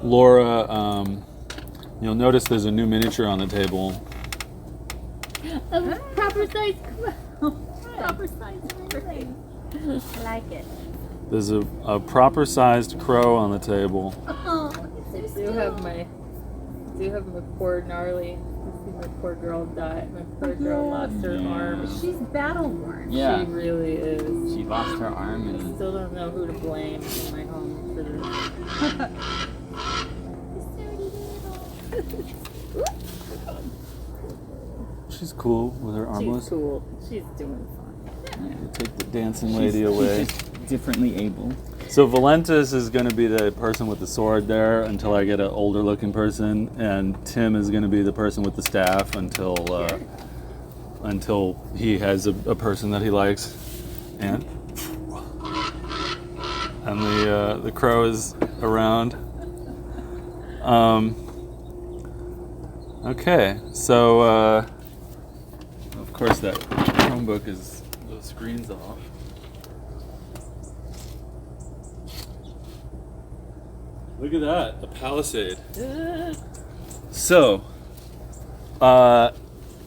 Laura, you'll notice there's a new miniature on the table. A proper size crow. Proper size crow. I like it. There's a proper-sized crow on the table. Oh, it's so I do have my poor gnarly. My poor girl died. My poor girl lost her arm. She's battle worn. Yeah. She really is. She lost her arm I and still don't know who to blame in my home for this. She's cool with her armless. She's cool. She's doing fine. Take the dancing lady away. She's just differently able. So Valentus is going to be the person with the sword there until I get an older looking person, and Tim is going to be the person with the staff until he has a person that he likes, and the crow is around. Okay, so of course that Chromebook is the screen's off. Look at that, a Palisade. So,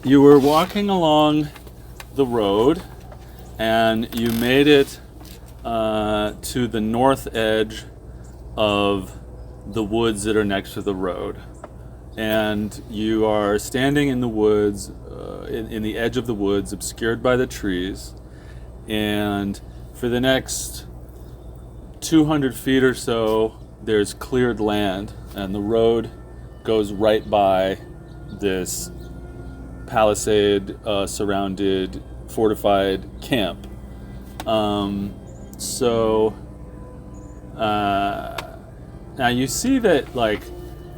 you were walking along the road, and you made it to the north edge of the woods that are next to the road. And you are standing in the woods, in the edge of the woods, obscured by the trees. And for the next 200 feet or so, there's cleared land, and the road goes right by this palisade surrounded fortified camp. Now you see that like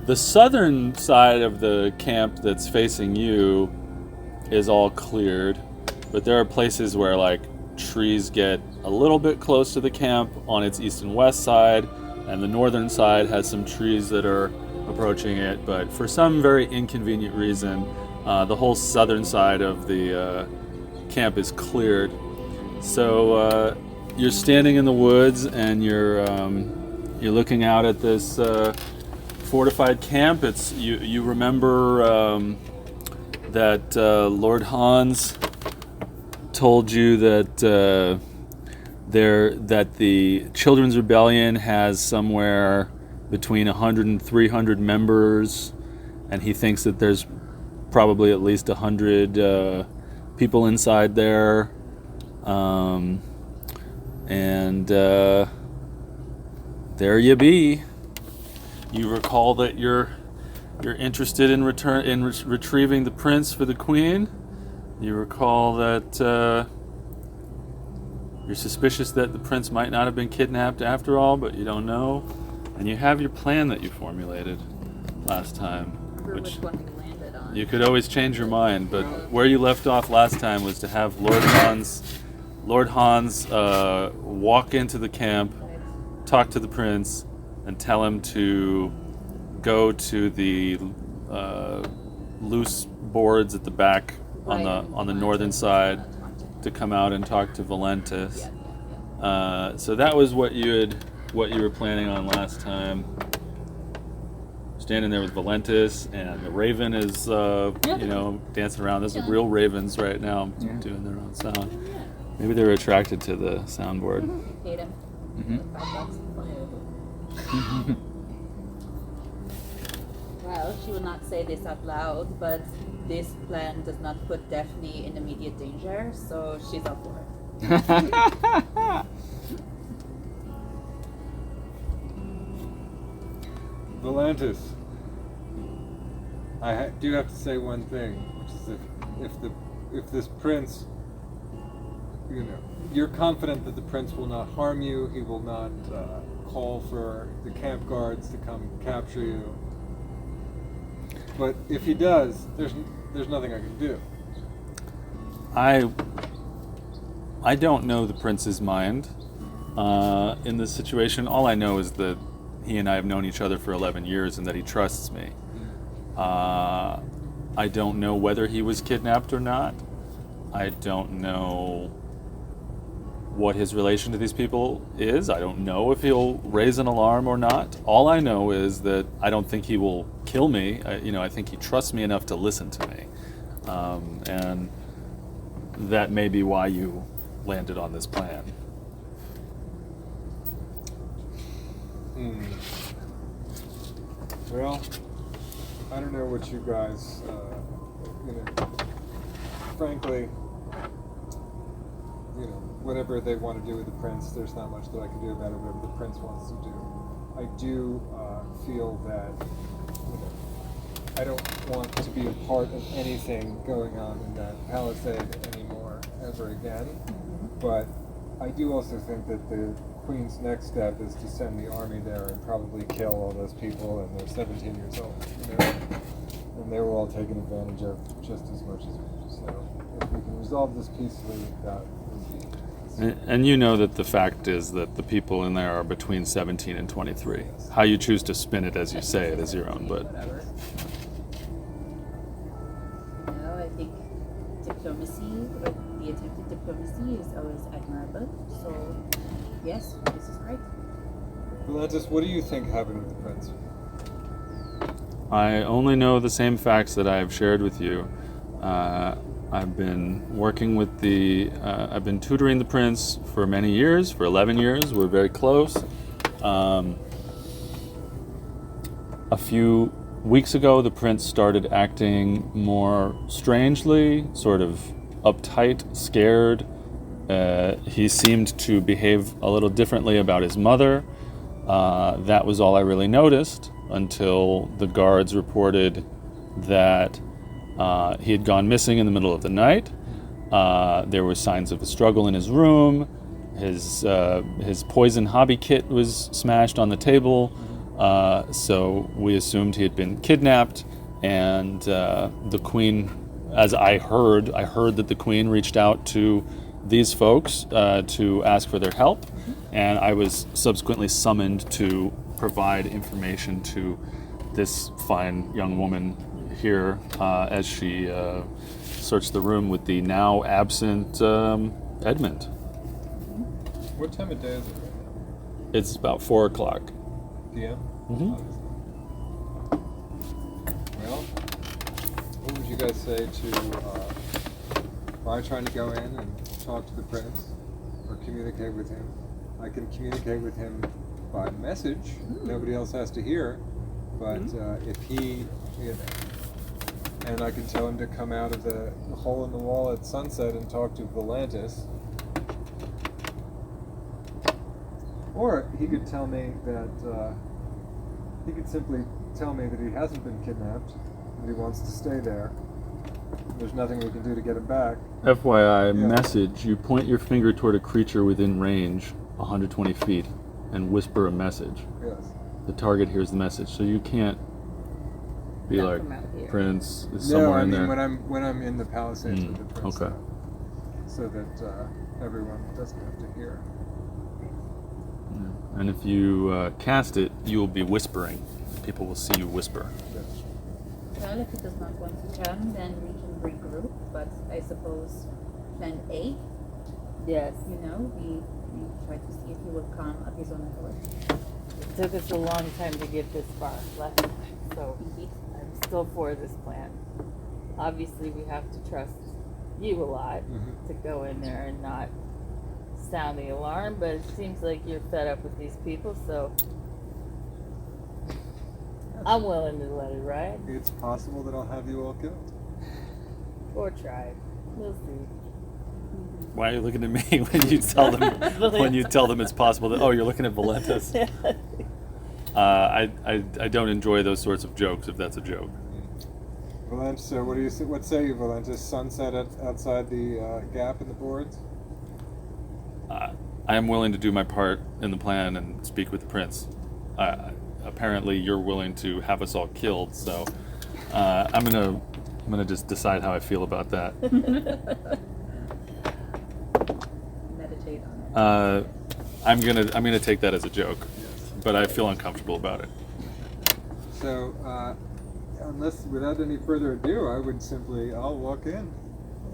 the southern side of the camp that's facing you is all cleared, but there are places where like trees get a little bit close to the camp on its east and west side, and the northern side has some trees that are approaching it, but for some very inconvenient reason, the whole southern side of the camp is cleared. So you're standing in the woods, and you're looking out at this fortified camp. It's you remember that Lord Hans told you that that the Children's Rebellion has somewhere between 100 and 300 members, and he thinks that there's probably at least 100 people inside there, and there you be. You recall that you're interested in retrieving the prince for the queen. You recall that you're suspicious that the prince might not have been kidnapped after all, but you don't know. And you have your plan that you formulated last time. Which one we landed on. You could always change your mind, but where you left off last time was to have Lord Hans walk into the camp, talk to the prince, and tell him to go to the loose boards at the back on the northern side to come out and talk to Valentus. So that was what you were planning on last time. Standing there with Valentus, and the raven is dancing around. There's real ravens right now doing their own sound. Maybe they were attracted to the soundboard. Hate him. Well, she will not say this out loud, but this plan does not put Daphne in immediate danger, so she's up for it. Valentus, I do have to say one thing, which is if this prince, you're confident that the prince will not harm you, he will not call for the camp guards to come capture you. But if he does, there's nothing I can do. I don't know the prince's mind in this situation. All I know is that he and I have known each other for 11 years and that he trusts me. I don't know whether he was kidnapped or not. I don't know what his relation to these people is. I don't know if he'll raise an alarm or not. All I know is that I don't think he will kill me. I think he trusts me enough to listen to me. And that may be why you landed on this plan. Well, I don't know what you guys, frankly, whatever they want to do with the prince, there's not much that I can do about it, whatever the prince wants to do. I do feel that, I don't want to be a part of anything going on in that Palisade anymore, ever again. But I do also think that the Queen's next step is to send the army there and probably kill all those people, and they're 17 years old, and they were all taken advantage of just as much as we do. So if we can resolve this peacefully, that would be. And you know that the fact is that the people in there are between 17 and 23. Yes. How you choose to spin it as you say it is your own, but Whatever. I think diplomacy, or the attempted diplomacy, is always admirable. So, yes, this is right. Valentus, what do you think happened with the prince? I only know the same facts that I have shared with you. I've been working with I've been tutoring the prince for many years, for 11 years. We're very close. A few weeks ago, the prince started acting more strangely, sort of uptight, scared. He seemed to behave a little differently about his mother. That was all I really noticed until the guards reported that he had gone missing in the middle of the night. There were signs of a struggle in his room. His poison hobby kit was smashed on the table. So we assumed he had been kidnapped. And the Queen, as I heard that the Queen reached out to these folks to ask for their help. And I was subsequently summoned to provide information to this fine young woman here as she searched the room with the now absent Edmund. What time of day is it right now? It's about 4 o'clock. PM? Mhm. Well, what would you guys say to my trying to go in and talk to the prince or communicate with him? I can communicate with him by message. Nobody else has to hear. But if he, and I can tell him to come out of the hole in the wall at sunset and talk to Valentus. Or he could tell me that, he could simply tell me that he hasn't been kidnapped, that he wants to stay there. There's nothing we can do to get him back. FYI, Yeah. message, you point your finger toward a creature within range, 120 feet, and whisper a message. Yes. The target hears the message, so you can't be Not like, from out here. Prince is No, somewhere I in mean there. when I'm in the Palisades with the prince. Okay. So that everyone doesn't have to hear. Yeah. And if you cast it, you will be whispering. People will see you whisper. Yes. Well, if he does not want to come, then we can regroup. But I suppose plan A, Yes. we try to see if he will come of his own accord. It took us a long time to get this far last time, so Indeed. I'm still for this plan. Obviously, we have to trust you a lot Mhm. to go in there and not sound the alarm, but it seems like you're fed up with these people, so I'm willing to let it ride. It's possible that I'll have you all killed. Or try. We'll see. Why are you looking at me when you tell them it's possible that you're looking at Valentus? I don't enjoy those sorts of jokes if that's a joke. Valentus, what say you, Valentus? Sunset outside the gap in the boards? I am willing to do my part in the plan and speak with the prince. Apparently, you're willing to have us all killed, so I'm gonna just decide how I feel about that. Meditate on it. I'm gonna take that as a joke, Yes. but I feel uncomfortable about it. So, without any further ado, I'll walk in.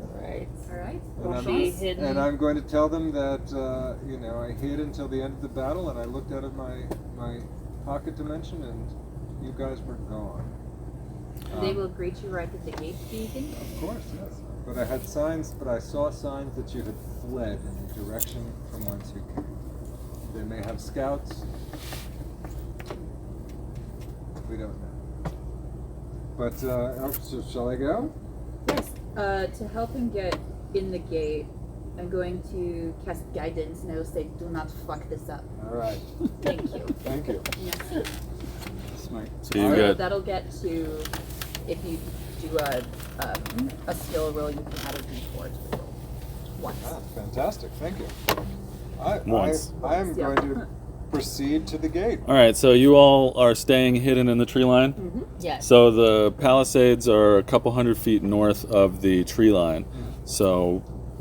All Alright. All right. And I'm, She hidden. and I'm going to tell them that, I hid until the end of the battle, and I looked out of my pocket dimension, and you guys were gone. They will greet you right at the gate, do you think? Of course, yes. But I saw signs that you had fled in the direction from whence you came. They may have scouts. We don't know. But, so shall I go? Yes. To help him get in the gate, I'm going to cast guidance, and I will say, "Do not fuck this up." All right. Thank you. Thank you. Yes. Smart. So you Alright. get That'll get to, if you do a skill roll, you can add a d4 to the roll. Once. Ah, fantastic. Thank you. Once. I am Yeah. going to proceed to the gate. all right. So you all are staying hidden in the tree line. Mm-hmm. Yes. So the Palisades are a couple hundred feet north of the tree line. So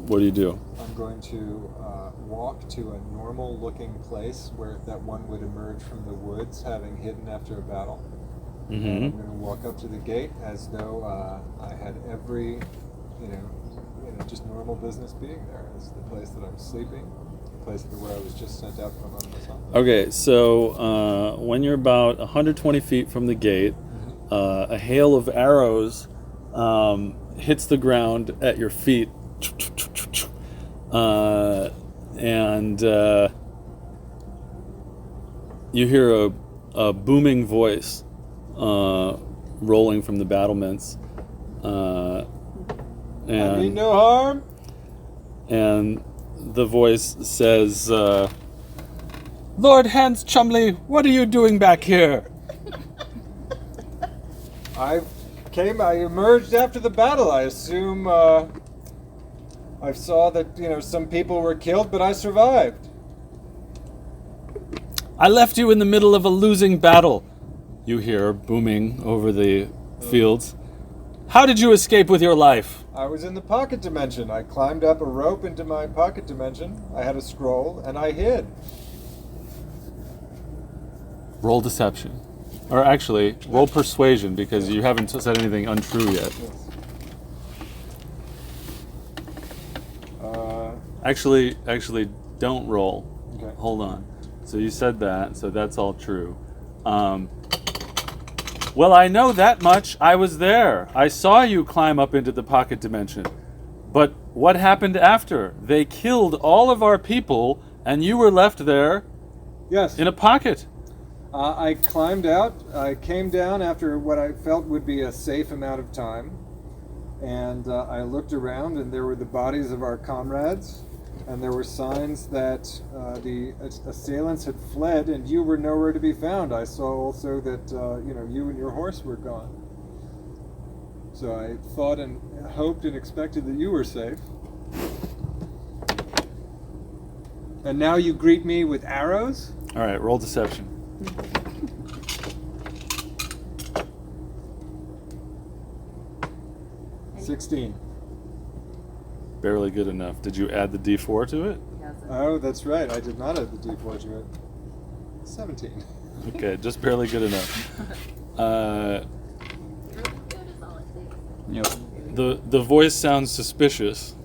what do you do? I'm going to walk to a normal-looking place where that one would emerge from the woods, having hidden after a battle. And I'm Mm-hmm. going to walk up to the gate as though I had every, just normal business being there. This is the place that I'm sleeping, the place where I was just sent out from on myself. Okay. So when you're about 120 feet from the gate, a hail of arrows hits the ground at your feet. And you hear a booming voice rolling from the battlements. I mean And, no harm. and the voice says, Lord Hans Chumley, what are you doing back here? I emerged after the battle. I assume I saw that, some people were killed, but I survived. I left you in the middle of a losing battle, you hear booming over the fields. How did you escape with your life? I was in the pocket dimension. I climbed up a rope into my pocket dimension. I had a scroll, and I hid. Roll deception. Or actually, roll persuasion, because you haven't said anything untrue yet. Yes. Actually, don't roll. Okay. Hold on. So you said that, so that's all true. Well, I know that much. I was there. I saw you climb up into the pocket dimension. But what happened after? They killed all of our people, and you were left there Yes. in a pocket. I climbed out. I came down after what I felt would be a safe amount of time. And I looked around, and there were the bodies of our comrades. And there were signs that the assailants had fled, and you were nowhere to be found. I saw also that you and your horse were gone. So I thought and hoped and expected that you were safe. And now you greet me with arrows? All right, roll deception. And 16. Barely good enough. Did you add the D4 to it? Oh, that's right. I did not add the D4 to it. 17. Okay, just barely good enough. Yep. The voice sounds suspicious.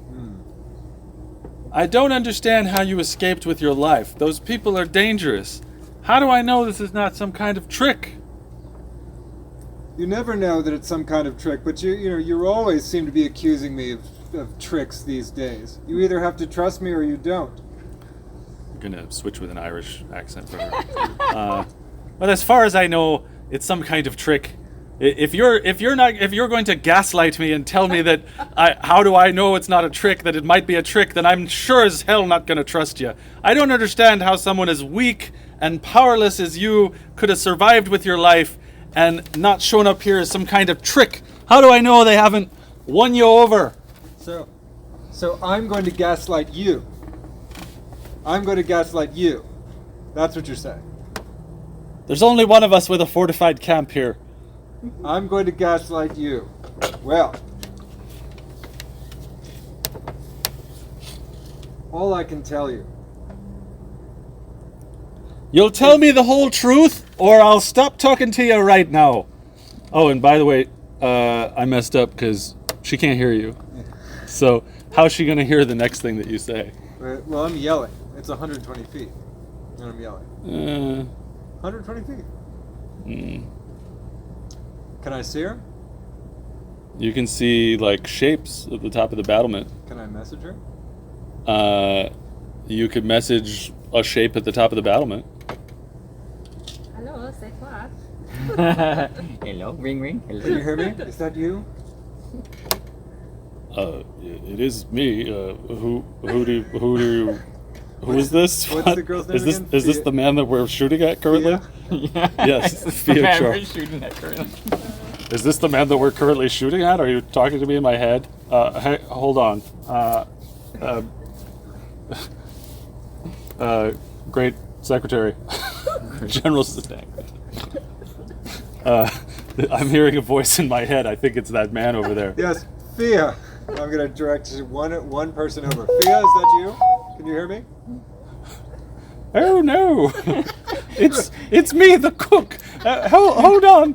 I don't understand how you escaped with your life. Those people are dangerous. How do I know this is not some kind of trick? You never know that it's some kind of trick, but you always seem to be accusing me of tricks these days. You either have to trust me or you don't. I'm gonna switch with an Irish accent for her. But as far as I know, it's some kind of trick. If you're going to gaslight me and tell me that how do I know it's not a trick, that it might be a trick, then I'm sure as hell not going to trust you. I don't understand how someone as weak and powerless as you could have survived with your life and not shown up here as some kind of trick. How do I know they haven't won you over? So I'm going to gaslight you. I'm going to gaslight you. That's what you're saying. There's only one of us with a fortified camp here. I'm going to gaslight you. Well, all I can tell you. You'll tell me the whole truth, or I'll stop talking to you right now. Oh, and by the way, I messed up because she can't hear you. So how's she gonna hear the next thing that you say? Well, I'm yelling. It's 120 feet, and I'm yelling. 120 feet. Can I see her? You can see like shapes at the top of the battlement. Can I message her? You could message a shape at the top of the battlement. Hello, c'est quoi? Hello, ring ring. Can you Hello. hear me? Is that you? It is me. Who is this? What's the girl's name Is this again? is this the man that we're shooting at currently? Yeah. Yes, The Fiadh man Char. we're shooting at currently. Is this the man that we're currently shooting at? Are you talking to me in my head? Hey, hold on. Great Secretary. General I'm hearing a voice in my head. I think it's that man over there. Yes, Fiadh. I'm gonna direct one person over. Fiadh, is that you? Can you hear me? Oh no! it's me, the cook. Hold on.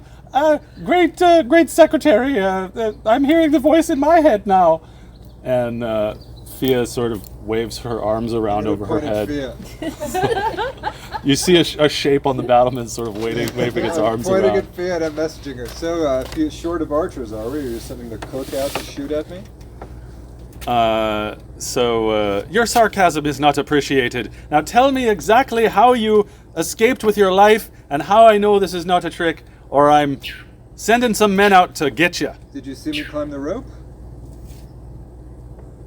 Great Secretary. I'm hearing the voice in my head now. And Fiadh sort of waves her arms around over her Point at head. Fiadh. You see a shape on the battlement sort of waving its arms Pointing around. at Fiadh, I'm messaging her. So, Fiadh, short of archers, are we? Are you sending the cook out to shoot at me? Your sarcasm is not appreciated. Now tell me exactly how you escaped with your life and how I know this is not a trick, or I'm sending some men out to get you. Did you see me climb the rope?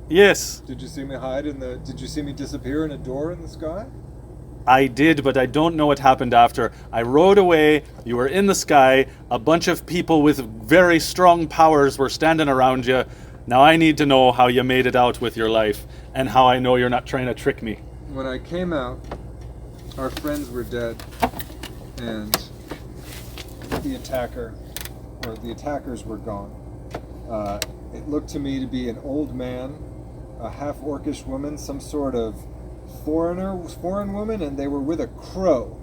Yes, Did you see me Did you see me disappear in a door in the sky? I did, but I don't know what happened after. I rode away, you were in the sky, a bunch of people with very strong powers were standing around you. Now I need to know how you made it out with your life, and how I know you're not trying to trick me. When I came out, our friends were dead, and the attackers were gone. It looked to me to be an old man, a half-orcish woman, some sort of foreign woman, and they were with a crow.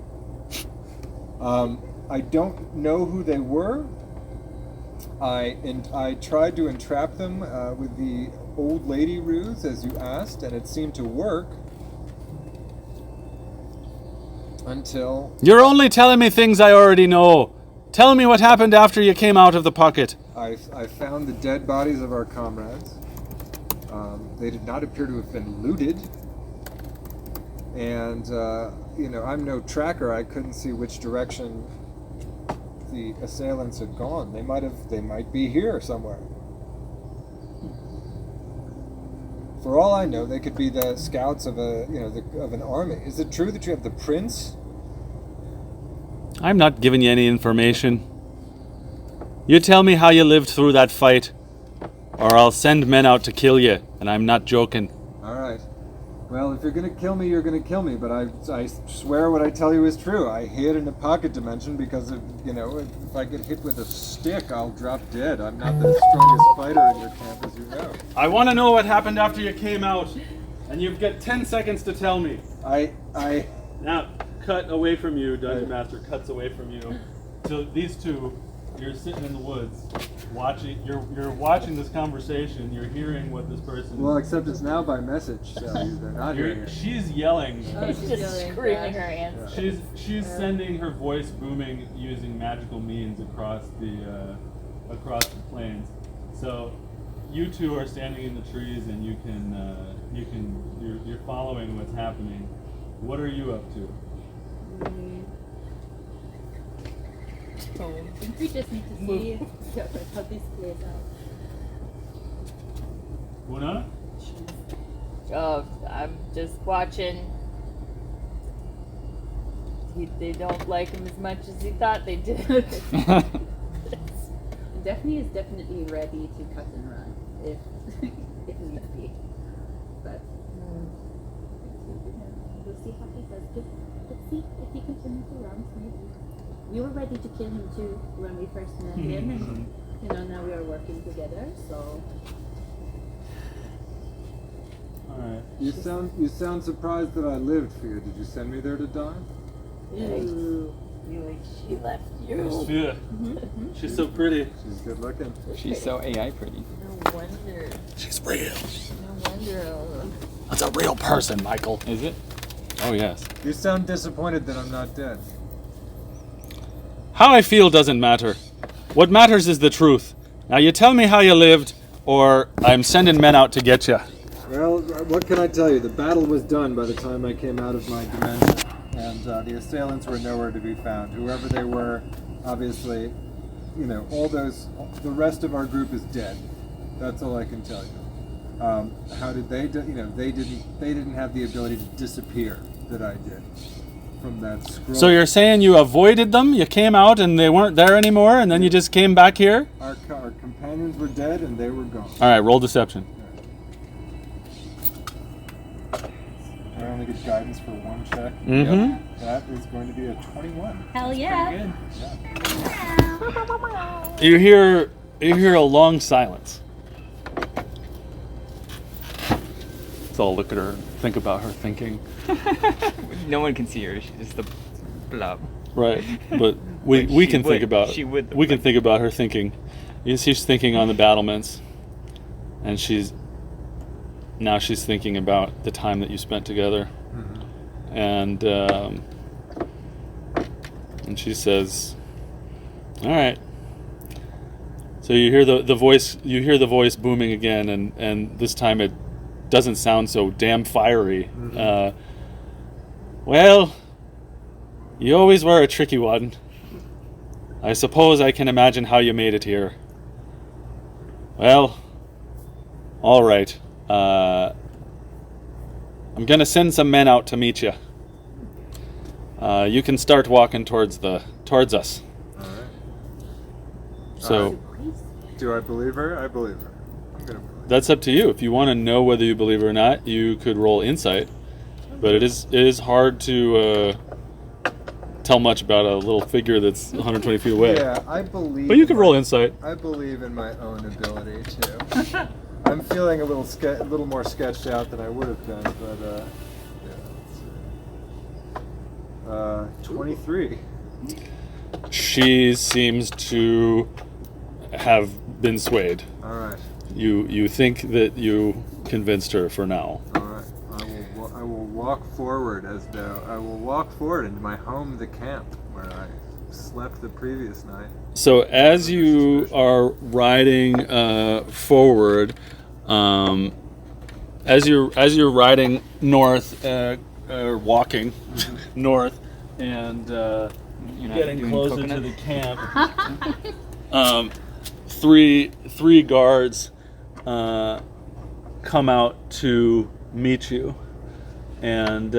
I don't know who they were. I tried to entrap them with the old lady ruse, as you asked, and it seemed to work until... You're only telling me things I already know. Tell me what happened after you came out of the pocket. I found the dead bodies of our comrades. They did not appear to have been looted. And, I'm no tracker. I couldn't see which direction the assailants had gone. They might be here somewhere. For all I know, they could be the scouts of an army. Is it true that you have the prince? I'm not giving you any information. You tell me how you lived through that fight, or I'll send men out to kill you, and I'm not joking. All right. Well, if you're gonna kill me, you're gonna kill me. But I swear what I tell you is true. I hid in a pocket dimension because if I get hit with a stick, I'll drop dead. I'm not the strongest fighter in your camp, as you know. I want to know what happened after you came out, and you've got 10 seconds to tell me. I Now, cut away from you, Dungeon Master cuts away from you. So these two, you're sitting in the woods, watching. You're watching this conversation. You're hearing what this person. Well, except it's now by message, so they're not hearing it. She's yelling. She's just screaming her answer. She's sending her voice booming using magical means across the plains. So you two are standing in the trees, and you're following what's happening. What are you up to? I think we just need to see how this plays out. Oona? Oh, I'm just watching. They don't like him as much as he thought they did. Daphne is definitely ready to cut and run if need be. But we'll see how he does. Let's see if he continues to run. Maybe we were ready to kill him too when we first met him, and now we are working together. So. All right. You sound surprised that I lived, Fiadh. Did you send me there to die? You like she left you. Fiadh. She's so pretty. She's good looking. She's so AI pretty. No wonder. She's real. No wonder. That's a real person, Michael. Is it? Oh, yes. You sound disappointed that I'm not dead. How I feel doesn't matter. What matters is the truth. Now you tell me how you lived, or I'm sending men out to get you. Well, what can I tell you? The battle was done by the time I came out of my dimension, and the assailants were nowhere to be found. Whoever they were, obviously, the rest of our group is dead. That's all I can tell you. How did they? They didn't have the ability to disappear that I did from that scroll. So you're saying you avoided them? You came out and they weren't there anymore, and then you just came back here? Our companions were dead and they were gone. All right, roll deception. I only get guidance for one check. Mm-hmm. Yep. That is going to be a 21. Hell yeah. You hear a long silence. So I'll look at her and think about her thinking. No one can see her. She's just a blob. Right, but we But she can think would- about she would- we can think about her thinking. She's thinking on the battlements, and she's thinking about the time that you spent together, and she says, "All right." So you hear the voice booming again, and this time it doesn't sound so damn fiery. Well, you always were a tricky one. I suppose I can imagine how you made it here. Well, all right. I'm gonna send some men out to meet you. You can start walking towards us. All right. So Do I believe her? I believe her. I'm gonna believe her. that's up to you. If you want to know whether you believe her or not, you could roll insight. But it is hard to tell much about a little figure that's 120 feet away. Yeah, I believe. But you could roll insight. I believe in my own ability too. I'm feeling a little more sketched out than I would have been, but yeah. 23. She seems to have been swayed. All right. You think that you convinced her for now. All right. I will walk forward I will walk forward into my home, the camp, where I slept the previous night. So as you are riding forward, as you're riding north, or walking north, and You're not getting doing closer coconut? to the camp, three guards come out to meet you, and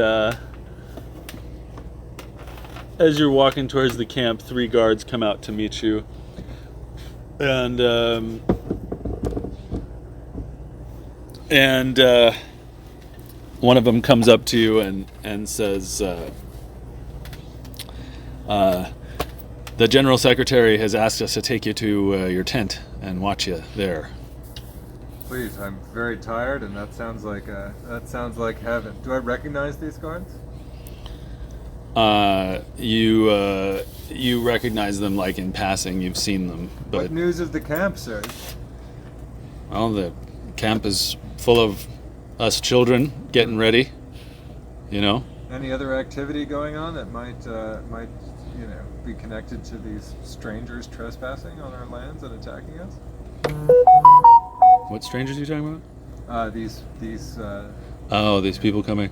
as you're walking towards the camp, 3 guards come out to meet you, and one of them comes up to you and says, the General Secretary has asked us to take you to your tent and watch you there. Please, I'm very tired, and that sounds like heaven. Do I recognize these guards? You recognize them like in passing. You've seen them, but What news of the camp, sir? well, the camp is full of us children getting ready. You know. Any other activity going on that might be connected to these strangers trespassing on our lands and attacking us? What strangers are you talking about? These Oh, these people coming.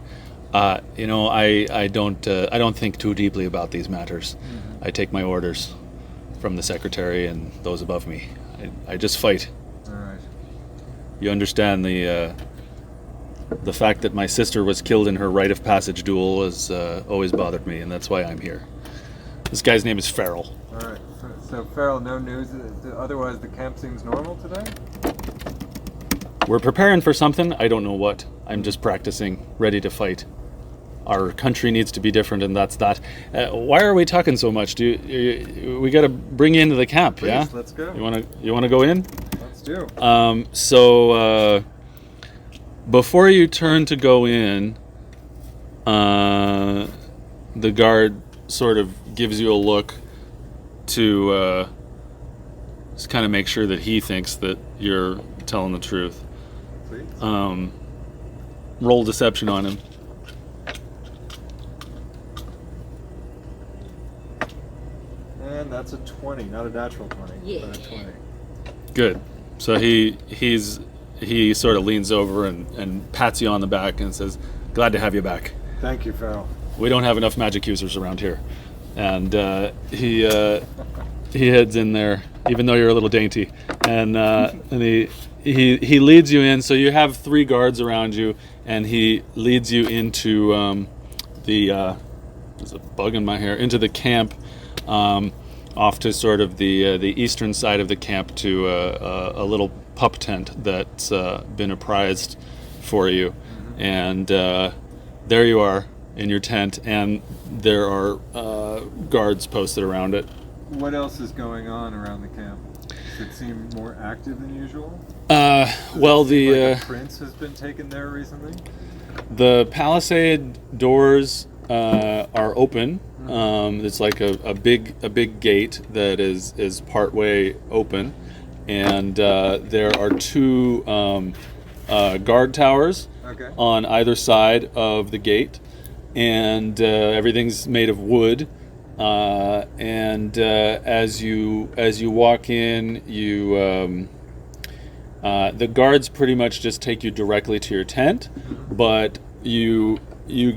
I don't think too deeply about these matters. I take my orders from the secretary and those above me. I just fight. All right. You understand the fact that my sister was killed in her rite of passage duel has always bothered me, and that's why I'm here. This guy's name is Farrell. All right. So Farrell, no news. Otherwise, the camp seems normal today. We're preparing for something. I don't know what. I'm just practicing, ready to fight. Our country needs to be different, and that's that. Why are we talking so much? We got to bring you into the camp? Please, Yeah. let's go. You want to go in? Let's do. So before you turn to go in, the guard sort of gives you a look to just kind of make sure that he thinks that you're telling the truth. Sweet. Roll deception on him. And that's a 20, not a natural 20, Yeah. but a 20. Good. So he sort of leans over and pats you on the back and says, "Glad to have you back. Thank you, Phil. We don't have enough magic users around here." And he heads in there, even though you're a little dainty, and he leads you in. So you have 3 guards around you, and he leads you into there's a bug in my hair, into the camp, off to sort of the eastern side of the camp to a little pup tent that's been apprised for you, and there you are in your tent, and there are guards posted around it. What else is going on around the camp? Does it seem more active than usual? Well, Like the a prince has been taken there recently? the Palisade doors are open. It's like a big gate that is partway open, and there are 2 guard towers Okay. on either side of the gate, and everything's made of wood. And as you walk in, the guards pretty much just take you directly to your tent, but you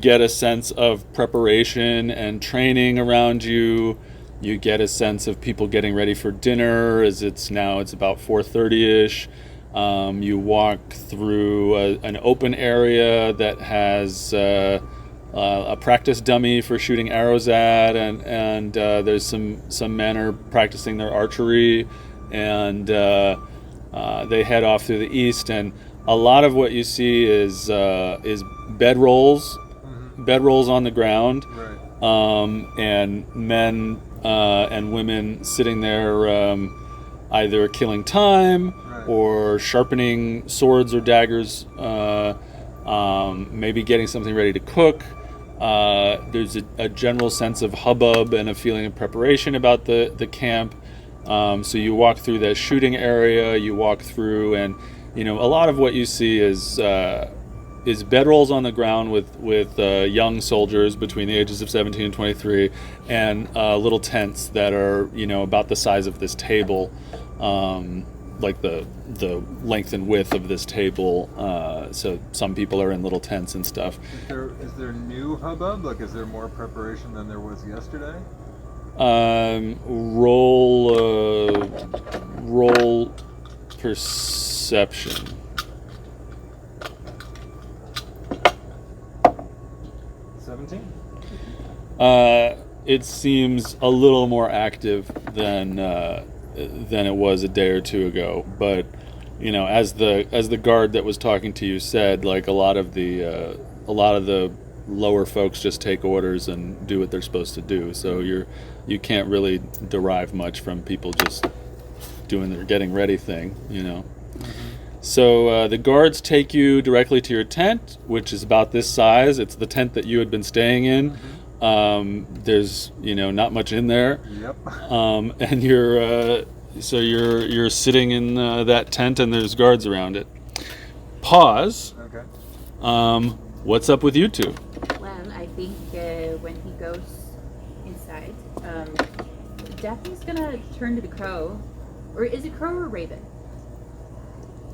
get a sense of preparation and training around you. You get a sense of people getting ready for dinner, as it's about 4:30ish. You walk through an open area that has a practice dummy for shooting arrows at, and there's some men are practicing their archery, and they head off through the east, and a lot of what you see is bedrolls on the ground, Right. and men and women sitting there, either killing time Right. or sharpening swords or daggers, maybe getting something ready to cook. There's a general sense of hubbub and a feeling of preparation about the camp. So you walk through that shooting area, you walk through, and a lot of what you see is bedrolls on the ground with young soldiers between the ages of 17 and 23, and little tents that are about the size of this table, like the length and width of this table. So some people are in little tents and stuff. Is there new hubbub? Like, is there more preparation than there was yesterday? Roll perception. 17? It seems a little more active than it was a day or two ago, but as the guard that was talking to you said, like a lot of the lower folks just take orders and do what they're supposed to do, so you can't really derive much from people just doing their getting ready thing. So the guards take you directly to your tent, which is about this size. It's the tent that you had been staying in. There's not much in there. Yep. And you're sitting in that tent, and there's guards around it. Pause. Okay. What's up with you two? Well, I think when he goes inside, Daphne's gonna turn to the crow. Or is it crow or raven?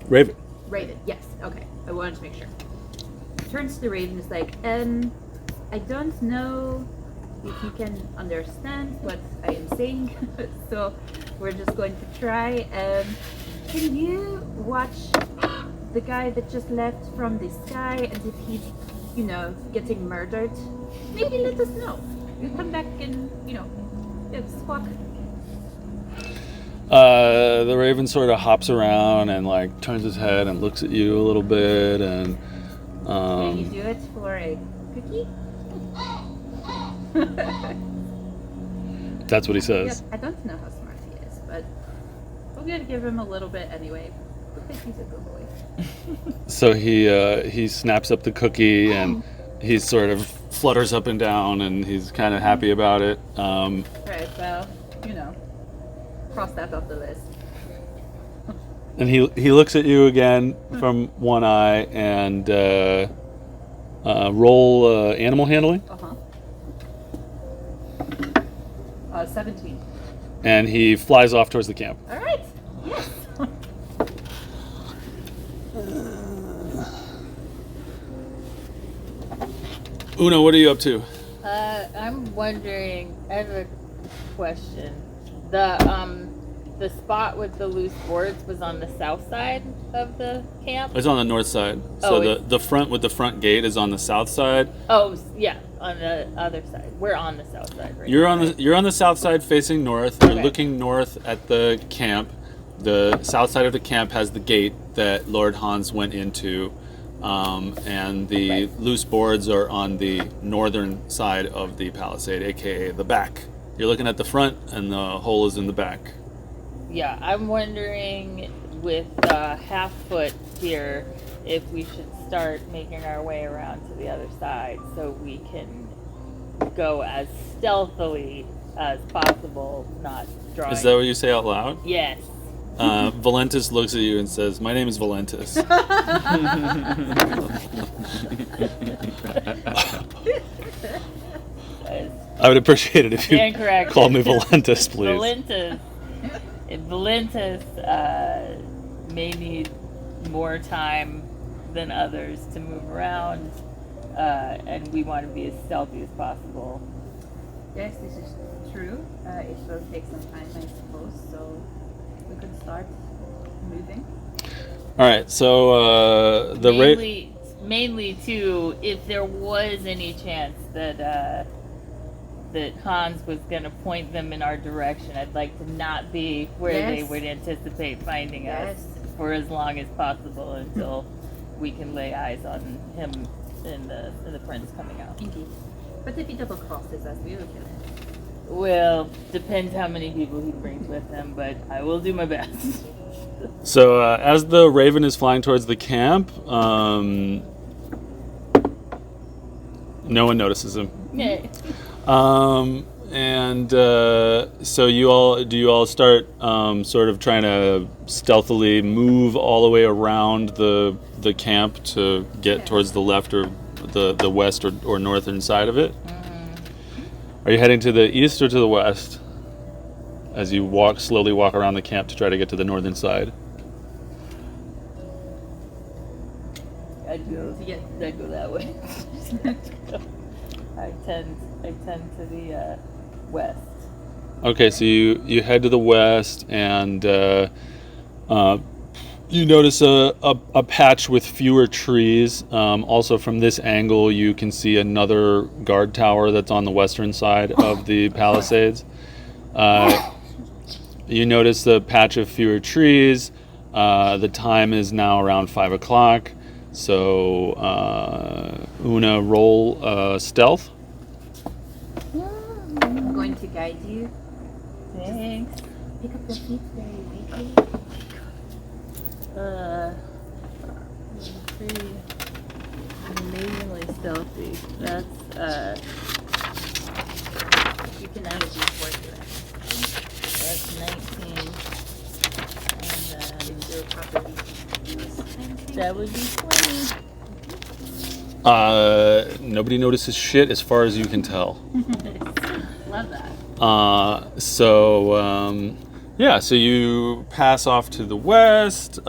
Raven. Raven, yes. Okay, I wanted to make sure. Turns to the raven and is like, I don't know if you can understand what I am saying, so we're just going to try. Can you watch the guy that just left from the sky, and if he's, getting murdered? Maybe let us know. You come back and, squawk. The raven sort of hops around and turns his head and looks at you a little bit, and Can you do it for a cookie? that's what he says. Yep, I don't know how smart he is, but we're gonna give him a little bit anyway. Because he's a good boy. So he snaps up the cookie, and he sort of flutters up and down, and he's kind of happy about it. Right, well, cross that off the list. And he looks at you again from one eye and roll animal handling. 17. And he flies off towards the camp. All right. Yes. Oona, what are you up to? I'm wondering. I have a question. The spot with the loose boards was on the south side of the camp. It's on the north side. So the front with the front gate is on the south side. Oh yeah, on the other side. We're on the south side, right? You're on the south side facing north. You're Okay. looking north at the camp. The south side of the camp has the gate that Lord Hans went into, and the Right. loose boards are on the northern side of the palisade, aka the back. You're looking at the front, and the hole is in the back. Yeah, I'm wondering with half foot here if we should start making our way around to the other side so we can go as stealthily as possible, not drawing. Is that what you say out loud? Yes. Valentus looks at you and says, "My name is Valentus." I would appreciate it if you Incorrect. called me Valentus, please. Valentus may need more time than others to move around, and we want to be as stealthy as possible. Yes, this is true. It will take some time, I suppose. So we could start moving. All right, so the rate. Mainly too, if there was any chance that Hans was going to point them in our direction, I'd like to not be where they Yes. would anticipate finding Yes. us for as long as possible until we can lay eyes on him and the prince coming out. Indeed. But if he double crosses us, we will kill him. Well, depends how many people he brings with him, but I will do my best. So as the raven is flying towards the camp, no one notices him. Yay. So do you all start sort of trying to stealthily move all the way around the camp to get towards the left or the west or northern side of it? Are you heading to the east or to the west as you slowly walk around the camp to try to get to the northern side? I'd go that way. I tend to the west. Okay, so you head to the west, and you notice a patch with fewer trees. Also, from this angle, you can see another guard tower that's on the western side of the Palisades. You notice the patch of fewer trees. The time is now around 5 o'clock. So, Oona, roll stealth. I'm going to guide you. Thanks. Pick up your feet very weakly. Pretty amazingly stealthy. That's You can add a D4 to it. that's 19. And Do a proper D4. that would be 20. Nobody notices shit as far as you can tell. Love that. So you pass off to the west.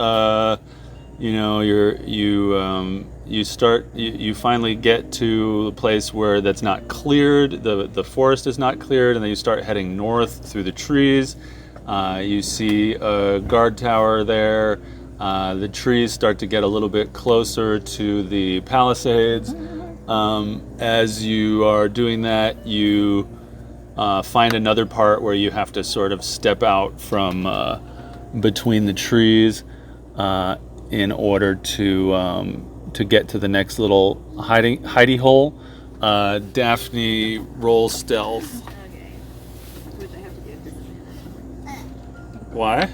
You finally get to a place where that's not cleared. The forest is not cleared, and then you start heading north through the trees. You see a guard tower there. The trees start to get a little bit closer to the Palisades. As you are doing that, you find another part where you have to sort of step out from between the trees in order to get to the next little hidey hole. Daphne, roll stealth. Okay. Which I have to do at disadvantage. Why?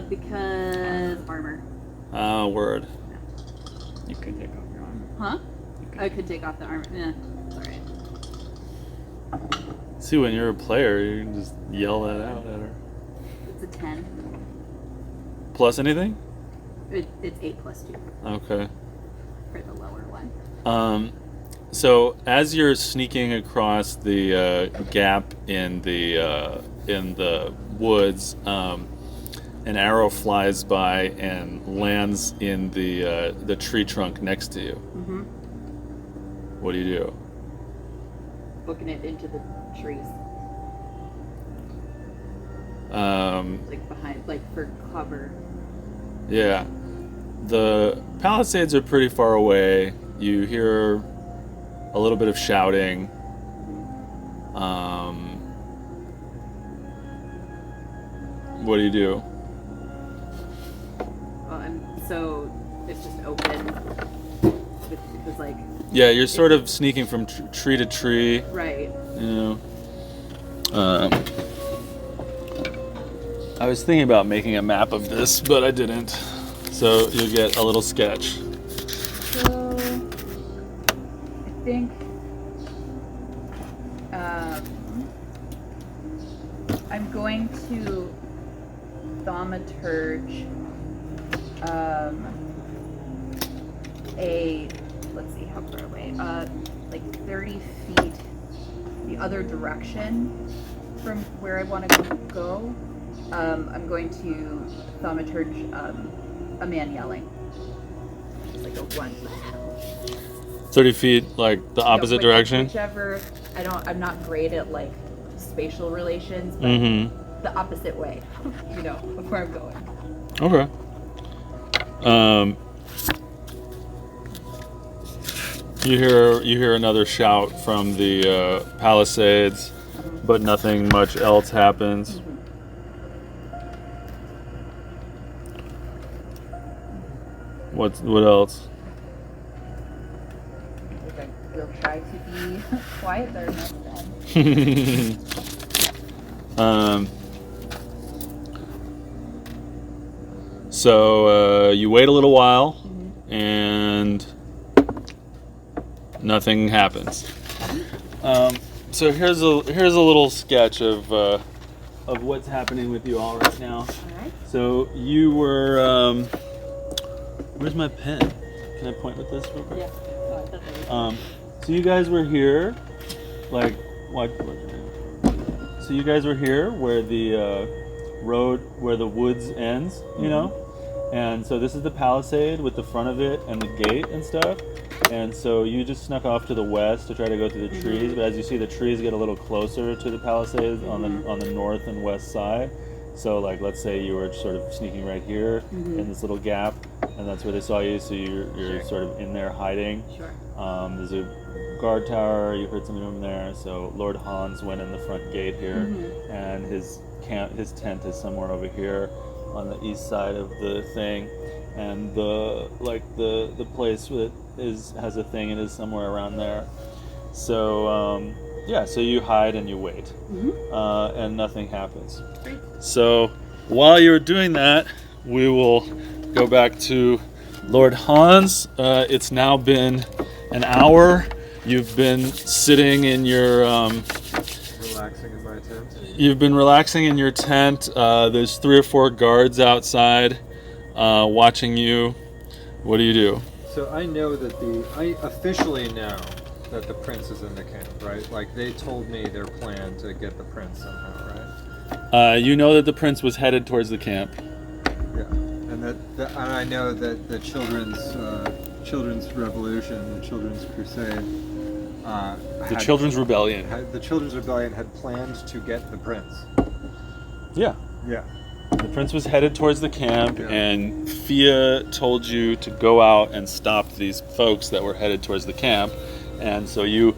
Because armor. Word. You could take off your armor. Huh? I could take off the armor. Yeah, it's alright. See, when you're a player, you can just yell that out at her. It's a 10. Plus anything? It's 8 plus 2 Okay. for the lower one. So as you're sneaking across the gap in the woods, an arrow flies by and lands in the tree trunk next to you. Mm-hmm. What do you do? Booking it into the trees, like behind, like for cover. Yeah. The Palisades are pretty far away. You hear a little bit of shouting. What do you do? So it's just open. Because like. Yeah, you're sort of sneaking from tree to tree. Right. You know. I was thinking about making a map of this, but I didn't. So you'll get a little sketch. So I think I'm going to thaumaturge let's see how far away, like 30 feet the other direction from where I want to go. I'm going to thaumaturge a man yelling. Just like a one. 30 feet, like the opposite direction? Whichever. I'm not great at like spatial relations, but the opposite way, you know, of where I'm going. Okay. You hear another shout from the Palisades, but nothing much else happens. What else? We'll try to be quiet there next time. So you wait a little while, and nothing happens. So here's a little sketch of what's happening with you all right now. All right. So you were. Where's my pen? Can I point with this real quick? Yeah. Oh, I thought that was So you guys were here, like what? So you guys were here where the road, where the woods ends, you know, and so this is the Palisade with the front of it and the gate and stuff. And so you just snuck off to the west to try to go through the trees, but as you see, the trees get a little closer to the Palisades on the north and west side. So like, let's say you were sort of sneaking right here in this little gap, and that's where they saw you. So you're sort of in there hiding. Sure. There's a guard tower. You heard something from there. So Lord Hans went in the front gate here, and his tent is somewhere over here on the east side of the thing, and the place that has a thing. It is somewhere around there. So so you hide and you wait, and nothing happens. Great. So while you're doing that, we will go back to Lord Hans. It's now been an hour. You've been sitting in your Relaxing in my tent. You've been relaxing in your tent. There's 3 or 4 guards outside watching you. What do you do? So I know that I officially know that the prince is in the camp, right? Like they told me their plan to get the prince somehow, right? You know that the prince was headed towards the camp. Yeah, and and I know that the children's revolution, the children's crusade, The Children's Rebellion. the children's rebellion had planned to get the prince. Yeah. Yeah. The prince was headed towards the camp, Yeah. and Fiadh told you to go out and stop these folks that were headed towards the camp. And so you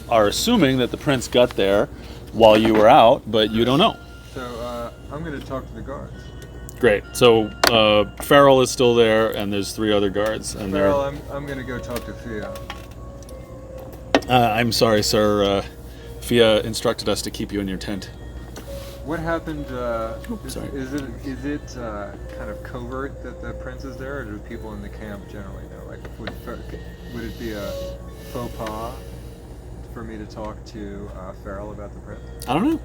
are assuming that the prince got there while you were out, but you don't know. So I'm going to talk to the guards. Great. So Farrell is still there, and there's 3 other guards. And Farrell, I'm going to go talk to Fiadh. I'm sorry, sir. Fiadh instructed us to keep you in your tent. What happened? Sorry. Is it kind of covert that the prince is there, or do people in the camp generally know? Like, would it be a faux pas for me to talk to Farrell about the prince? I don't know.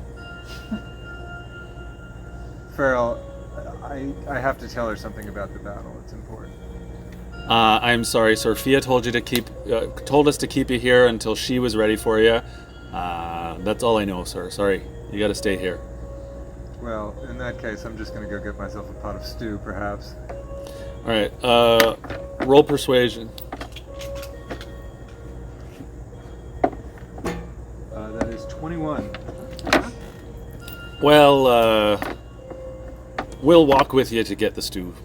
Farrell, I have to tell her something about the battle. It's important. I'm sorry, sir. Fiadh told us to keep you here until she was ready for you. That's all I know, sir. Sorry, you got to stay here. Well, in that case, I'm just going to go get myself a pot of stew, perhaps. All right. Roll persuasion. That is 21. Well, we'll walk with you to get the stew,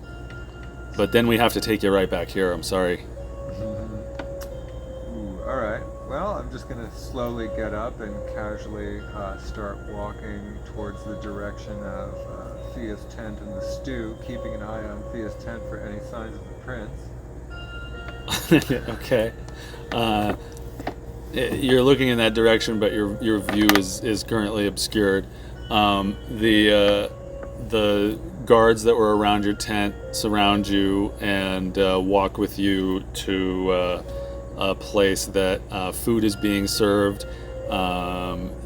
but then we have to take you right back here. I'm sorry. Ooh, all right. Well, I'm just going to slowly get up and casually start walking towards the direction of Fia's tent and the stew, keeping an eye on Fia's tent for any signs of the prince. Okay. You're looking in that direction, but your view is currently obscured. The guards that were around your tent surround you and walk with you to a place that food is being served.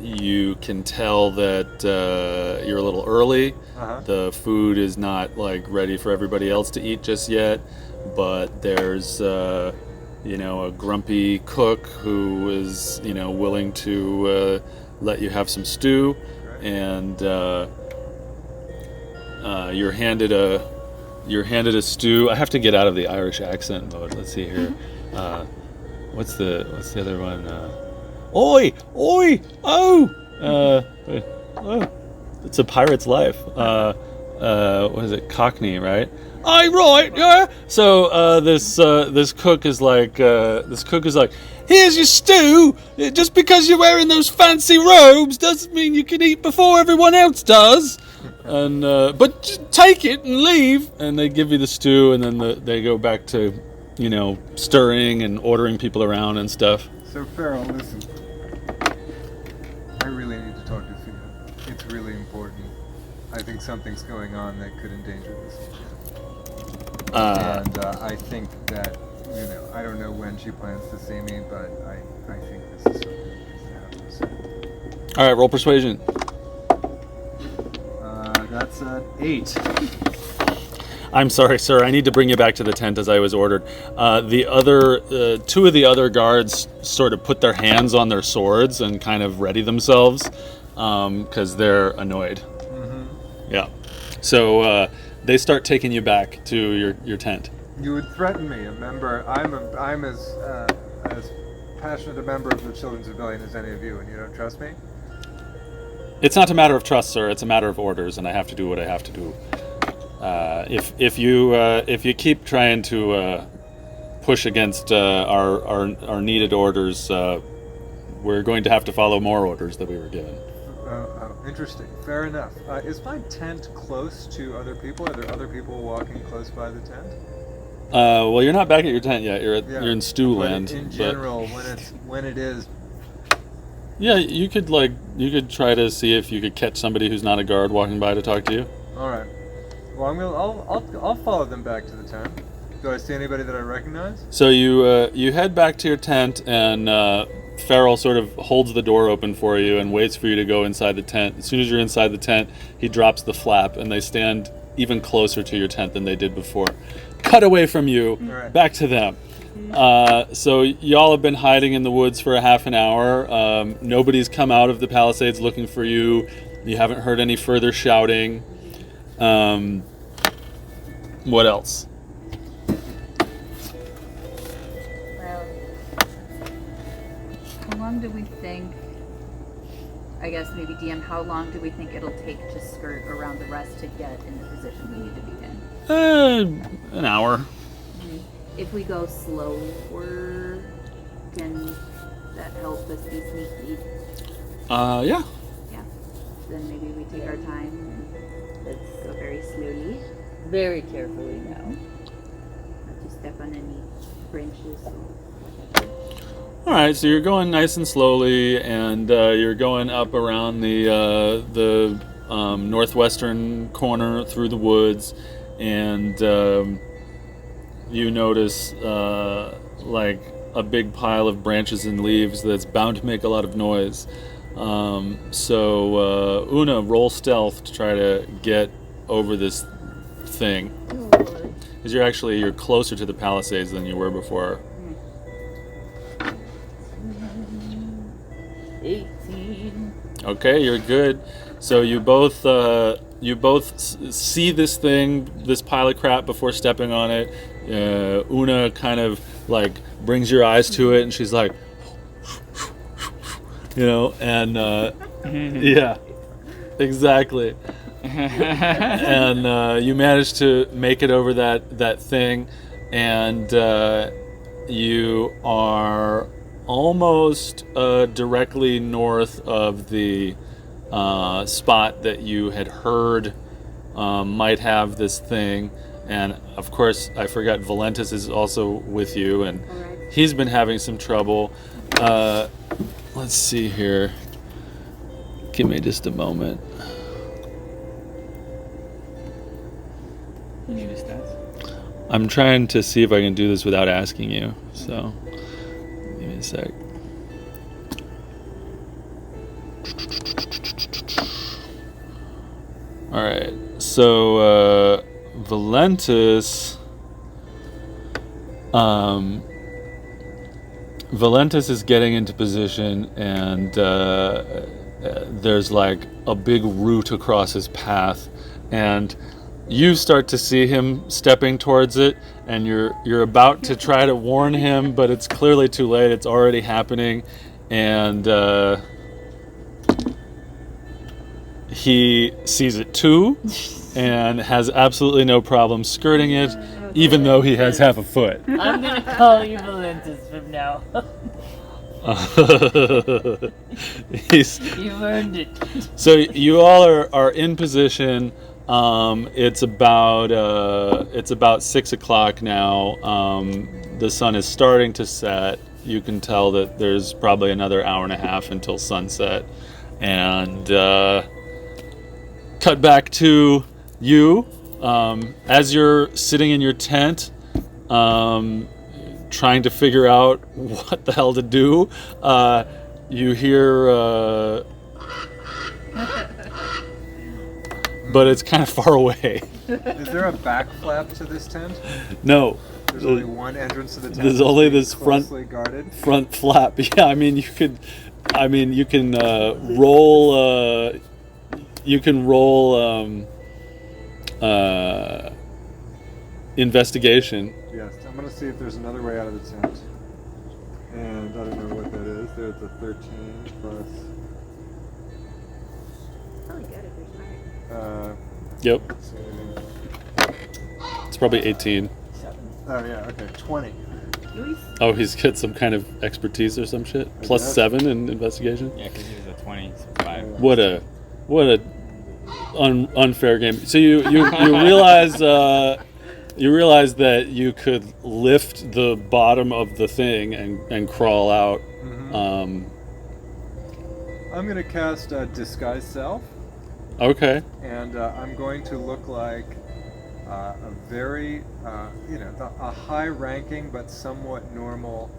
You can tell that you're a little early. Uh-huh. The food is not like ready for everybody else to eat just yet, but there's a grumpy cook who is willing to let you have some stew, and you're handed a stew. I have to get out of the Irish accent mode. Let's see here. What's the other one? Oi! Oh! It's a pirate's life. What is it? Cockney, right? Aye, right, yeah. So this cook is like, here's your stew. Just because you're wearing those fancy robes doesn't mean you can eat before everyone else does. And but just take it and leave. And they give you the stew, and then they go back to, stirring and ordering people around and stuff. So, Farrell, listen. I really need to talk to Fia. It's really important. I think something's going on that could endanger this weekend. And I think that, I don't know when she plans to see me, but I think this is something that needs to happen soon. All right, roll persuasion. That's an 8. I'm sorry, sir. I need to bring you back to the tent as I was ordered. The other, two of the other guards sort of put their hands on their swords and kind of ready themselves because they're annoyed. Mm-hmm. Yeah. So they start taking you back to your tent. You would threaten me, a member. I'm as passionate a member of the Children's Rebellion as any of you, and you don't trust me? It's not a matter of trust, sir. It's a matter of orders, and I have to do what I have to do. If you keep trying to push against our needed orders, we're going to have to follow more orders that we were given. Interesting. Fair enough. Is my tent close to other people? Are there other people walking close by the tent? Well, you're not back at your tent yet. You're in stew But land. in general, when it is. Yeah, you could try to see if you could catch somebody who's not a guard walking by to talk to you. All right. Well, I'll follow them back to the tent. Do I see anybody that I recognize? So you head back to your tent, and Farrell sort of holds the door open for you and waits for you to go inside the tent. As soon as you're inside the tent, he drops the flap, and they stand even closer to your tent than they did before. Cut away from you, right. Back to them. So y'all have been hiding in the woods for a half an hour. Nobody's come out of the Palisades looking for you. You haven't heard any further shouting. What else? Well, how long do we think, I guess maybe DM, how long do we think it'll take to skirt around the rest to get in the position we need to be in? An hour. If we go slower, can that help us be sneaky? Yeah. Yeah. Then maybe we take our time and let's go very slowly. Very carefully now. Not to step on any branches or whatever. All right, so you're going nice and slowly, and you're going up around the northwestern corner through the woods, and you notice like a big pile of branches and leaves that's bound to make a lot of noise. So Oona, roll stealth to try to get over this thing. Because you're closer to the Palisades than you were before. 18. Okay, you're good. So you both see this thing, this pile of crap before stepping on it. Oona kind of like brings your eyes to it, and she's like, and yeah, exactly. And you manage to make it over that thing, and you are almost directly north of the spot that you had heard might have this thing. And of course, I forgot Valentus is also with you, and he's been having some trouble. Let's see here. Give me just a moment. You need his stats? I'm trying to see if I can do this without asking you, so give me a sec. Alright, so Valentus is getting into position, and there's like a big root across his path, and you start to see him stepping towards it, and you're about to try to warn him, but it's clearly too late. It's already happening, and he sees it too, and has absolutely no problem skirting it, even though he has half a foot. I'm gonna call you Valentus from now. You've earned it. So you all are in position. It's about 6 o'clock now. The sun is starting to set. You can tell that there's probably another hour and a half until sunset. And cut back to you as you're sitting in your tent, trying to figure out what the hell to do. You hear, but it's kind of far away. Is there a back flap to this tent? No. There's only one entrance to the tent. There's only this closely guarded. front flap. Yeah, you can roll. You can roll investigation. Yes, I'm gonna see if there's another way out of the tent. And I don't know what that is. There's a 13 plus. Probably good if you're smart. Yep, Let's see. it's probably 18. Oh yeah, okay, 20. Oh, he's got some kind of expertise or some shit. I Plus guess. 7 in investigation. Yeah, because he was a 20, so 5. What a unfair game. So you realize that you could lift the bottom of the thing and crawl out. I'm gonna cast Disguise Self, Okay. and I'm going to look like a very, a high-ranking but somewhat normal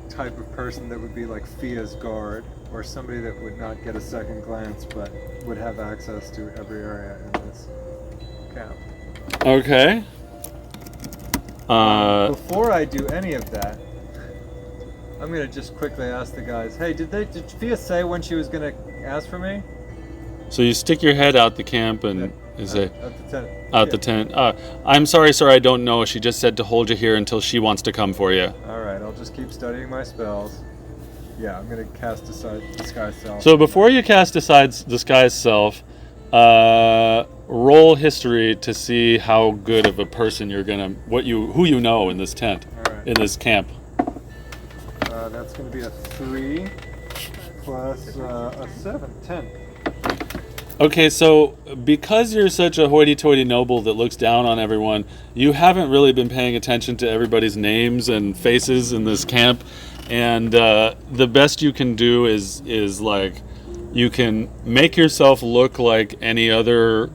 type of person that would be like Fiadh's guard, or somebody that would not get a second glance but would have access to every area in this camp. Okay. Before I do any of that, I'm gonna just quickly ask the guys, hey, did Fiadh say when she was gonna ask for me? So you stick your head out the camp and say, At the tent. out the tent. I'm sorry, sir, I don't know. She just said to hold you here until she wants to come for you. Alright, I'll just keep studying my spells. Yeah, I'm gonna cast Disguise Self. So before you cast Disguise Self, roll history to see how good of a person you're gonna, who you know in this tent, Alright. in this camp. That's gonna be a 3 plus a 7, 10. Okay, so because you're such a hoity-toity noble that looks down on everyone, you haven't really been paying attention to everybody's names and faces in this camp, and the best you can do is like, you can make yourself look like any other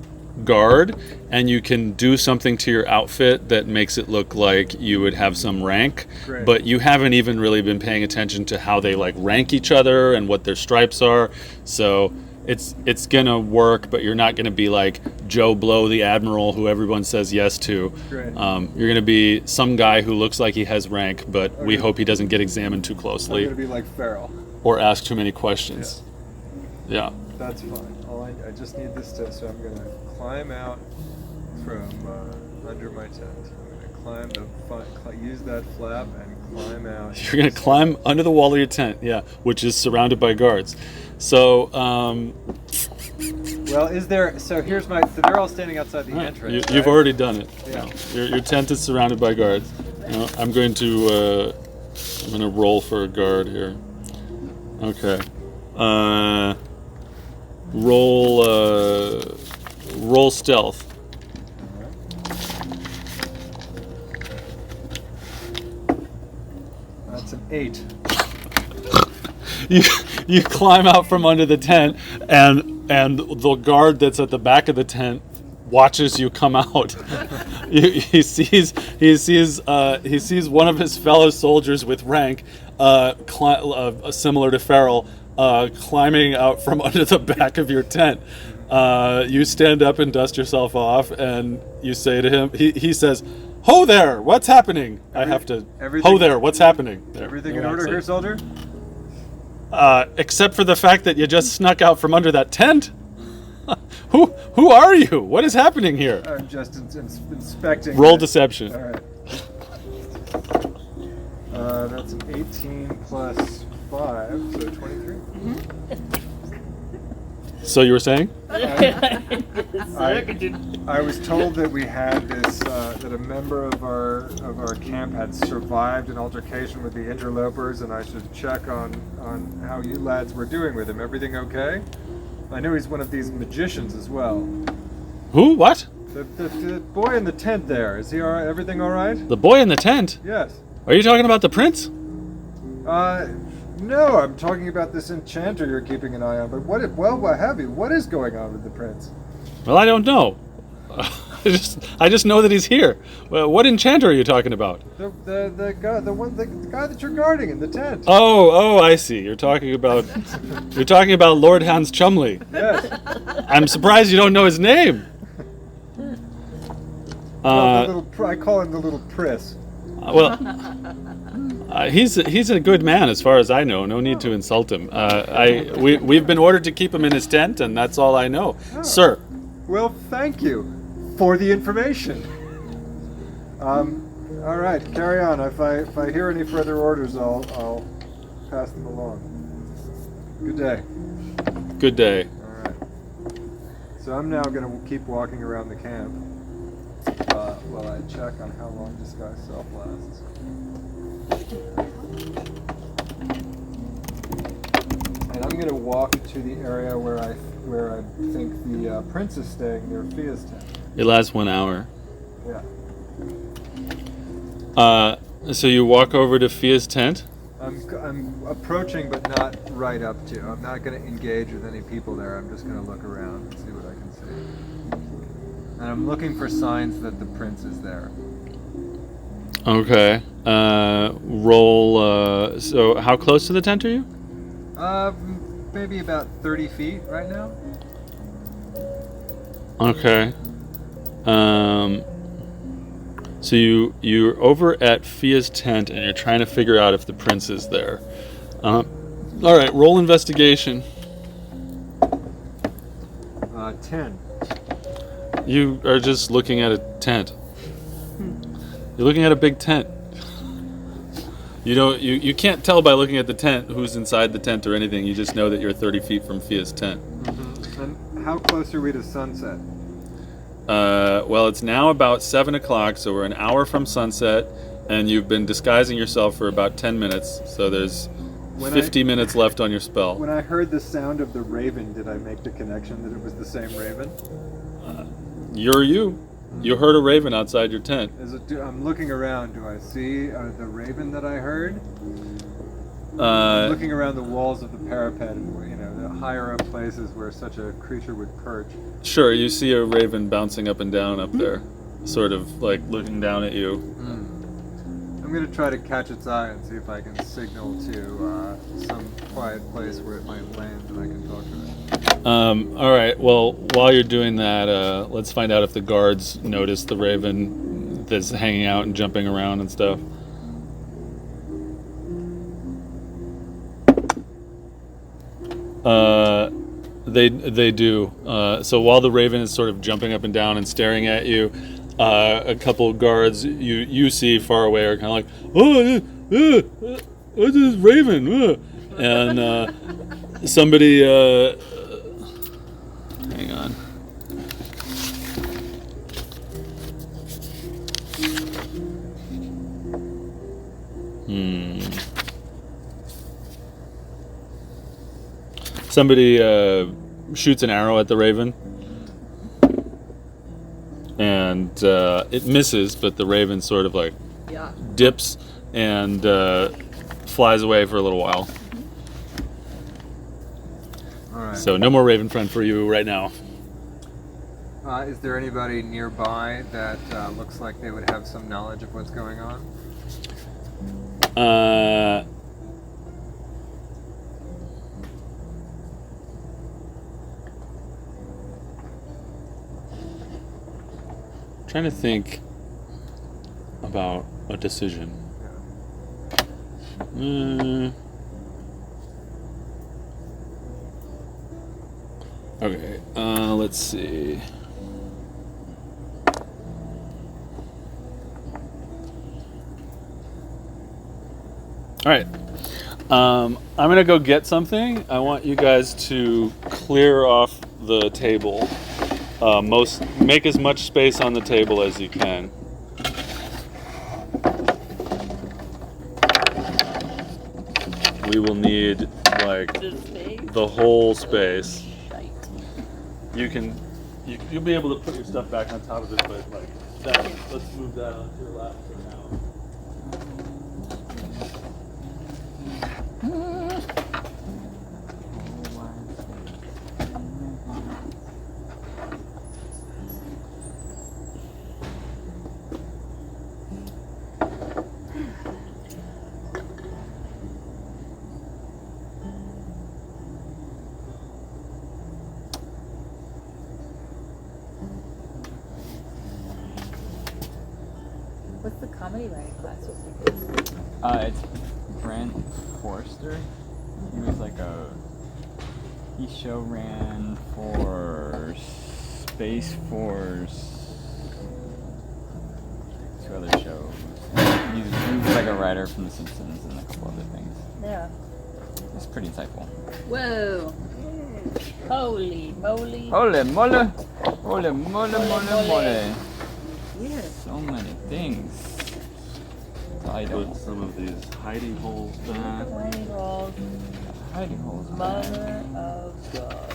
guard, and you can do something to your outfit that makes it look like you would have some rank. Great. But you haven't even really been paying attention to how they like rank each other and what their stripes are. So it's gonna work, but you're not gonna be like Joe Blow, the admiral, who everyone says yes to. Great. You're gonna be some guy who looks like he has rank, but we Okay. hope he doesn't get examined too I'm closely gonna be like Farrell. or ask too many questions. Yeah. That's fine. I just need this to, so I'm gonna climb out from under my tent. I'm gonna use that flap and climb out. You're gonna climb under the wall of your tent, yeah, which is surrounded by guards. So, Well, is there? So here's my. So they're all standing outside the entrance. you've right? already done it. Yeah. Your tent is surrounded by guards. I'm going to roll for a guard here. Okay. Roll stealth. That's an 8. You climb out from under the tent, and the guard that's at the back of the tent watches you come out. He sees one of his fellow soldiers with rank, similar to Farrell, climbing out from under the back of your tent. You stand up and dust yourself off, and you say to him. He says, "Ho there! What's happening?" I have to. everything- Ho there! What's happening? There, Everything no in order accent. here, soldier? Except for the fact that you just snuck out from under that tent. Who are you? What is happening here? I'm just inspecting. Roll it. deception. All right. That's an 18 plus 5, so 23. So you were saying? I was told that we had this, that a member of our camp had survived an altercation with the interlopers, and I should check on how you lads were doing with him. Everything okay? I know he's one of these magicians as well. Who? What? The boy in the tent there, is he all right? Everything all right? The boy in the tent? Yes. Are you talking about the prince? No, I'm talking about this enchanter you're keeping an eye on. But what have you? What is going on with the prince? Well, I don't know. I just know that he's here. Well, what enchanter are you talking about? The guy that you're guarding in the tent. Oh, I see. You're talking about Lord Hans Chumley. Yes. I'm surprised you don't know his name. Well, I call him the little priss. Well, he's a good man as far as I know. No need to insult him. We've been ordered to keep him in his tent, and that's all I know, sir. Well, thank you for the information. All right, carry on. If I hear any further orders, I'll pass them along. Good day. Good day. All right. So I'm now going to keep walking around the camp while I check on how long disguise self lasts. And I'm going to walk to the area where I think the prince is staying near Fia's tent. It lasts 1 hour. Yeah. So you walk over to Fia's tent. I'm approaching, but not right up to. I'm not going to engage with any people there. I'm just going to look around and see what I can see. And I'm looking for signs that the prince is there. Okay. Roll. So how close to the tent are you? Maybe about 30 feet right now. Okay. So you're over at Fia's tent and you're trying to figure out if the prince is there. All right. Roll investigation. 10. You are just looking at a tent. You're looking at a big tent. You can't tell by looking at the tent who's inside the tent or anything. You just know that you're 30 feet from Fia's tent. Mm-hmm. And how close are we to sunset? Well, it's now about 7 o'clock, so we're an hour from sunset, and you've been disguising yourself for about 10 minutes, so there's 50 minutes left on your spell. When I heard the sound of the raven, did I make the connection that it was the same raven? You're you. You heard a raven outside your tent. I'm looking around. Do I see the raven that I heard? I'm looking around the walls of the parapet and the higher up places where such a creature would perch. Sure, you see a raven bouncing up and down up there, sort of like looking down at you. I'm going to try to catch its eye and see if I can signal to some quiet place where it might land and I can talk to it. All right. Well, while you're doing that, let's find out if the guards notice the raven that's hanging out and jumping around and stuff. They do. So while the raven is sort of jumping up and down and staring at you, a couple of guards you see far away are kind of like, oh, what's this raven? And somebody, hang on. Somebody shoots an arrow at the raven, and it misses, but the raven sort of like dips and flies away for a little while. All right. So no more raven friend for you right now. Is there anybody nearby that looks like they would have some knowledge of what's going on? Trying to think about a decision. Okay, let's see. All right. I'm gonna go get something. I want you guys to clear off the table. Make as much space on the table as you can. We will need like the whole space. You'll be able to put your stuff back on top of it, but like that. Let's move that onto your lap for now. What's the comedy writing class? It's Brent Forster. He was like he show ran for Space Force, 2 other shows. He was like a writer from The Simpsons and a couple other things. Yeah. It's pretty insightful. Whoa. Holy moly. Holy moly! Holy moly, moly, moly! Yeah. So many things. Put some of these hiding holes back. Hiding holes. Hiding holes. Mother of God.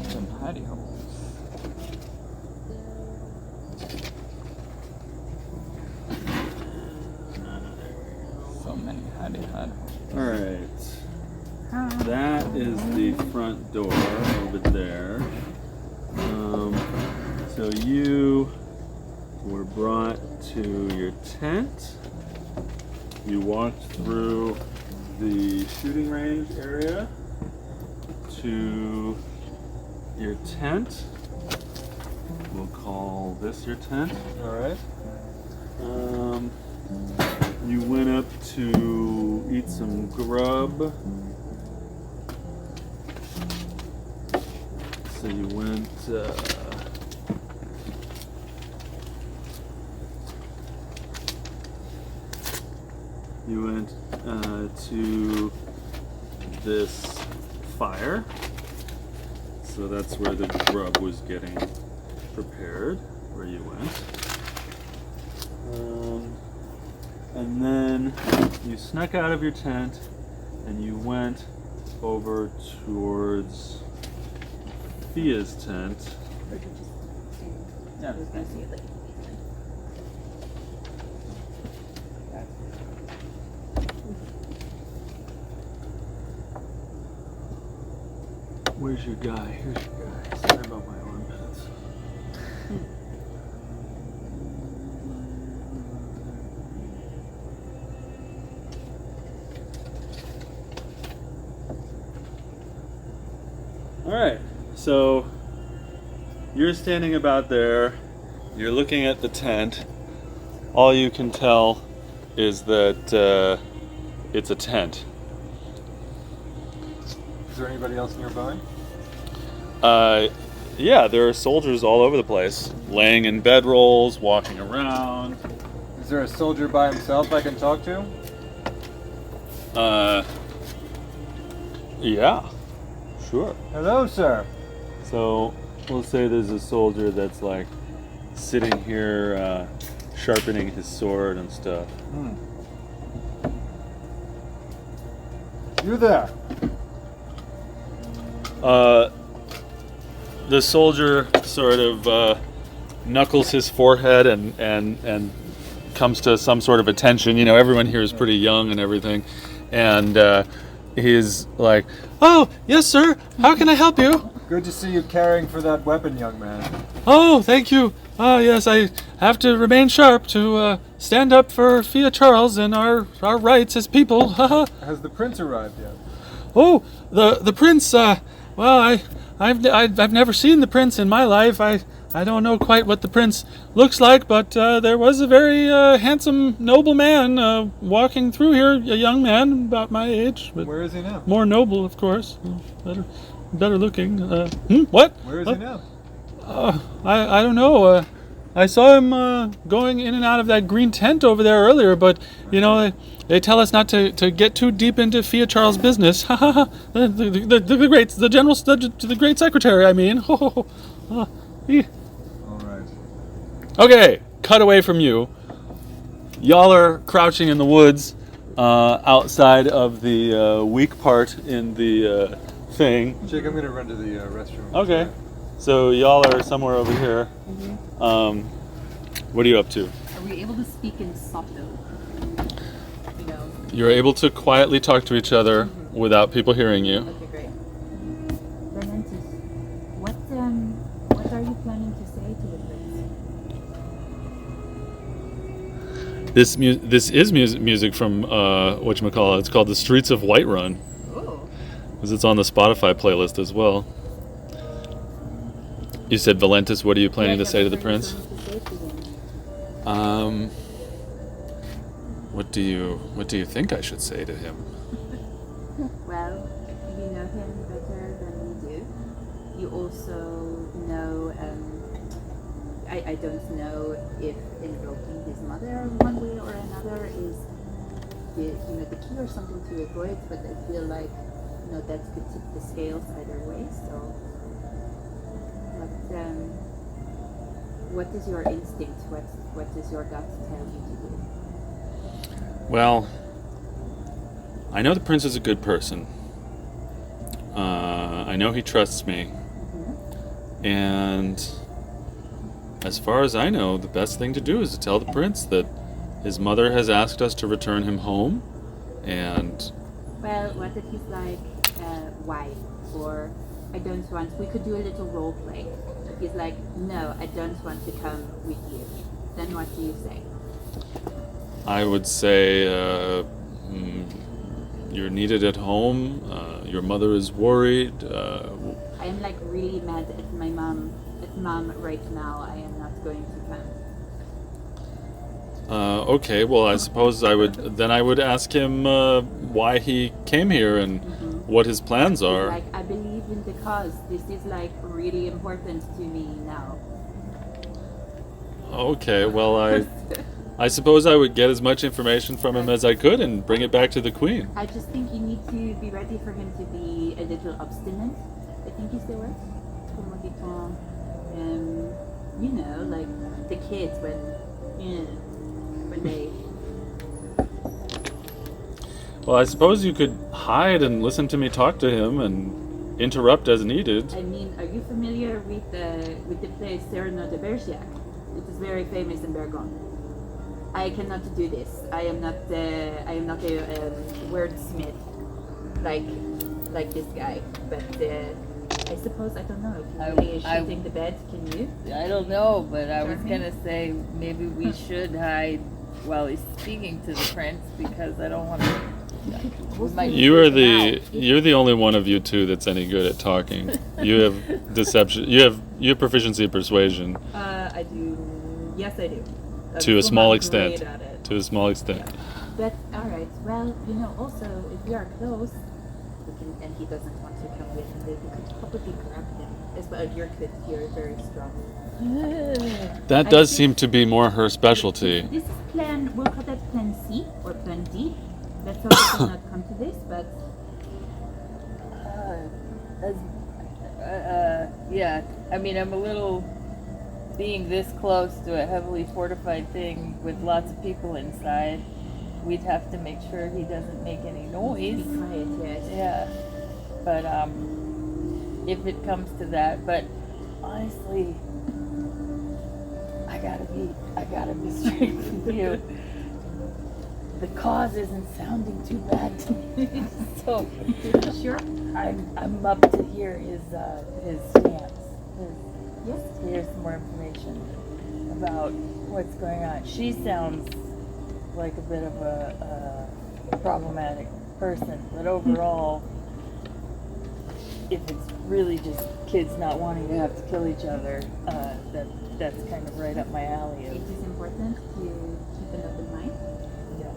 Some hiding holes. So many hiding holes. All right. That is the front door over there. So you were brought to your tent. You walked through the shooting range area to your tent. We'll call this your tent. All right. You went up to eat some grub. So you went. You went to this fire. So that's where the grub was getting prepared, where you went. And then you snuck out of your tent and you went over towards Fiadh's tent. Yeah. Where's your guy? Here's your guy. Sorry about my armpits. Alright, so you're standing about there, you're looking at the tent. All you can tell is that it's a tent. Is there anybody else nearby? Yeah, there are soldiers all over the place, laying in bedrolls, walking around. Is there a soldier by himself I can talk to? Yeah, sure. Hello, sir. So we'll say there's a soldier that's like sitting here, sharpening his sword and stuff. You there? The soldier sort of knuckles his forehead and comes to some sort of attention. You know, everyone here is pretty young and everything. And he's like, "Oh, yes, sir. How can I help you?" Good to see you caring for that weapon, young man. "Oh, thank you. Yes, I have to remain sharp to stand up for Fiadh Charles and our rights as people." Has the prince arrived yet? Oh, the prince. Well, I've never seen the prince in my life. I don't know quite what the prince looks like, but there was a very handsome, noble man walking through here. A young man about my age, but Where is he now? more noble, of course. Better looking. What? Where is he now? I don't know. I saw him going in and out of that green tent over there earlier, but you know they tell us not to get too deep into Fiadh Charles' business. the great secretary. I mean. All right. Okay, cut away from you. Y'all are crouching in the woods outside of the weak part in the thing. Jake, I'm gonna run to the restroom. Okay. So y'all are somewhere over here. What are you up to? Are we able to speak in Sopto? You know. You're able to quietly talk to each other without people hearing you. Okay, great. Valentus, what are you planning to say to the prince? This is music from whatchamacallit. It's called The Streets of Whiterun. Oh. Because it's on the Spotify playlist as well. You said, Valentus, what are you planning to say to the prince? What do you think I should say to him? Well, you know him better than we do. You also know, I don't know if invoking his mother one way or another is the key or something to avoid, but I feel like that could tip the scales either way. So, what is your instinct? What does your gut tell you to do? Well, I know the prince is a good person. I know he trusts me. And as far as I know, the best thing to do is to tell the prince that his mother has asked us to return him home. And well, what if he's like, why? Or I don't want, we could do a little role play. If he's like, no, I don't want to come with you, then what do you say? I would say, you're needed at home, your mother is worried. I am like really mad at my mom, right now. I am not going to come. Okay, well, I suppose I would ask him why he came here and what his plans are. Like, I believe in the cause. This is like really important to me now. Okay, well, I suppose I would get as much information from him as I could and bring it back to the queen. I just think you need to be ready for him to be a little obstinate, I think is the word. Like the kids when they... Well, I suppose you could hide and listen to me talk to him and interrupt as needed. I mean, are you familiar with the place Serno de Bergerac? It is very famous in Bergon. I cannot do this. I am not a wordsmith like this guy. But I suppose, I don't know, if he really is shooting the bed, can you? I don't know, but I was Charming? gonna say maybe we should hide while he's speaking to the prince, because I don't want to You're the only one of you two that's any good at talking. You have deception. You have proficiency in persuasion. I do. Yes, I do. To a still small not extent. great at it. To a small extent. But alright, well, also, if we are close, we can, and he doesn't want to come with, then we could probably grab him. As well, your kid here is very strong. That does seem to be more her specialty. This is we'll call that plan C, or plan D. Let's hope it will not come to this, but... Yeah, I mean, I'm a little... Being this close to a heavily fortified thing with lots of people inside, we'd have to make sure he doesn't make any noise. Be quiet, yes. Yeah, but if it comes to that, but honestly, I gotta be straight with you. The cause isn't sounding too bad to me, so Sure. I'm up to hear his stance. Yes. Here's some more information about what's going on. She sounds like a bit of a problematic person, but overall, if it's really just kids not wanting to have to kill each other, that's kind of right up my alley. It is important to keep an open mind. Yeah.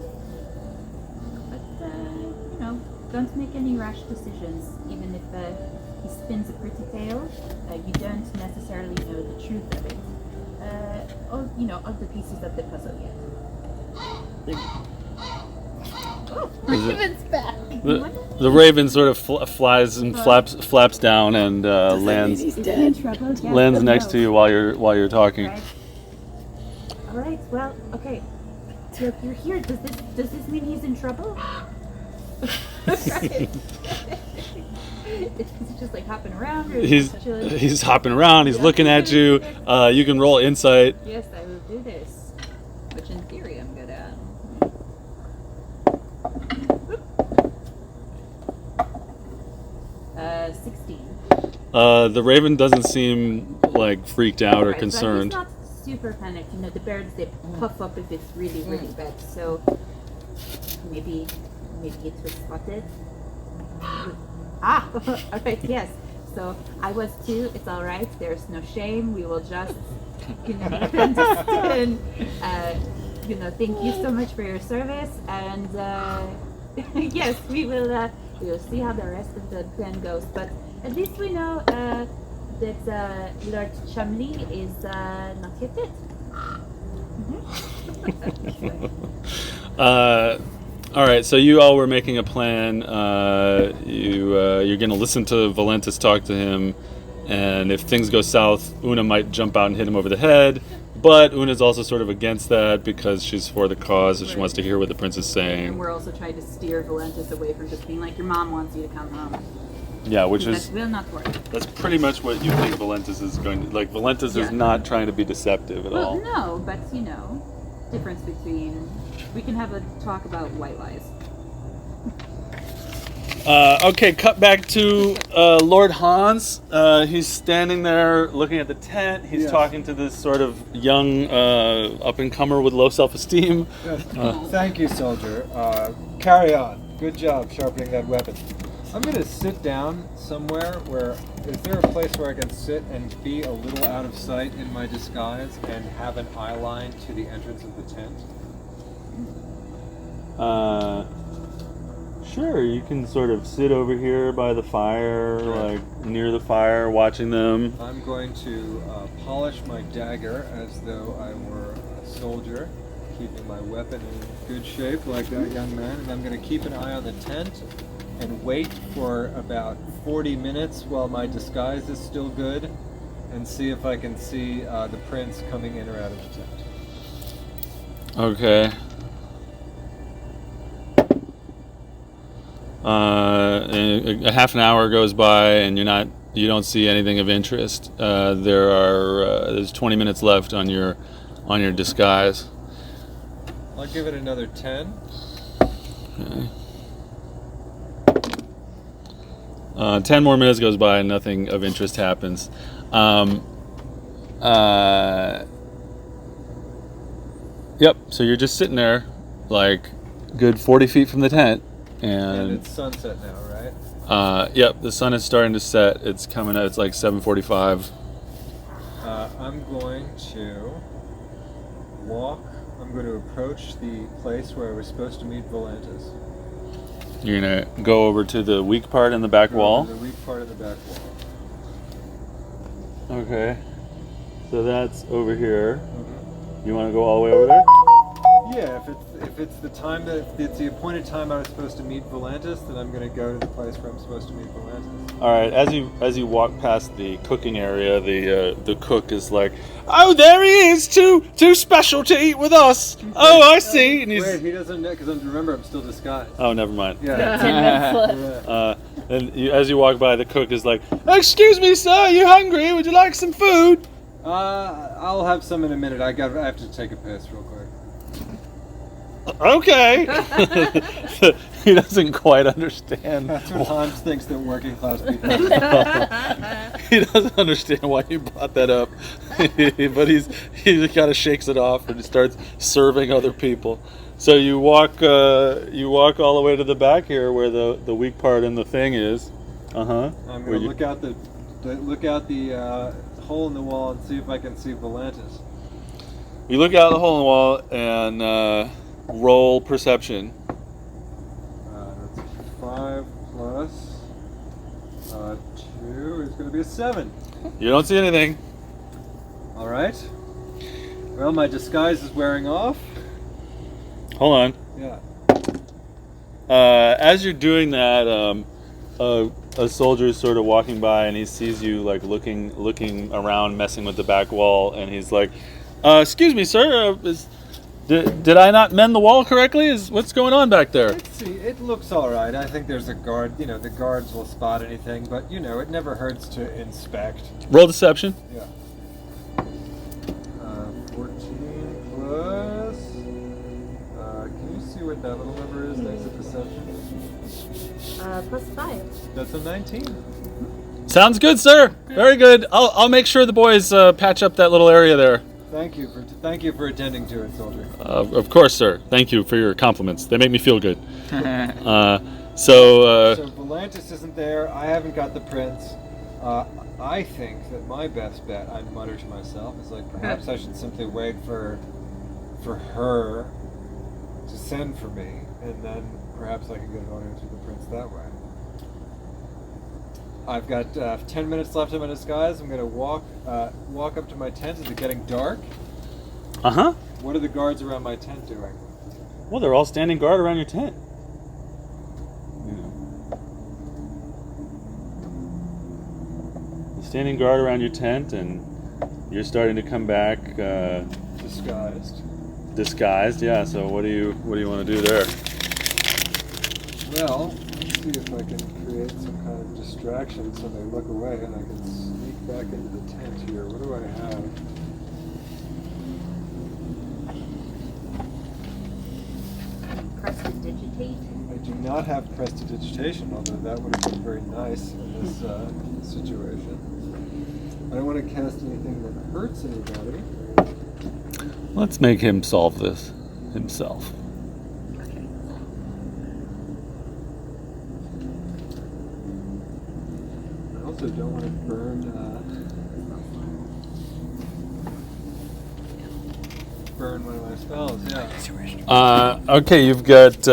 But, don't make any rash decisions, even if he spins a pretty tale. You don't necessarily know the truth of it. Of the pieces of the puzzle yet. Raven's back. The raven sort of flies and flaps down and lands lands next to you while you're talking. Right. All right. Well, okay. So if you're here, does this mean he's in trouble? Right. Is he just like hopping around? Or He's hopping around. He's looking at you. You can roll insight. Yes, I will do this. Which in theory I'm good at. 16. The raven doesn't seem like freaked out or Right, concerned. But he's not super panicked. The birds, they puff up if it's really, really bad. So maybe it was spotted. Alright, yes. So I was too. It's alright. There's no shame. We will just, understand. Thank you so much for your service. And yes, we will see how the rest of the plan goes. But at least we know that Lord Chumley is not yet dead. All right, so you all were making a plan. You're going to listen to Valentus talk to him, and if things go south, Oona might jump out and hit him over the head. But Una's also sort of against that because she's for the cause and she wants to hear what the prince is And saying. we're also trying to steer Valentus away from just being like, your mom wants you to come home. Yeah, which That is will not work. that's pretty much what you think Valentus is going to like. Valentus is not trying to be deceptive at Well, all. no, but difference between. We can have a talk about white lies. Okay, cut back to Lord Hans. He's standing there looking at the tent. He's talking to this sort of young up-and-comer with low self-esteem. Yes. Thank you, soldier. Carry on. Good job sharpening that weapon. I'm going to sit down somewhere is there a place where I can sit and be a little out of sight in my disguise and have an eye line to the entrance of the tent? Sure, you can sort of sit over here by the fire, like near the fire, watching them. I'm going to polish my dagger as though I were a soldier, keeping my weapon in good shape like that young man, and I'm going to keep an eye on the tent and wait for about 40 minutes while my disguise is still good and see if I can see the prince coming in or out of the tent. Okay. A half an hour goes by and you don't see anything of interest. There's 20 minutes left on your disguise. I'll give it another 10. Okay. 10 more minutes goes by and nothing of interest happens. Yep, so you're just sitting there like good 40 feet from the tent And and it's sunset now, right? yep, the sun is starting to set. It's coming out. It's like 7:45. I'm going to walk. I'm going to approach the place where I was supposed to meet Valentus. You're gonna go over to the weak part in the back wall. The weak part of the back wall. Okay. So that's over here. You want to go all the way over there? Yeah, if it's the time that if it's the appointed time I was supposed to meet Valentus, then I'm going to go to the place where I'm supposed to meet Valentus. All right. As you walk past the cooking area, the cook is like, "Oh, there he is, too special to eat with us. Oh, I see." And he's, Wait, he doesn't know because remember I'm still disguised. oh, never mind. Yeah. 10 minutes left. Yeah. And as you walk by, the cook is like, "Excuse me, sir, are you hungry? Would you like some food?" I'll have some in a minute. I have to take a piss real quick. Okay. He doesn't quite understand. That's what Hans thinks that working class people do. He doesn't understand why you brought that up. But he kind of shakes it off and starts serving other people. So you walk all the way to the back here where the weak part in the thing is. I'm going to look out the hole in the wall and see if I can see Valentus. You look out the hole in the wall and roll perception. That's 5 plus 2 is going to be a 7. You don't see anything. All right. Well, my disguise is wearing off. Hold on. Yeah. As you're doing that, a soldier is sort of walking by and he sees you like looking around, messing with the back wall, and he's like, "Excuse me, sir. Did I not mend the wall correctly? What's going on back there?" Let's see. It looks all right. I think there's a guard. You know, the guards will spot anything, but you know, it never hurts to inspect. Roll deception. Yeah. 14 plus. Can you see what that little number is next to deception? Plus 5. That's a 19. Sounds good, sir. Very good. I'll make sure the boys patch up that little area there. Thank you for attending to it, soldier. Of course, sir. Thank you for your compliments. They make me feel good. So So Valentus isn't there. I haven't got the prince. I think that my best bet, I mutter to myself, is like perhaps I should simply wait for her to send for me, and then perhaps I can get an audience with the prince that way. I've got 10 minutes left in my disguise. I'm going to walk up to my tent. Is it getting dark? Uh-huh. What are the guards around my tent doing? Well, they're all standing guard around your tent. Standing guard around your tent, and you're starting to come back disguised. Yeah. So what do you want to do there? Well, let's see if I can create some kind of distraction so they look away and I can sneak back into the tent here. What do I have? Prestidigitate. I do not have prestidigitation, although that would have been very nice in this situation. I don't want to cast anything that hurts anybody. Let's make him solve this himself. I also don't want to burn one of my spells, yeah. Okay, you've got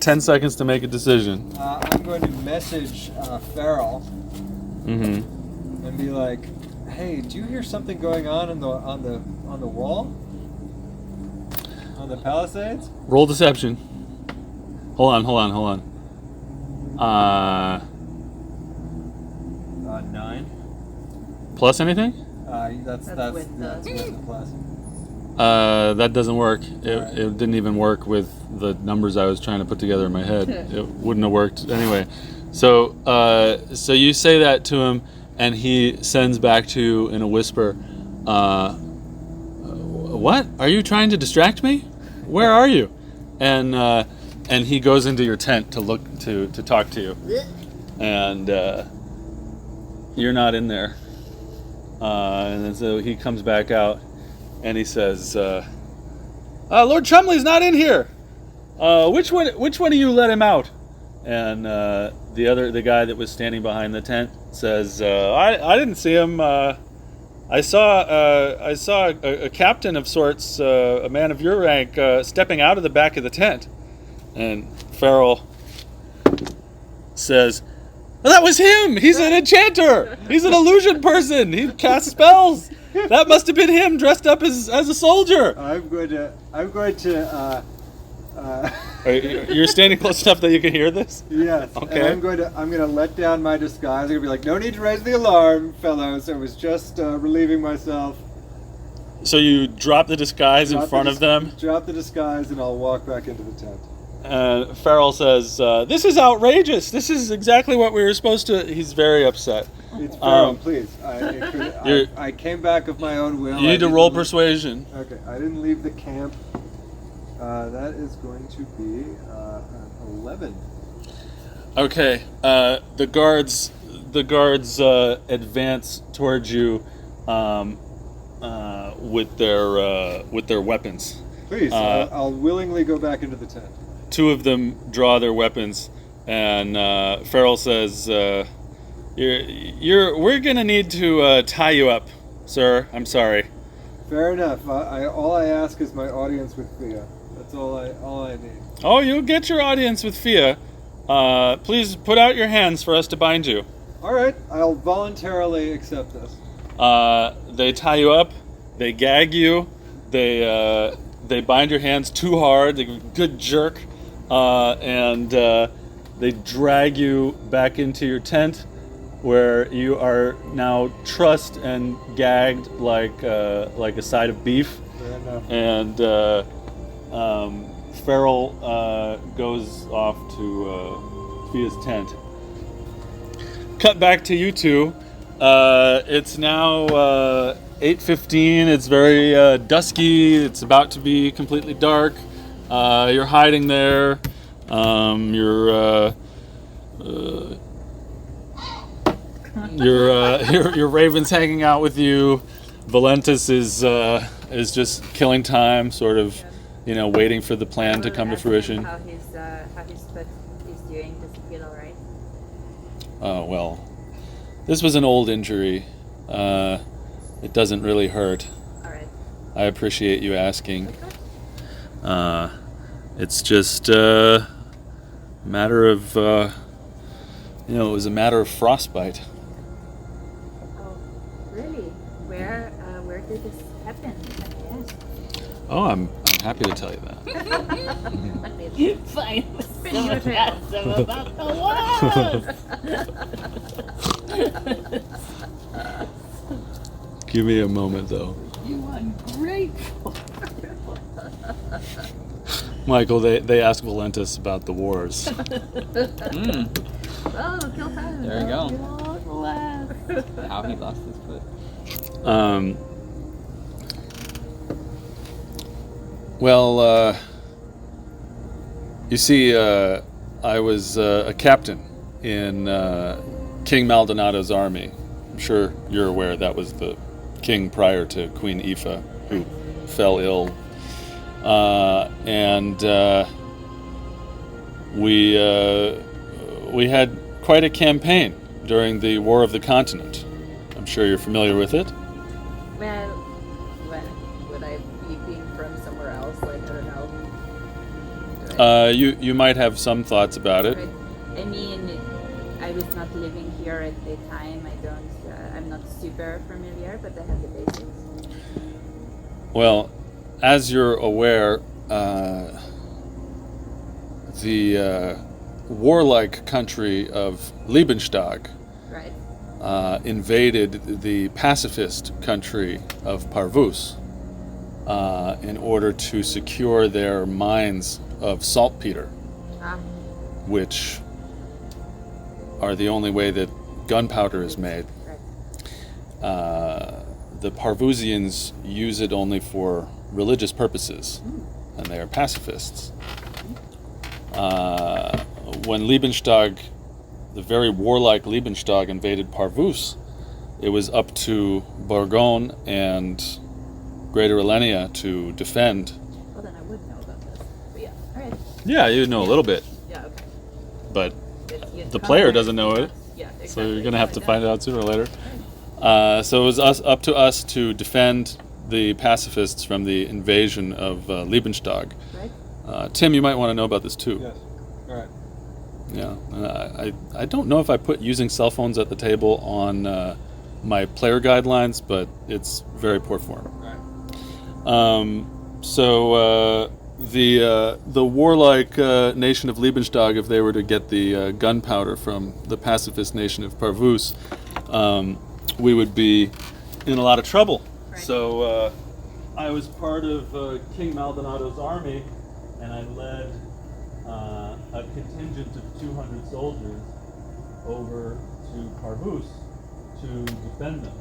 10 seconds to make a decision. I'm going to message Farrell Mm-hmm. and be like, "Hey, do you hear something going on the wall? On the Palisades?" Roll deception. Hold on. 9. Plus anything? That's with the plus. That doesn't work. It didn't even work with the numbers I was trying to put together in my head. It wouldn't have worked anyway. So you say that to him, and he sends back to you in a whisper, "What? Are you trying to distract me? Where are you?" And he goes into your tent to talk to you, and you're not in there. And then so he comes back out, and he says, "Lord Chumley's not in here. Which one of you let him out? And the guy that was standing behind the tent says, "I didn't see him. I saw a captain of sorts, a man of your rank, stepping out of the back of the tent." And Farrell says, "Well, that was him. He's an enchanter. He's an illusion person. He casts spells. That must have been him dressed up as a soldier." I'm going to. You're standing close enough that you can hear this? Yes. Okay. And I'm going to let down my disguise. I'm going to be like, "No need to raise the alarm, fellows. I was just relieving myself." So you drop the disguise in front of them? Drop the disguise, and I'll walk back into the tent. Farrell says, "This is outrageous. This is exactly what we were supposed to..." He's very upset. It's Farrell, please. I came back of my own will. You need to roll persuasion. Okay, I didn't leave the camp. That is going to be an 11. Okay. The guards advance towards you with their weapons. Please, I'll willingly go back into the tent. Two of them draw their weapons, and Farrell says, "We're gonna need to tie you up, sir. I'm sorry." Fair enough. All I ask is my audience with Fiadh. That's all I need. Oh, you'll get your audience with Fiadh. Please put out your hands for us to bind you. All right, I'll voluntarily accept this. They tie you up. They gag you. They bind your hands too hard. They give you a good jerk. And they drag you back into your tent, where you are now trussed and gagged like a side of beef. Fair enough. And Farrell goes off to Fia's tent. Cut back to you two. It's now 8:15. It's very dusky. It's about to be completely dark. You're hiding there. Your raven's hanging out with you. Valentus is just killing time, sort of, waiting for the plan to come to fruition. How his foot is doing? Does he feel all right? Well, this was an old injury. It doesn't really hurt. All right. I appreciate you asking. It's just a matter of, it was a matter of frostbite. Oh, really? Where did this happen? Yes. Oh, I'm happy to tell you that. Finally, Spinning your tail. ask them about the wasp. Give me a moment, though. You ungrateful. Michael, they ask Valentus about the wars. Oh, kill time. There you go. Long last. How he lost his foot. Well, you see, I was a captain in King Maldonado's army. I'm sure you're aware that was the king prior to Queen Aoife, who fell ill. And we had quite a campaign during the War of the Continent. I'm sure you're familiar with it. Well, would I be being from somewhere else? Like, I don't know. You might have some thoughts about it. Right. I mean, I was not living here at the time. I'm not super familiar, but I have the basics. Well, as you're aware, the warlike country of Liebenstag Right. invaded the pacifist country of Parvuse in order to secure their mines of saltpeter, which are the only way that gunpowder is made. Right. The Parvusians use it only for religious purposes, and they are pacifists. When Liebenstag, the very warlike Liebenstag, invaded Parvuse, it was up to Bourgogne and Greater Elenia to defend. Well, then I would know about this. But yeah. All right. Yeah, you know a little bit. Yeah. Okay. but You the can't player like- doesn't know it. Yeah, exactly. So you're gonna have to Like find that. it out sooner or later. So it was up to us to defend the pacifists from the invasion of Liebenstag. Right? Tim, you might want to know about this too. Yes. All right. Yeah, I don't know if I put using cell phones at the table on my player guidelines, but it's very poor form. All right. So the warlike nation of Liebenstag, if they were to get the gunpowder from the pacifist nation of Parvuse, we would be in a lot of trouble. Right. So I was part of King Maldonado's army, and I led a contingent of 200 soldiers over to Parvuse to defend them.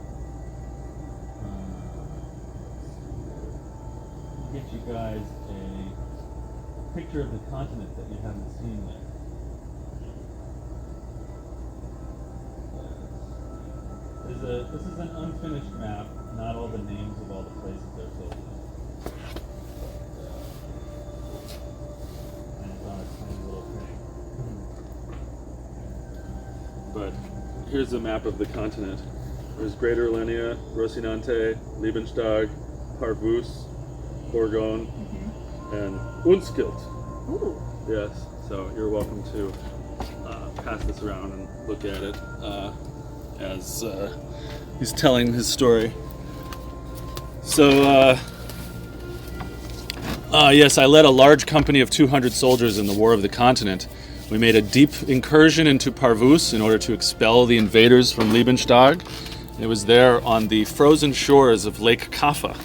Get you guys a picture of the continent that you haven't seen yet. This is an unfinished map, not all the names of all the places they're filled in. And it's on a tiny little thing. But here's a map of the continent. There's Greater Elenia, Rocinante, Liebenstag, Parvuse, Borgon, and Unskilt. Ooh. Yes, so you're welcome to pass this around and look at it as he's telling his story. So, yes, I led a large company of 200 soldiers in the War of the Continent. We made a deep incursion into Parvuse in order to expel the invaders from Liebenstag. It was there on the frozen shores of Lake Kaffa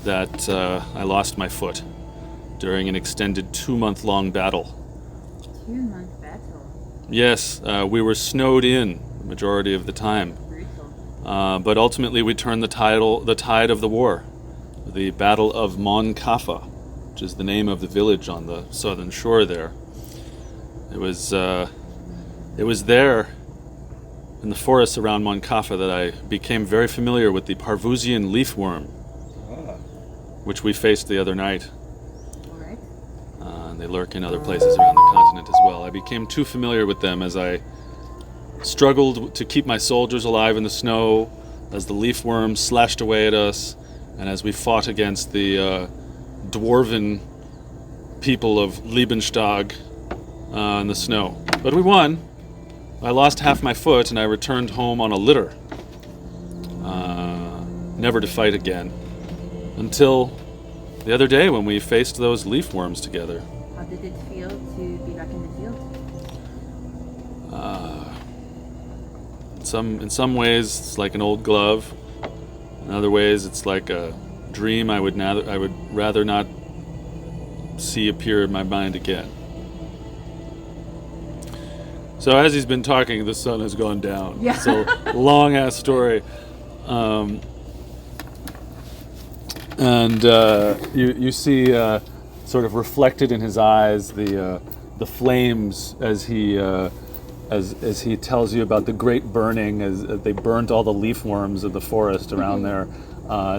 that I lost my foot during an extended 2-month-long battle. 2-month battle. Yes, we were snowed in the majority of the time. Brutal. But ultimately we turned the tide of the war. The Battle of Mon Kaffa, which is the name of the village on the southern shore there. It was there in the forests around Mon Kaffa that I became very familiar with the Parvusian leafworm, which we faced the other night. All right. And they lurk in other places around the continent as well. I became too familiar with them as I struggled to keep my soldiers alive in the snow, as the leafworm slashed away at us, and as we fought against the dwarven people of Liebenstag in the snow. But we won. I lost half my foot and I returned home on a litter, never to fight again. Until the other day when we faced those leafworms together. How did it feel to be back in the field? In some ways, it's like an old glove. In other ways, it's like a dream I would rather not see appear in my mind again. So as he's been talking, the sun has gone down. Yeah. So long ass story. And you see sort of reflected in his eyes the flames as he tells you about the great burning as they burnt all the leafworms of the forest around there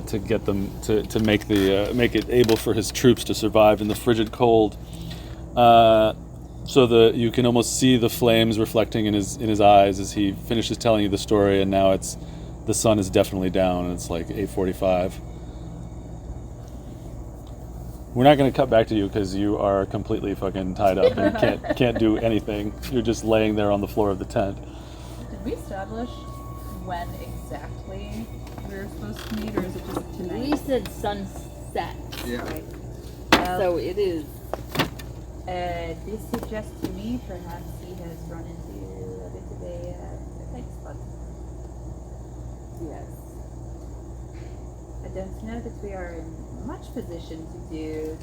to get them to make it able for his troops to survive in the frigid cold. So you can almost see the flames reflecting in his eyes as he finishes telling you the story, and now the sun is definitely down and it's like 8:45. We're not going to cut back to you because you are completely fucking tied up and can't do anything. You're just laying there on the floor of the tent. Did we establish when exactly we were supposed to meet, or is it just tonight? We said sunset. Yeah. Right. So it is. This suggests to me perhaps he has run into a bit of a tight spot. Yes. I don't know that we are in much position to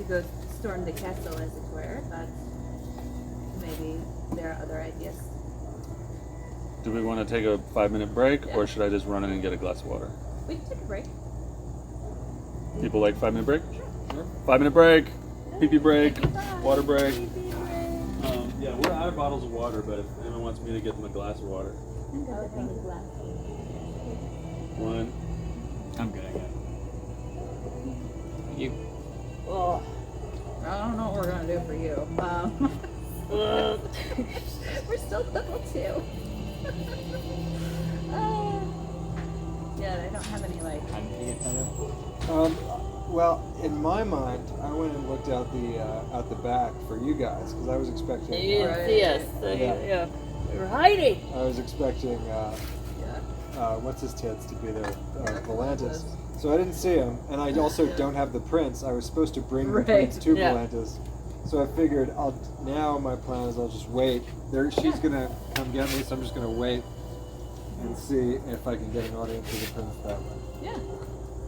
go storm the castle, as it were, but maybe there are other ideas. Do we want to take a 5-minute break, Yeah. or should I just run in and get a glass of water? We can take a break. People like 5-minute break? 5-minute break, pee-pee break, water break. Yeah, we're out of bottles of water, but if anyone wants me to get them a glass of water. One. I'm good, I got it. You. I don't know what we're gonna do for you. We're still level 2. Yeah, I don't have any like. How did you get tied up? Well, in my mind, I went and looked out the back for you guys because I was expecting. You didn't see us. So Yeah. We were hiding. I was expecting. What's his tits to be there? Valentus. So I didn't see him, and I also don't have the prince. I was supposed to bring the prince to Valentus. So I figured now my plan is I'll just wait. She's gonna come get me, so I'm just gonna wait and see if I can get an audience with the prince that way. Yeah.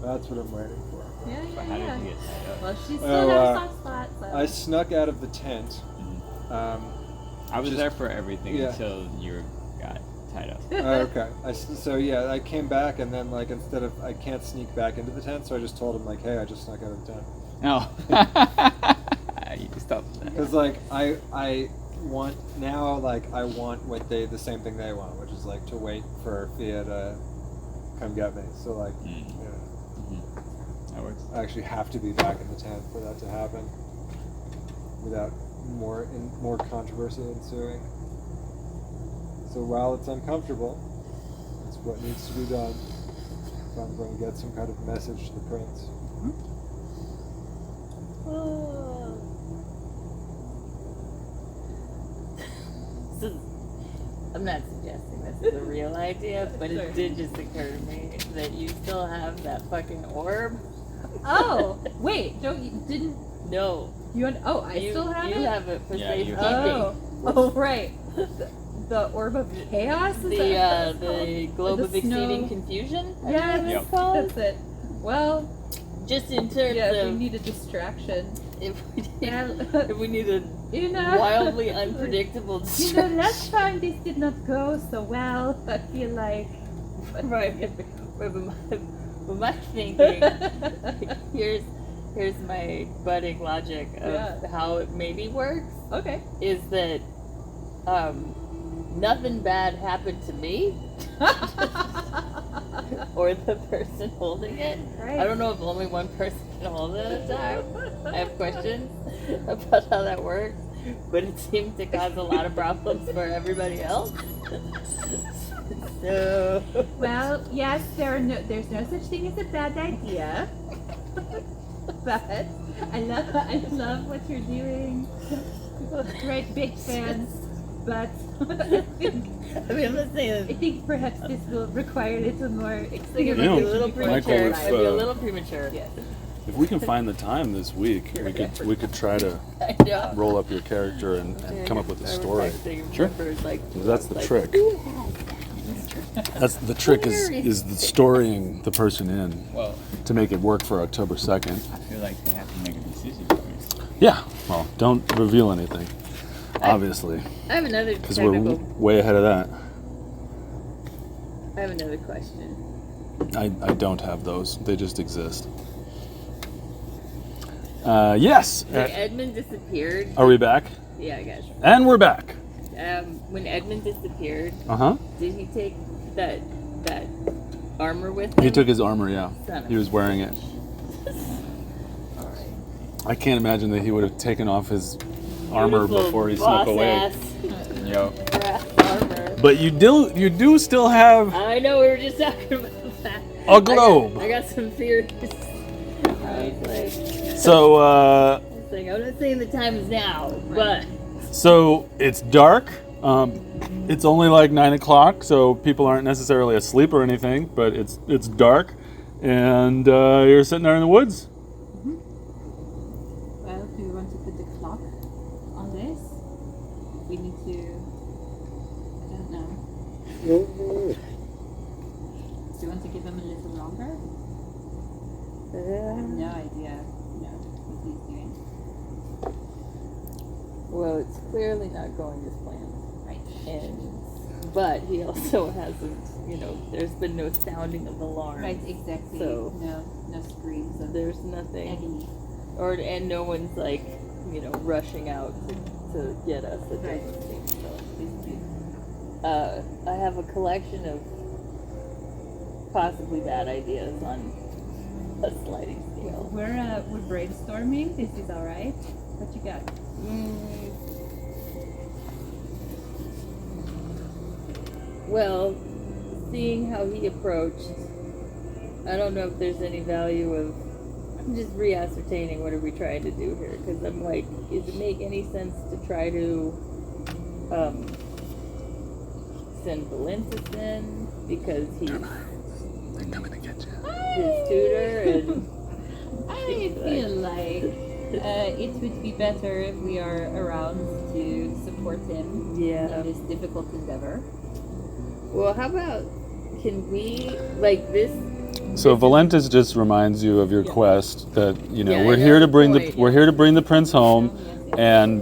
That's what I'm waiting for. Yeah. But how did you get tied up? Well, she's Oh, still has a soft spot. So. I snuck out of the tent. I was Just- there for everything yeah. until you got tied up. Okay. I came back, and then instead of I can't sneak back into the tent, so I just told him hey, I just snuck out of the tent. No. You stopped that. Because I want now I want the same thing they want, which is to wait for Fiadh to come get me. So That works. I actually have to be back in the tent for that to happen without more controversy ensuing. So while it's uncomfortable, it's what needs to be done if I'm going to get some kind of message to the prince. I'm not suggesting this is a real idea, but it did just occur to me that you still have that fucking orb. Oh, wait, didn't No. you? I still have it. You have it for Yeah, you safekeeping. Oh, right. The orb of chaos. Is The that what the it's globe The of exceeding snow- confusion. called? Yeah, Yep. it's called. That's it. Well, Just in terms yeah, if we of need a distraction. if we Yeah. if we need a You know, wildly unpredictable You know, distraction. last time this did not go so well. I feel like. Right. But my thinking here's my budding logic of how it maybe works Okay. is that nothing bad happened to me or the person holding it. Right. I don't know if only one person can hold it at a time. I have questions about how that works, but it seemed to cause a lot of problems for everybody else. So Well, yes, there's no such thing as a bad idea. But I love what you're doing. Great big fans. But I mean, I'm not saying I that think perhaps this will require a little more it might experience. be a Yeah. little Michael, premature. if, It might be a uh, little premature. Yes. If we can find the time this week, we could try to I know. roll up your character and come up with a story. Sure. That's the trick. That's the trick is the storying the person in Well, to make it work for October 2nd. I feel like they have to make a decision first. Yeah. Well, don't reveal anything, obviously, I have another because we're technical. way ahead of that. I have another question. I don't have those. They just exist. Yes. When Edmund disappeared. Are we back? Yeah, I guess. And we're back. When Edmund disappeared, Uh-huh. did he take that armor with him? He took his armor, yeah. Son of He was wearing it. I can't imagine that he would have taken off his armor Beautiful before he snuck away. boss-ass Yo. brass armor. But you do still have I know, we were just talking about that. a globe. I got some fears. I was like, So I'm not saying the time is now, but so it's dark. It's only like 9 o'clock, so people aren't necessarily asleep or anything, but it's dark, and you're sitting there in the woods. Well, do we want to put the clock on this? We need to. I don't know. Do you want to give him a little longer? I have no idea. No, what he's doing. well, it's clearly not going as planned. Right. But he also hasn't, there's been no sounding of alarm. Right, exactly. So- no screams of There's nothing, agony. and no one's like, rushing out to get us. It Right. doesn't seem so. Basically. I have a collection of possibly bad ideas on a sliding scale. We're brainstorming. This is all right. What you got? Well, seeing how he approached, I don't know if there's any value of. I'm just re-ascertaining what are we trying to do here, because I'm like, does it make any sense to try to send Valentus in because he's They're coming to get you. his tutor and I feel like it would be better if we are around to support him yeah. in this difficult endeavor. Well, how about can we like this? So Valentus just reminds you of your Yeah. quest that Yeah, we're I here know to the bring point, we're yeah. here to bring the prince home, Yes, and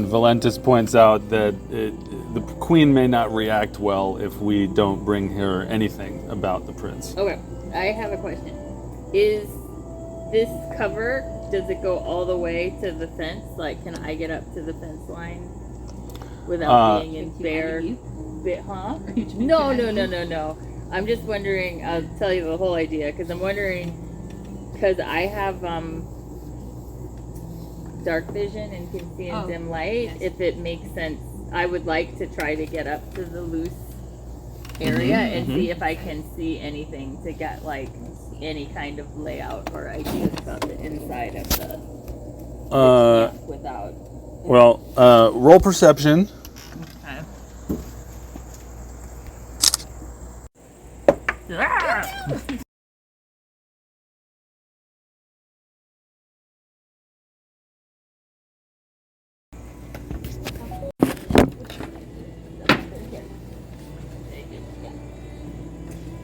Valentus points out that the queen may not react well if we don't bring her anything about the prince. Okay, I have a question. Is this cover? Does it go all the way to the fence? Like, can I get up to the fence line without being in bare? Huh? No. I'm just wondering. I'll tell you the whole idea because I'm wondering because I have dark vision and can see in Oh, dim light. yes. If it makes sense, I would like to try to get up to the loose area and see if I can see anything to get like any kind of layout or ideas about the inside of the camp without. Well, roll perception.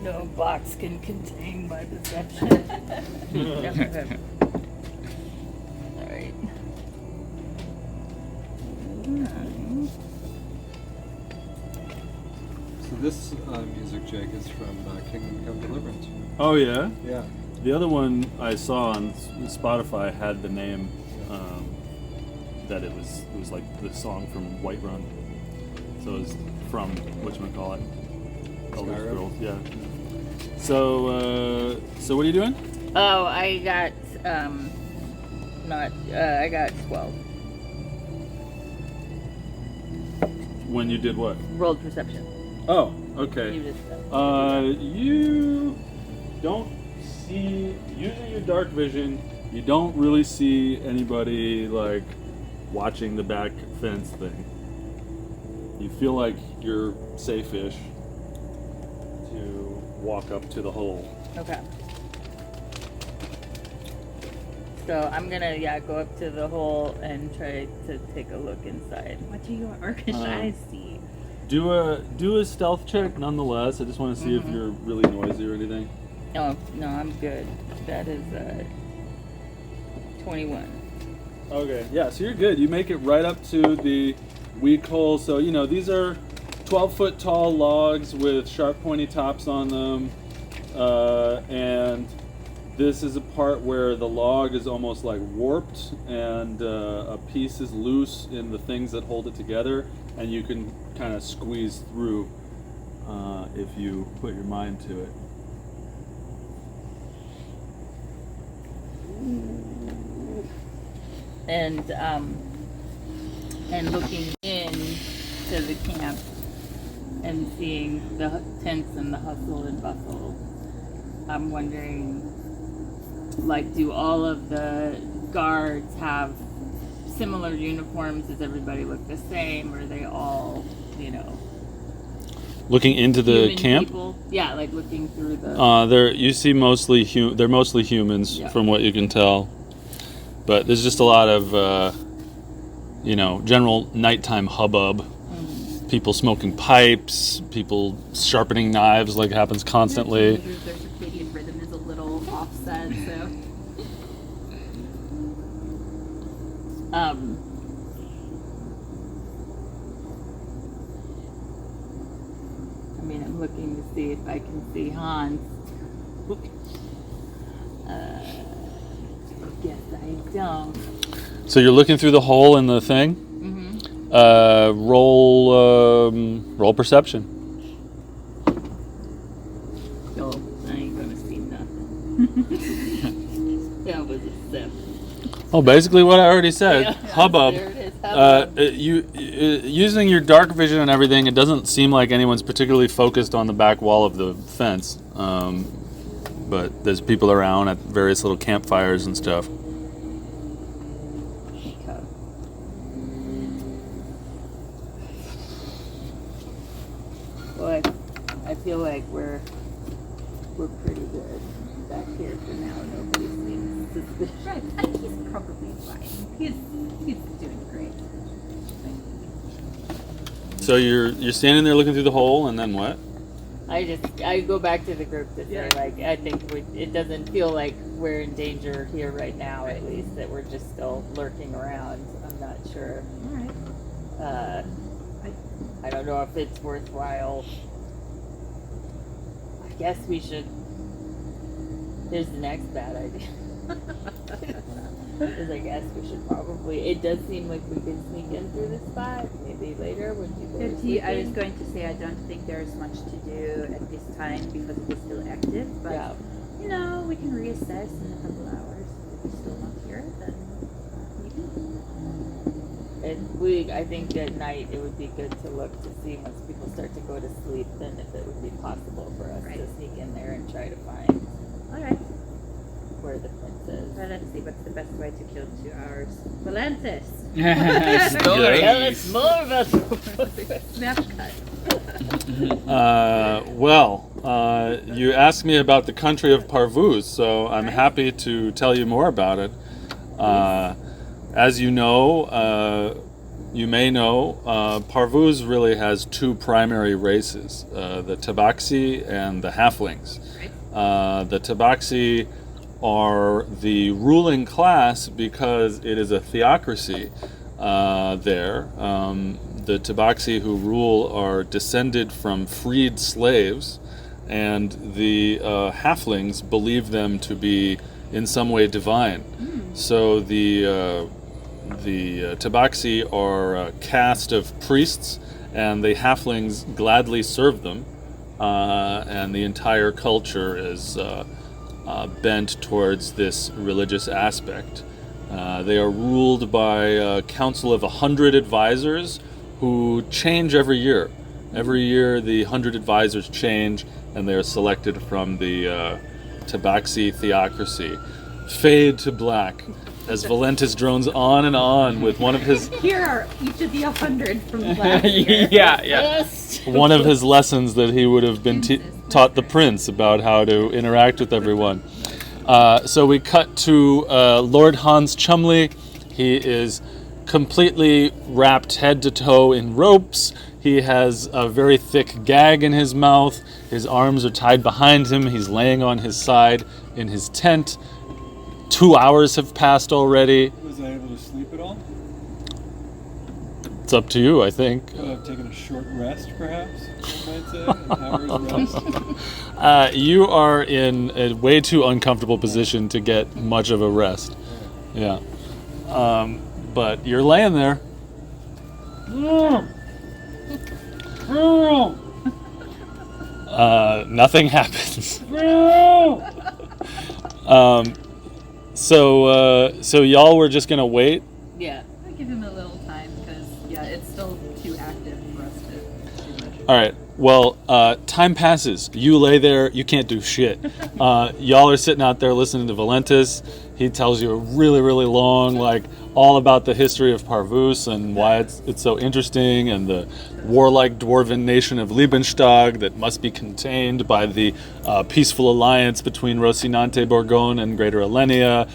No box can contain my perception. Alright. So this music, Jake, is from Kingdom Come Deliverance. Oh yeah. Yeah. The other one I saw on Spotify had the name that it was like the song from Whiterun. So it was from whatchamacallit? Elder Skyrim? Scrolls, yeah. So what are you doing? Oh, I got I got 12. When you did what? Rolled perception. Oh, okay. You just You don't see, using your dark vision, you don't really see anybody like watching the back fence thing. You feel like you're safe-ish to walk up to the hole. Okay. So I'm gonna go up to the hole and try to take a look inside. What do your orcish eyes see? Do a stealth check nonetheless. I just want to see if you're really noisy or anything. Oh no, I'm good. That is 21. Okay, yeah, so you're good. You make it right up to the weak hole. So, these are 12-foot tall logs with sharp pointy tops on them. And this is a part where the log is almost like warped and a piece is loose in the things that hold it together. And you can kind of squeeze through if you put your mind to it. And looking in to the camp and seeing the tents and the hustle and bustle, I'm wondering, like, do all of the guards have similar uniforms? Does everybody look the same? Or are they all, Looking into the human camp? people? Yeah, like looking through the... You see they're mostly humans, Yeah. from what you can tell. But there's just a lot of, general nighttime hubbub. People smoking pipes, people sharpening knives, like happens constantly. Their circadian rhythm is a little offset, so. I'm looking to see if I can see Hans. I guess I don't. So you're looking through the hole in the thing? Mm-hmm. Roll perception. Oh, I ain't gonna see nothing. That was a 7. Oh, basically what I already said. Yeah, Hubbub. There it is. Using your dark vision and everything, it doesn't seem like anyone's particularly focused on the back wall of the fence. But there's people around at various little campfires and stuff. Okay. Well, I feel like we're pretty good back here for now. Nobody seems suspicious. Right. And he's probably fine. He's doing great. So you're standing there looking through the hole, and then what? I go back to the group to say, Yeah. like, I think it doesn't feel like we're in danger here right now, at least, that we're just still lurking around. I'm not sure. All right. I don't know if it's worthwhile. I guess we should. Here's the next bad idea. Is I guess we should probably. It does seem like we could sneak in through the spot. Maybe later when people are sleeping. I was going to say I don't think there's much to do at this time because it is still active. But Yeah. you know, we can reassess in a couple hours. If we're still not here, then maybe. I think at night it would be good to look to see once people start to go to sleep, then if it would be possible for us to sneak in there and try to find All right. where the prince is. Well, let's see what's the best way to kill 2 hours. Valentus. Story. Tell us more about Snap cut. You asked me about the country of Parvuse, so I'm happy to tell you more about it. As you know, you may know, Parvuse really has 2 primary races, the Tabaxi and the Halflings. The Tabaxi are the ruling class because it is a theocracy there. The Tabaxi who rule are descended from freed slaves, and the Halflings believe them to be in some way divine. So the Tabaxi are a caste of priests, and the Halflings gladly serve them, and the entire culture is bent towards this religious aspect. They are ruled by a council of 100 advisors who change every year. Every year the 100 advisors change, and they are selected from the Tabaxi theocracy. Fade to black as Valentus drones on and on with one of his Here are each of the 100 from last year. yeah. Yes. one of his lessons that he would have been taught the prince about how to interact with everyone. So we cut to Lord Hans Chumley. He is completely wrapped head to toe in ropes. He has a very thick gag in his mouth. His arms are tied behind him. He's laying on his side in his tent. 2 hours have passed already. Was I able to sleep at all? It's up to you, I think. Could I have taken a short rest, perhaps? You might say, an hour's rest. You are in a way too uncomfortable position to get much of a rest. Yeah. But you're laying there. Nothing happens. So y'all were just gonna wait. Yeah. I'll give him a little time because, yeah, it's still too active for us to do much. All right. Well, time passes. You lay there. You can't do shit. Y'all are sitting out there listening to Valentus. He tells you a really, really long, like, all about the history of Parvuse and why it's so interesting, and the warlike dwarven nation of Liebenstag that must be contained by the peaceful alliance between Rocinante Bourgogne and Greater Elenia.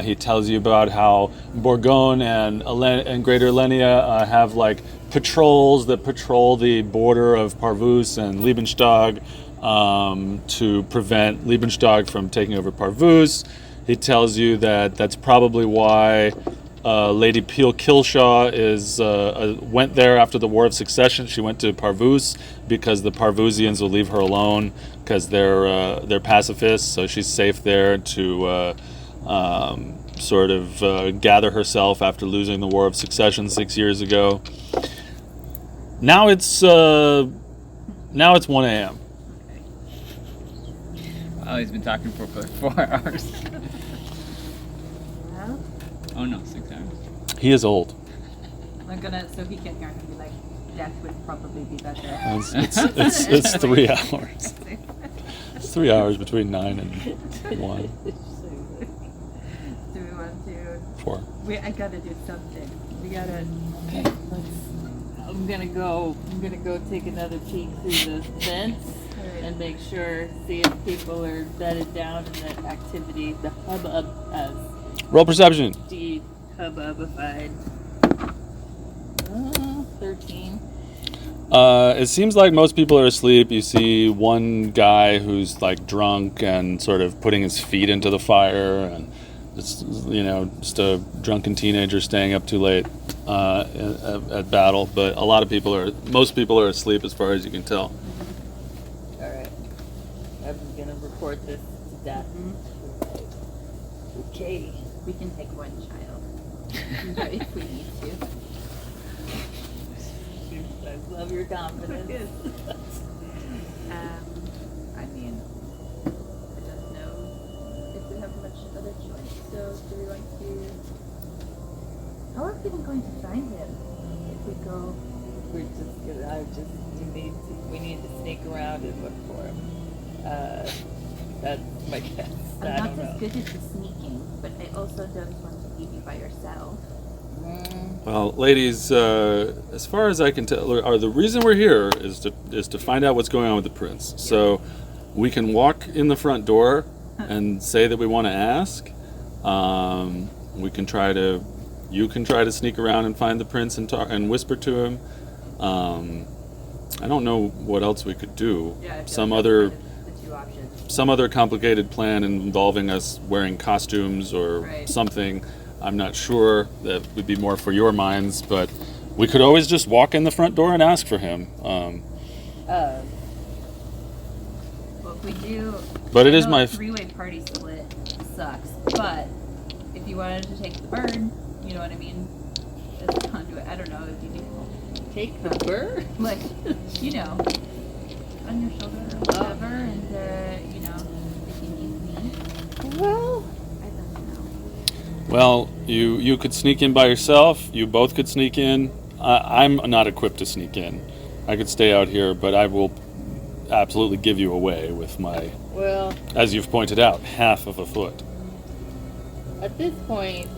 He tells you about how Bourgogne and Greater Elenia have like patrols that patrol the border of Parvuse and Liebenstag to prevent Liebenstag from taking over Parvuse. He tells you that that's probably why Lady Peel Killshaw went there after the War of Succession. She went to Parvuse because the Parvusians will leave her alone because they're pacifists. So she's safe there to sort of gather herself after losing the War of Succession 6 years ago. Now it's 1 a.m. Oh, he's been talking for 4 hours. Well, Oh no, 6 hours. He is old. I'm gonna. So he can kind of be like, that would probably be better. It's 3 hours. It's 3 hours between 9 and 1. Do we want to? 4. I gotta do something. We gotta. I'm gonna go take another peek through the fence and make sure, see if people are bedded down in that activity, the hubbub has Roll perception. de-hubbubified. 13. It seems like most people are asleep. You see one guy who's like drunk and sort of putting his feet into the fire, and it's, just a drunken teenager staying up too late at battle. But most people are asleep as far as you can tell. Alright. I'm gonna report this to Daphne. Okay. We can take one child if we need to. I love your confidence. I mean, I don't know if we have much other choice. So, do we want to? How are we even going to find him if we go? We need to sneak around and look for him. That's my guess. I'm not as good at the sneaking, but I also don't want to leave you by yourself. Well, ladies, as far as I can tell, the reason we're here is to find out what's going on with the prince. Yeah. So we can walk in the front door and say that we want to ask. You can try to sneak around and find the prince and talk and whisper to him. I don't know what else we could do. Yeah, Some the other 2 options. some other complicated plan involving us wearing costumes or Right. something. I'm not sure. That would be more for your minds, but we could always just walk in the front door and ask for him. Well, if we do. But it I is know my a 3-way party split sucks, but if you wanted to take the burn, you know what I mean? As a conduit, I don't know if you do. Take the bird? Like, on your shoulder or whatever, and, if you need me. Well, I don't know. Well, you could sneak in by yourself. You both could sneak in. I'm not equipped to sneak in. I could stay out here, but I will absolutely give you away with my, as you've pointed out, half of a foot. at this point,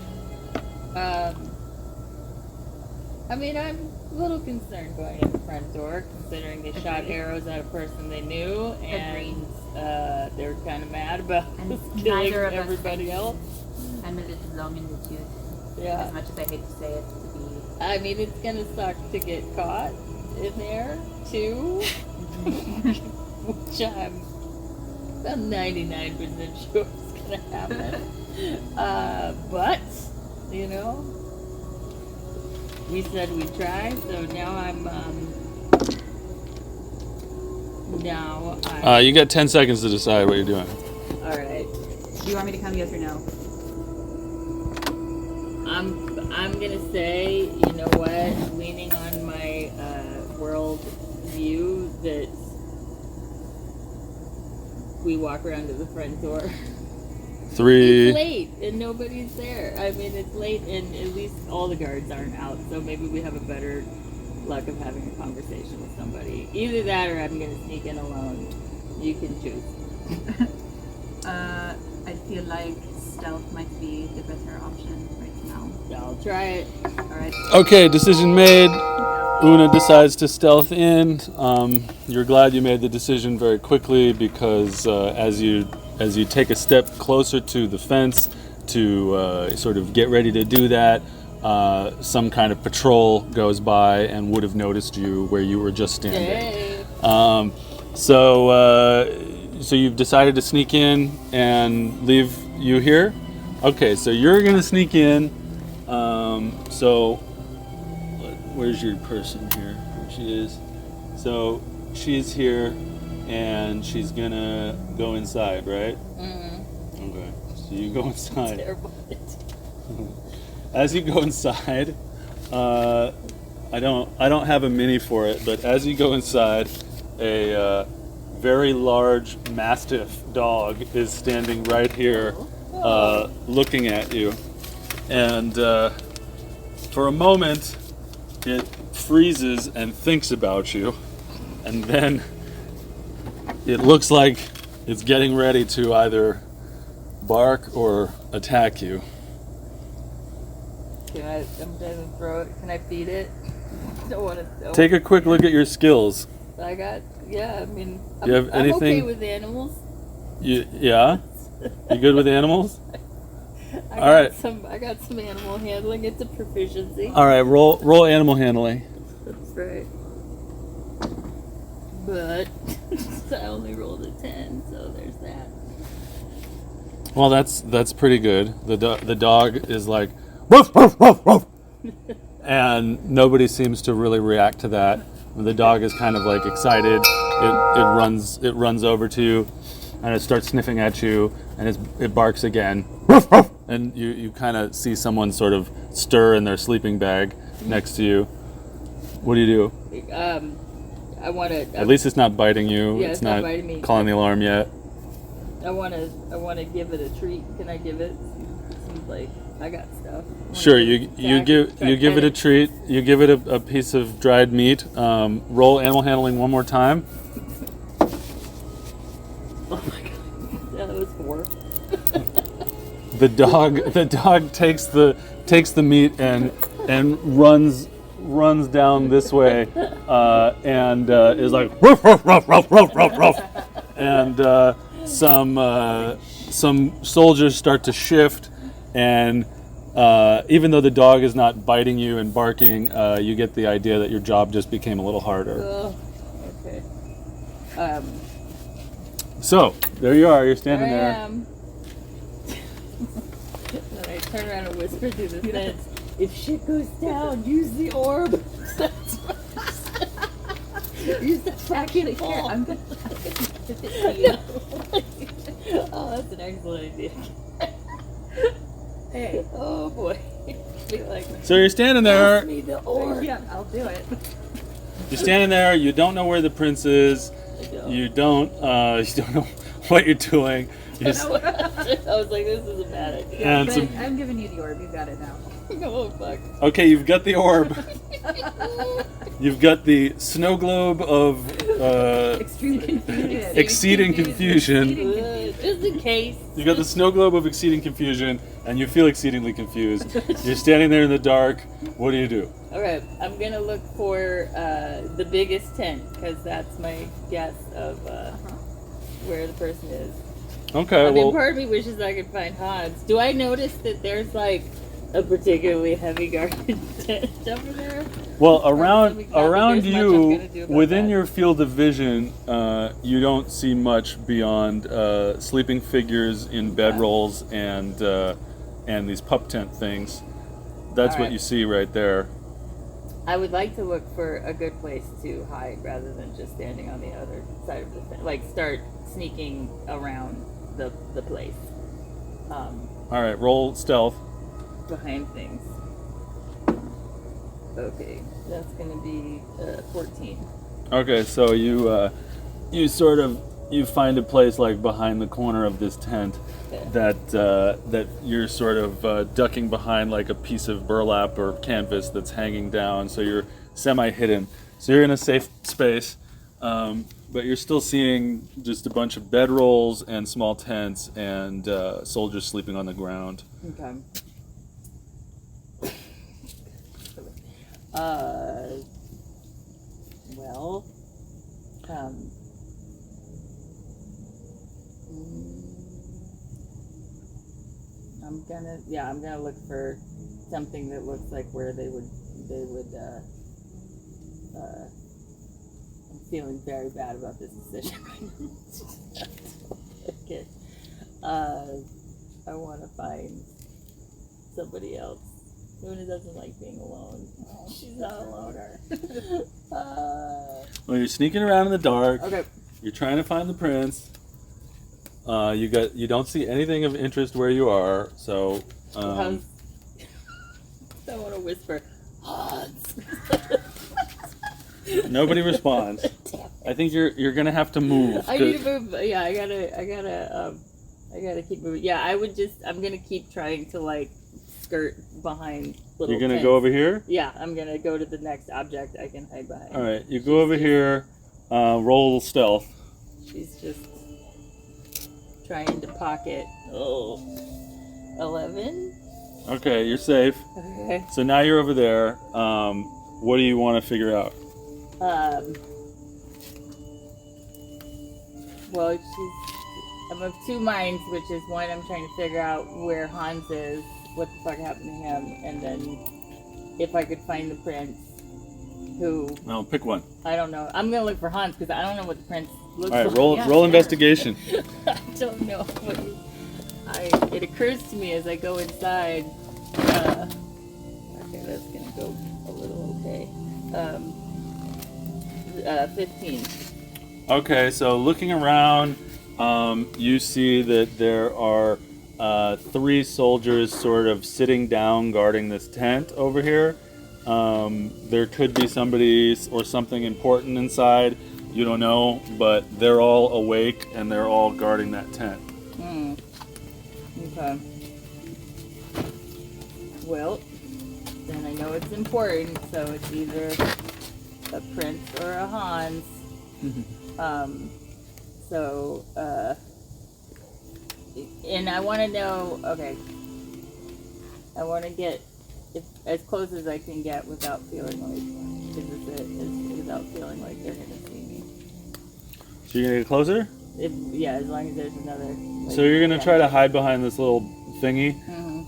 I'm a little concerned going in the front door, considering they shot arrows at a person they knew, and they were kind of mad about And killing neither of us everybody else. I'm a little long in the tooth. Yeah. As much as I hate to say it, to be. I mean, it's gonna suck to get caught in there, too. Which I'm about 99% sure is gonna happen. But, we said we'd try, so now You got 10 seconds to decide what you're doing. alright. Do you want me to come, yes or no? I'm gonna say, you know what, leaning on my world view, that we walk around to the front door. 3. It's late and nobody's there. I mean, it's late and at least all the guards aren't out, so maybe we have a better luck of having a conversation with somebody. Either that or I'm gonna sneak in alone. You can choose. I feel like stealth might be the better option right now. I'll try it. Alright. Okay, decision made. Oona decides to stealth in. You're glad you made the decision very quickly, because as you take a step closer to the fence to sort of get ready to do that, some kind of patrol goes by and would have noticed you where you were just standing. Yay. So you've decided to sneak in and leave you here? Okay, so you're gonna sneak in. Where's your person here? There she is. So she's here and she's gonna go inside, right? Mm-hmm. Okay, so you go inside. Terrible. As you go inside, I don't have a mini for it, but as you go inside, a very large Mastiff dog is standing right here, looking at you. And for a moment, it freezes and thinks about you, and then it looks like it's getting ready to either bark or attack you. I'm gonna throw it. Can I feed it? Don't want to. Take a quick look at your skills. I got. Yeah, I mean, You have I'm okay anything- with animals. Yeah? You good with animals? I All right. I got some animal handling. It's a proficiency. All right, roll animal handling. That's right. But I only rolled a 10, so there's that. Well, that's pretty good. The dog is like, woof, woof, woof, woof. And nobody seems to really react to that. The dog is kind of like excited. It runs over to you, and it starts sniffing at you, and it barks again. Woof, woof. And you kind of see someone sort of stir in their sleeping bag next to you. What do you do? I want to. At least it's not biting you. Yeah, it's not biting me. Calling the alarm yet. I want to give it a treat. Can I give it? Seems like I got stuff. Sure, you give it a treat. You give it a piece of dried meat. Roll animal handling one more time. Oh my god, that was 4. The dog takes the meat and runs down this way, and is like ruff ruff ruff ruff ruff ruff ruff, and some soldiers start to shift, and even though the dog is not biting you and barking, you get the idea that your job just became a little harder. Oh, okay. So there you are. You're standing I there. am. And I turn around and whisper through the fence, if shit goes down, use the orb. Use the Actually, fucking here, ball. I'm gonna give it to you. Oh, that's an excellent idea. Hey. Oh boy. Be like, So you're standing there. pass me the orb. Yeah, I'll do it. You're standing there. You don't know where the prince is. You don't know what you're doing. You just- I was like, this is a bad idea. and But some- I'm giving you the orb. You got it now. Oh fuck. okay, you've got the orb. You've got the snow globe of Extreme confusion. exceeding confusion. Just in case. You've got the snow globe of exceeding confusion, and you feel exceedingly confused. You're standing there in the dark. What do you do? Okay, I'm gonna look for the biggest tent because that's my guess of where the person is. Okay, I mean, well, part of me wishes I could find Hans. Do I notice that there's like a particularly heavy guarded tent over there? well, Or around something like that, around there's much I'm you, gonna do about within that. your field of vision, you don't see much beyond sleeping figures in bedrolls and these pup tent things. That's what Alright. you see right there. I would like to look for a good place to hide rather than just standing on the other side of the tent. Like start sneaking around the place. All right, roll stealth. Behind things. Okay, that's gonna be 14. Okay, so you find a place like behind the corner of this tent that you're sort of ducking behind like a piece of burlap or canvas that's hanging down, so you're semi-hidden. So you're in a safe space, but you're still seeing just a bunch of bedrolls and small tents and soldiers sleeping on the ground. Okay. Well, I'm gonna look for something that looks like where they would I'm feeling very bad about this decision right now. Okay. I want to find somebody else. Oona doesn't like being alone. She's not a loner. Well, you're sneaking around in the dark. Okay. You're trying to find the prince. You don't see anything of interest where you are, so I want to whisper, Hans. nobody responds. I think you're gonna have to move. I need to move. Yeah, I gotta keep moving. Yeah, I'm gonna keep trying to like skirt behind little You're gonna tents. go over here? Yeah, I'm gonna go to the next object I can hide behind. Alright, you go over here, roll stealth. She's just trying to pocket. 11? Okay, you're safe. Okay. So now you're over there. What do you want to figure out? Well, I'm of two minds, which is one, I'm trying to figure out where Hans is, what the fuck happened to him, and then if I could find the prince, who, No, pick one. I don't know. I'm gonna look for Hans because I don't know what the prince looks Alright, like. roll Yeah, roll sure. investigation. I don't know what it occurs to me as I go inside. Okay, that's gonna go a little okay. 15. Okay, so looking around, you see that there are 3 soldiers sort of sitting down guarding this tent over here. There could be somebody or something important inside. You don't know, but they're all awake and they're all guarding that tent. Okay. Well, then I know it's important, so it's either a prince or a Hans. And I want to know, okay, I want to get as close as I can get without feeling like, without feeling like they're going to see me. So you're gonna get closer? Yeah, as long as there's another. Like, So you're gonna try to hide behind this little thingy.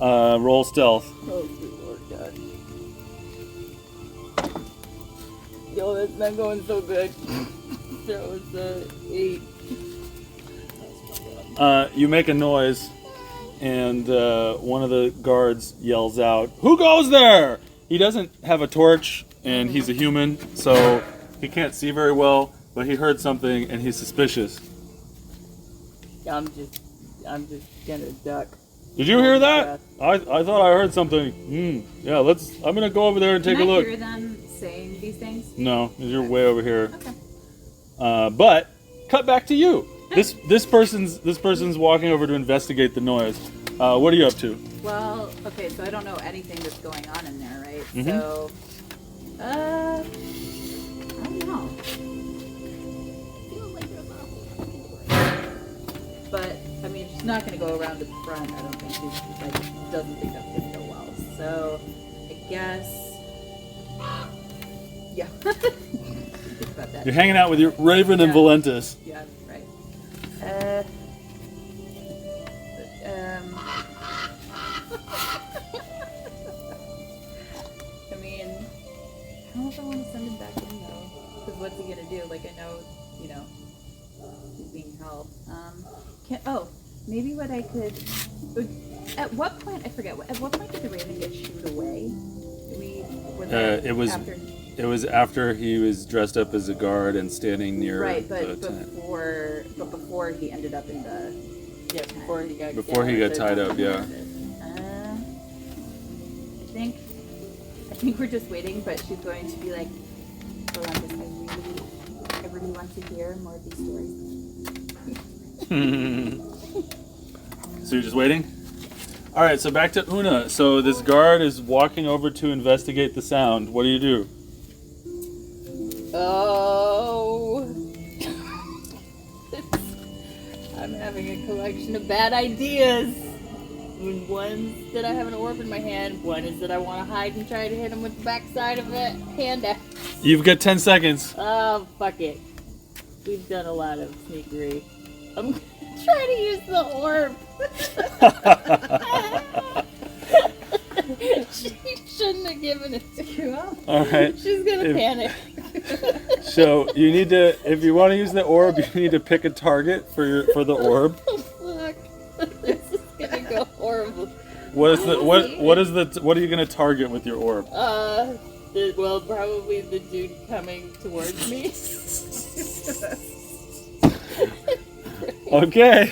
Roll stealth. Oh, sweet Lord God. Yo, that's not going so good. That was 8. You make a noise, and one of the guards yells out, "Who goes there?" He doesn't have a torch, and he's a human, so he can't see very well, but he heard something, and he's suspicious. I'm just gonna duck. Did you hear that? I thought I heard something. Yeah, I'm gonna go over there and take Can a I look. hear them saying these things? No, you're way over here. Okay. But cut back to you. This person's walking over to investigate the noise. What are you up to? Well, okay, so I don't know anything that's going on in there, right? Mhm. So, I don't know. Feels like there's not a whole lot to it. But, I mean, she's not going to go around to the front. I don't think she's like, doesn't think that's going to go well. So, I guess, yeah. Think about that. You're hanging out with your Raven and Yeah. Valentus. Yeah, right. I mean, I don't know if I want to send him back in though, because what's he gonna do? Like, I know, he's being held. Maybe what I could. At what point? I forget. At what point did the Raven get shooed away? It was after he was dressed up as a guard and standing near right, the but tent. before he ended up in the. Yeah, before he got tied up, yeah. I think we're just waiting, but she's going to be like, Valentus, I really want to hear more of these stories. So you're just waiting? Alright, so back to Oona. So this guard is walking over to investigate the sound. What do you do? Oh. I'm having a collection of bad ideas. One's that I have an orb in my hand. One is that I want to hide and try to hit him with the backside of a hand axe. You've got 10 seconds. Oh, fuck it. We've done a lot of sneakery. I'm trying to use the orb. She shouldn't have given it to you. Alright. She's gonna panic. So you need to, if you want to use the orb, you need to pick a target for the orb. Oh, fuck. This is gonna go horrible. What are you gonna target with your orb? Probably the dude coming towards me. Okay.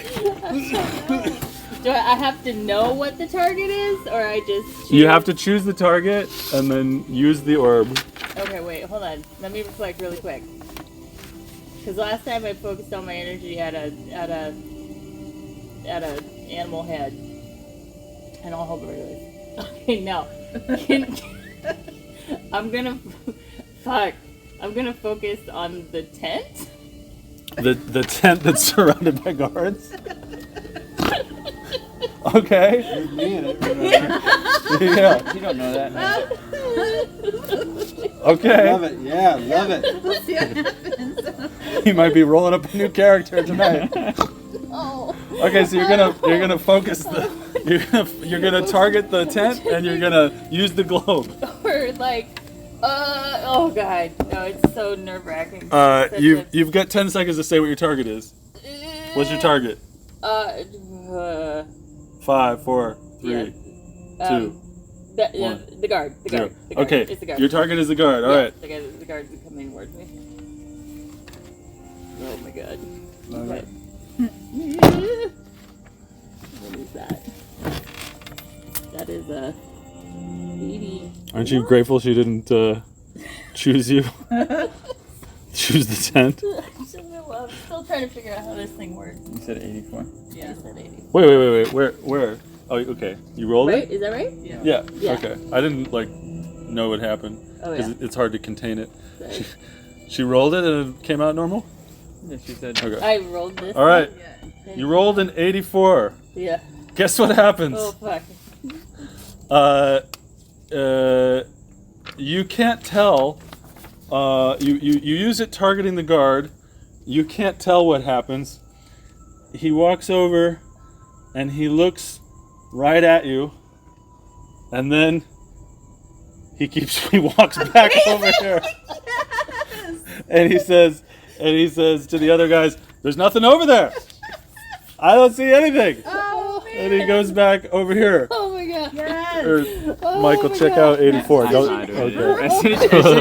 Do I have to know what the target is, or I just choose? You have to choose the target and then use the orb. Okay, wait, hold on. Let me reflect really quick. Because last time I focused all my energy at a animal head, and I'll hold my release. Okay, no. I'm gonna focus on the tent. The tent that's surrounded by guards. Okay. With me in it, remember? Yeah. You don't know that. Okay. Love it. Yeah, love it. We'll see what happens. He might be rolling up a new character tonight. Oh. Okay, so you're gonna focus you're gonna target the tent and you're gonna use the globe. Or like, oh god, no, it's so nerve wracking. You've got 10 seconds to say what your target is. What's your target? 5, 4, 3, 2. The guard. The 0. guard. Okay, It's the guard. your target is the guard. All right. The guards are coming towards me. Oh my god. Love Okay. it. What is that? That is a 80. Aren't you grateful she didn't choose you? Choose the tent. I'm still trying to figure out how this thing works. You said 84. Yeah, I said 80. Wait. Where? Oh, okay. You rolled Right? it? Is that right? Yeah. Yeah. Okay. I didn't know what happened Oh because yeah. it's hard to contain it. Sorry. She rolled it and it came out normal. Yeah, she said. Okay. I rolled this. All right. one. You rolled an 84. Yeah. Guess what happens? Oh fuck. You can't tell. You use it targeting the guard. You can't tell what happens. He walks over, and he looks right at you, and then he walks back over here, and he says to the other guys, "There's nothing over there. I don't see anything." Oh, man. And he goes back over here. Oh my god. Yes. Or, Oh Michael, my check God. out 84. I Don't, signed okay. it. As soon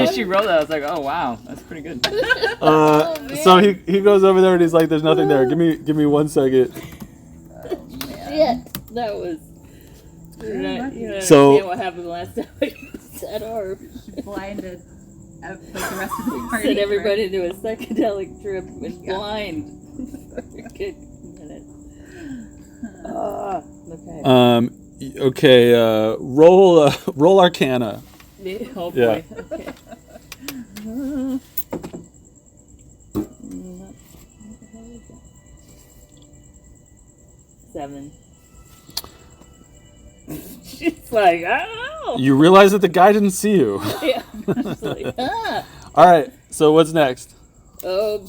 as she rolled it, I was like, oh wow, that's pretty good. So he goes over there and he's like, "There's nothing there. Give me 1 second." Shit. That was. You don't So- understand what happened last time I said or She blinded like the rest of the party. sent everybody to a psychedelic trip and blind for a good minute. Okay. Okay. Roll Arcana. Oh boy. yeah. Okay. 7. She's like, I don't know. You realize that the guy didn't see you. Yeah. She's like, ah. All right. So what's next? Oh.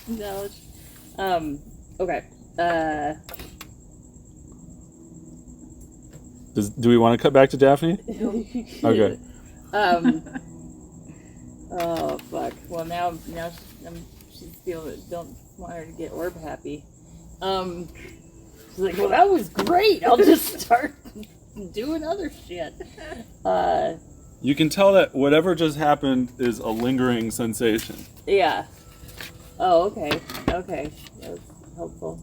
No. Okay. Do we want to cut back to Daphne? Okay. Oh fuck. Well now she's feeling. Don't want her to get orb happy. She's like, well, that was great. I'll just start doing other shit. You can tell that whatever just happened is a lingering sensation. Yeah. Oh, okay. Okay. That was helpful.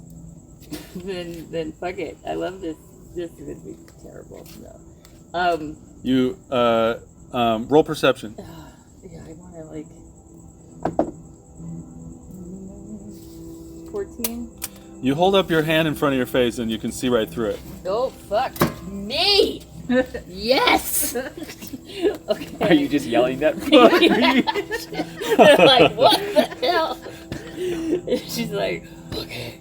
then fuck it. I love this. This is gonna be terrible. No. You roll perception. Yeah, I want to like 14. You hold up your hand in front of your face and you can see right through it. Oh fuck me! Yes. Okay. Are you just yelling that? They're like, what the hell? And she's like, okay.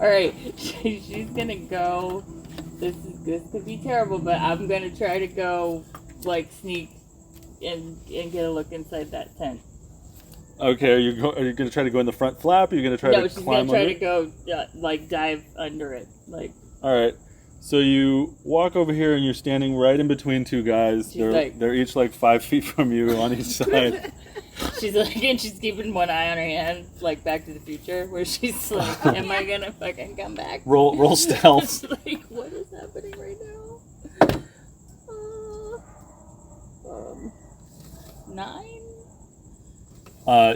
All right. She's gonna go. This could be terrible, but I'm gonna try to go like sneak and get a look inside that tent. Okay, are you going to try to go in the front flap? Are you going to try No, to she's climb gonna try under? to go like dive under it. Like All right. So you walk over here and you're standing right in between two guys. She's like- They're each like 5 feet from you on each side. she's like, and she's keeping one eye on her hand, like Back to the Future, where she's like, "Am I gonna fucking come back?" Roll stealth. It's like, what is happening right now? 9.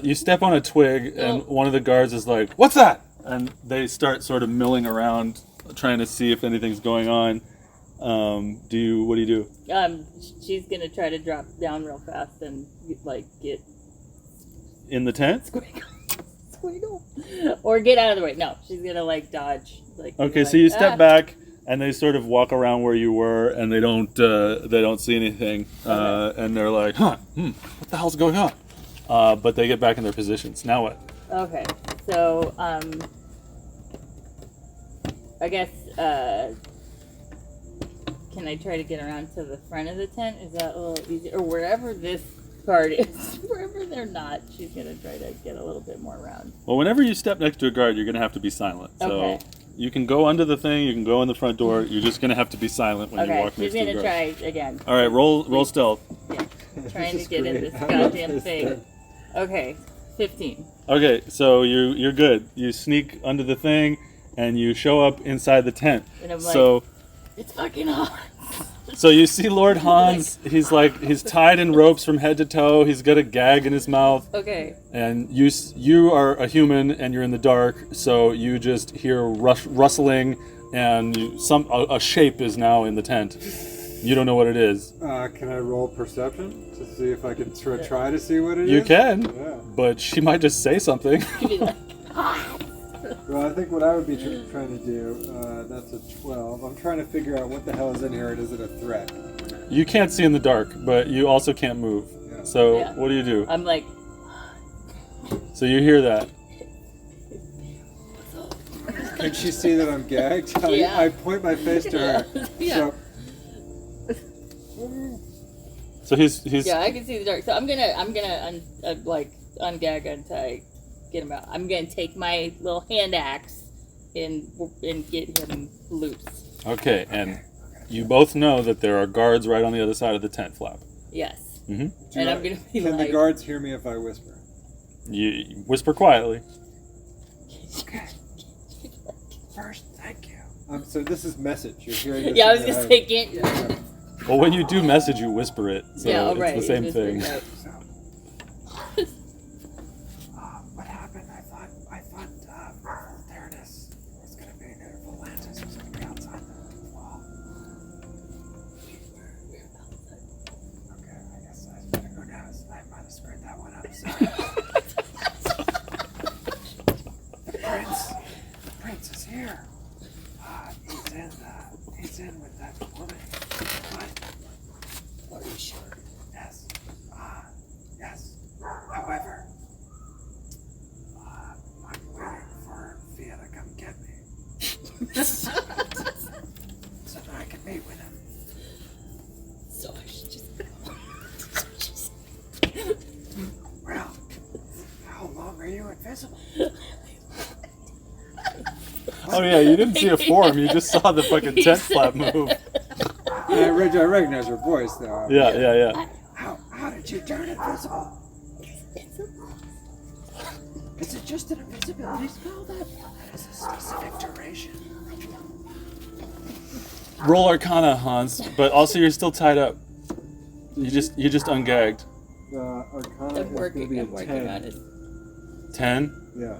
You step on a twig and Oh. one of the guards is like, "What's that?" And they start sort of milling around, trying to see if anything's going on. What do you do? She's gonna try to drop down real fast and like get In the tent? squiggle, or get out of the way. No, she's gonna like dodge. Like Okay, be so like, you step "Ah." back and they sort of walk around where you were, and they don't see anything, and they're like, what the hell's going on? But they get back in their positions. Now what? Okay, so I guess can I try to get around to the front of the tent? Is that a little easier? Or wherever this guard is, wherever they're not, she's gonna try to get a little bit more around. Well, whenever you step next to a guard, you're gonna have to be silent. Okay. So you can go under the thing, you can go in the front door. You're just gonna have to be silent when you walk next to a she's guard. gonna try again. All right, roll stealth. Yeah, trying to is get in great. this I love goddamn this thing. Okay, 15. Okay, so you're good. You sneak under the thing, and you show up inside the tent. And I'm So it's fucking hard. so you see Lord Hans. He's tied in ropes from head to toe. He's got a gag in his mouth. Okay. And you are a human, and you're in the dark. So you just hear rustling, and a shape is now in the tent. You don't know what it is. Can I roll perception to see if I can try to see what it is? You can, Yeah. but she might just say something. You'd be like, Well, I think what I would be trying to do, that's a 12. I'm trying to figure out what the hell is in here and is it a threat? You can't see in the dark, but you also can't move. Yeah. So Yeah. what do you do? I'm like, So you hear that. Can she see that I'm gagged? Yeah. I point my face to her. Yeah. So he's yeah, I can see the dark. So I'm gonna ungag untie, get him out. I'm gonna take my little hand axe and get him loose. okay, and you both know that there are guards right on the other side of the tent flap. Yes. Mm-hmm. And I'm gonna be Can like, the guards hear me if I whisper? You whisper quietly. Okay. First, thank you. So this is message. You're hearing this. yeah, I was in your gonna head. say, can't. Well, when you do message, you whisper it. So Yeah, it's right. the same it's thing. right. So, what happened? I thought Valentus was going to be near Valentus. Was going to be outside the wall. Okay, I guess who knows? I might have screwed that one up. Sorry. The prince is here. He's in with that woman. What? Are you sure? Yes. Yes. However, I'm waiting for Fiadh to come get me. So that I can meet with him. So I should just. Well, how long are you invisible? Oh yeah, you didn't see a form. You just saw the fucking tent flap move. I recognize her voice, though. Yeah. How did you turn invisible? Is it just an invisibility spell that has a specific duration? Roll Arcana, Hans, but also you're still tied up. You just ungagged. Arcana I'm working on it. 10. Yeah.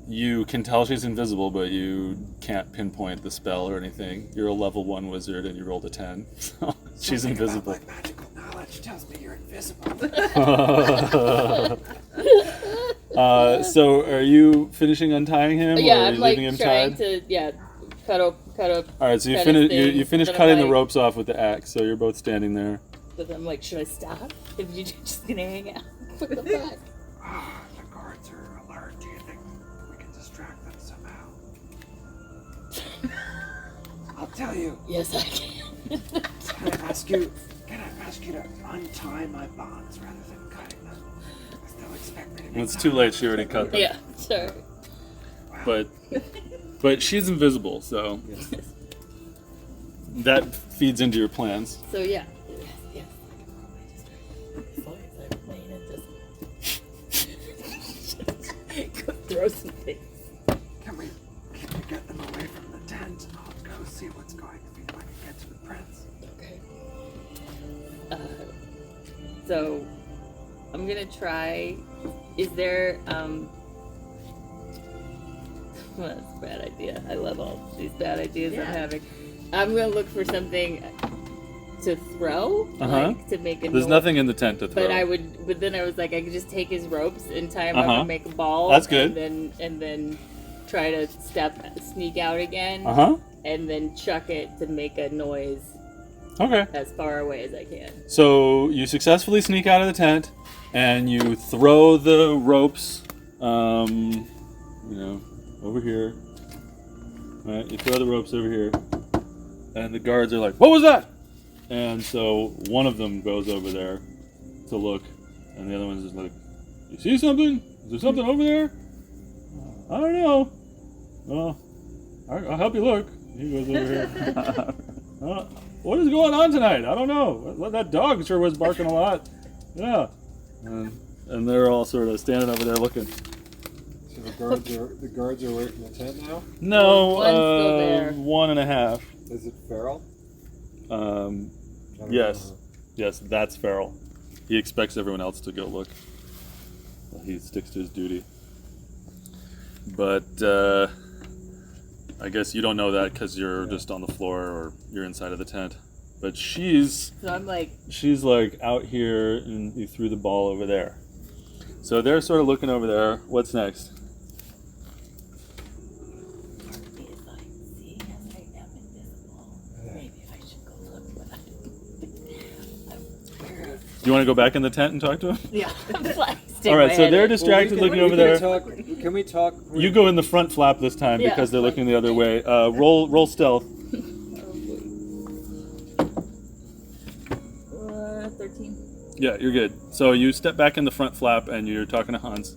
You can tell she's invisible, but you can't pinpoint the spell or anything. You're a level 1 wizard and you rolled a 10. So she's Something invisible. about my magical knowledge tells me you're invisible. So are you finishing untying him, or Yeah, are I'm you like leaving him trying tied? to cut up. All right, so you cut finish his thing, you finish but I'm cutting the like- ropes off with the axe. So you're both standing there. But I'm like, should I stop? If you're just gonna hang out, what the fuck? The guards are alert. Do you think we can distract them somehow? I'll tell you. Yes, I can. Can I ask you to untie my bonds rather than cutting them? Because they'll expect me to be Well, it's too late. She already cut them. Yeah, sorry. But she's invisible, so that feeds into your plans. So yeah. Go throw some things. Can we get them away from the tent? I'll go see what's going to be if I can get to the prince. Okay. So I'm gonna try. Is there well, that's a bad idea. I love all these bad ideas I'm having. I'm gonna look for something to throw, like to make a There's noise. nothing in the tent to throw. But then I was like, I could just take his ropes and tie him up and make a ball. That's good. And then try to sneak out again. And then chuck it to make a noise. Okay. As far away as I can. So you successfully sneak out of the tent, and you throw the ropes, over here. All right, you throw the ropes over here, and the guards are like, "What was that?" And so one of them goes over there to look, and the other one's just like, "You see something? Is there something over there?" "I don't know." "Well, I'll help you look." He goes over here. "What is going on tonight? I don't know. That dog sure was barking a lot." "Yeah." And they're all sort of standing over there looking. So the guards are away from the tent now? No, One's still there. 1.5. Is it feral? Yes. Yes, that's feral. He expects everyone else to go look. He sticks to his duty. But I guess you don't know that because you're just on the floor or you're inside of the tent. But she's like out here, and you threw the ball over there. So they're sort of looking over there. What's next? Do you want to go back in the tent and talk to him? Yeah. All right, so they're distracted looking over there. Can we talk? You go in the front flap this time because they're looking the other way. Roll stealth. 13. Yeah, you're good. So you step back in the front flap and you're talking to Hans.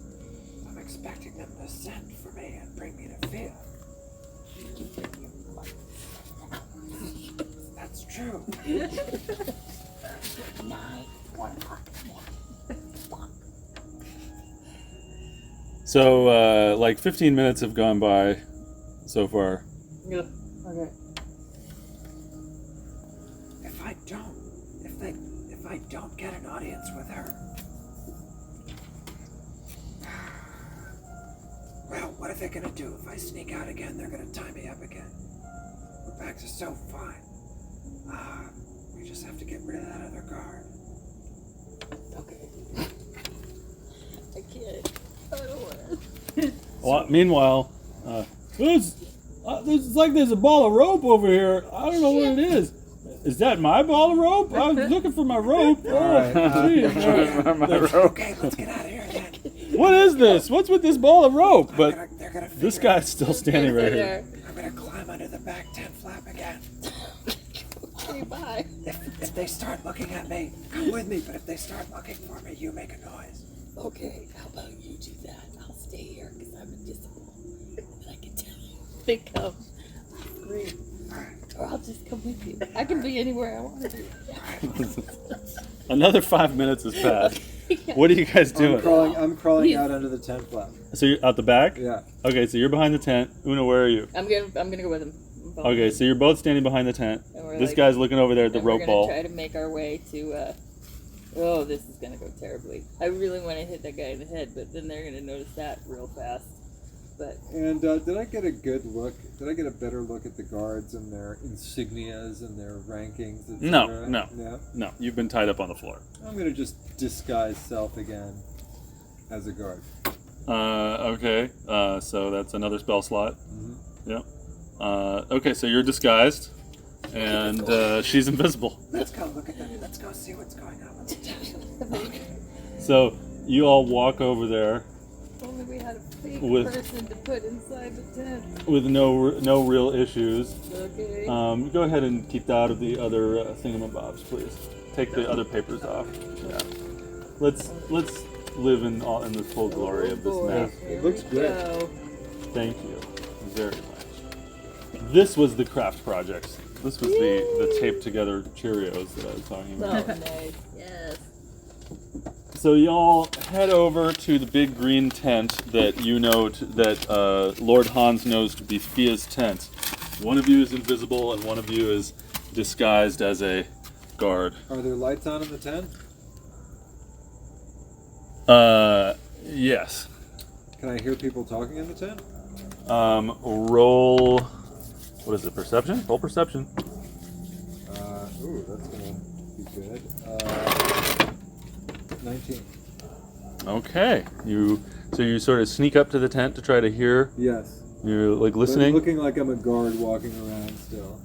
I'm expecting them to send for me and bring me to Fiadh. That's true. 1 o'clock in the morning. So, like 15 minutes have gone by so far. Yeah. Okay. If I don't get an audience with her, well, what are they gonna do? If I sneak out again, they're gonna tie me up again. We're back to so fine. We just have to get rid of that other guard. Okay. I can't. I don't want to. Well, meanwhile, it's like there's a ball of rope over here. I don't know what it is. Is that my ball of rope? I was looking for my rope. Okay, let's get out of here then. What is this? What's with this ball of rope? But They're gonna this guy's still standing right here. I'm gonna climb under the back tent flap again. Okay, bye. If they start looking at me, come with me. But if they start looking for me, you make a noise. Okay, how about you do that? I'll stay here because I'm invisible. And I can tell you. They come. Great. Or I'll just come with you. I can be anywhere I want to be. Another 5 minutes has passed. What are you guys doing? I'm crawling out under the tent flap. So you're out the back? Yeah. Okay, so you're behind the tent. Una, where are you? I'm gonna go with him. Okay, so you're both standing behind the tent. This like, guy's looking over there at the rope we're ball. gonna try to make our way to. Oh, this is gonna go terribly. I really want to hit that guy in the head, but then they're gonna notice that real fast. But And did I get a good look? Did I get a better look at the guards and their insignias and their rankings? No. Yeah. No, you've been tied up on the floor. I'm gonna just disguise self again as a guard. Okay. So that's another spell slot. Mm-hmm. Yep. Okay, so you're disguised, and she's invisible. Let's go look at them. Let's go see what's going on with the tent. So you all walk over there if only we had a fake With- person to put inside the tent. with no real issues. Okay. Go ahead and keep out of the other thingamabobs, please. Take the other papers off. Yeah. Let's live in the full glory of this map. It looks great. Go. Thank you very much. This was the craft project. This was the taped together Cheerios that I was talking about. So nice. Yes. So y'all head over to the big green tent that you know that Lord Hans knows to be Fiadh's tent. One of you is invisible and one of you is disguised as a guard. Are there lights on in the tent? Yes. Can I hear people talking in the tent? Roll. What is it? Perception? Roll perception. Ooh, that's gonna be good. 19. Okay. So you sort of sneak up to the tent to try to hear. Yes. You're like But listening. looking like I'm a guard walking around still.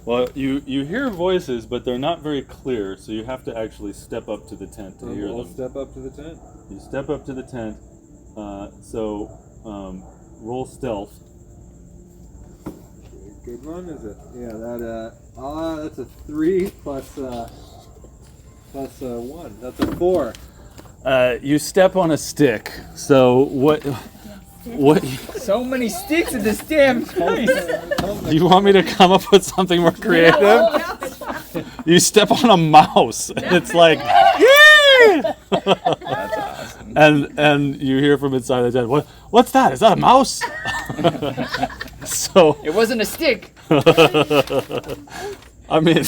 Well, you hear voices, but they're not very clear, so you have to actually step up to the tent to hear I'll them. step up to the tent. You step up to the tent. Roll stealth. Good one, is it? Yeah, that's a 3 plus 1. That's a 4. You step on a stick. So what? So many sticks in this damn place. You want me to come up with something more creative? You step on a mouse, and it's like, yeah! That's awesome. and you hear from inside the tent, what's that? Is that a mouse? So It wasn't a stick. I mean,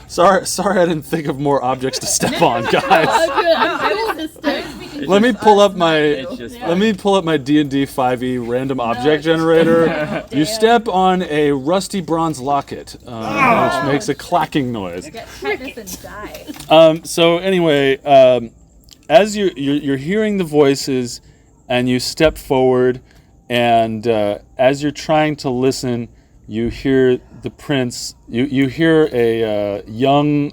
sorry I didn't think of more objects to step on, guys. Let me pull up my It's just Let me pull up my D&D 5e random object generator. You step on a rusty bronze locket, which makes a clacking noise. Get tetanus and die. So anyway, as you're hearing the voices, and you step forward, and as you're trying to listen, you hear the prince. You hear a young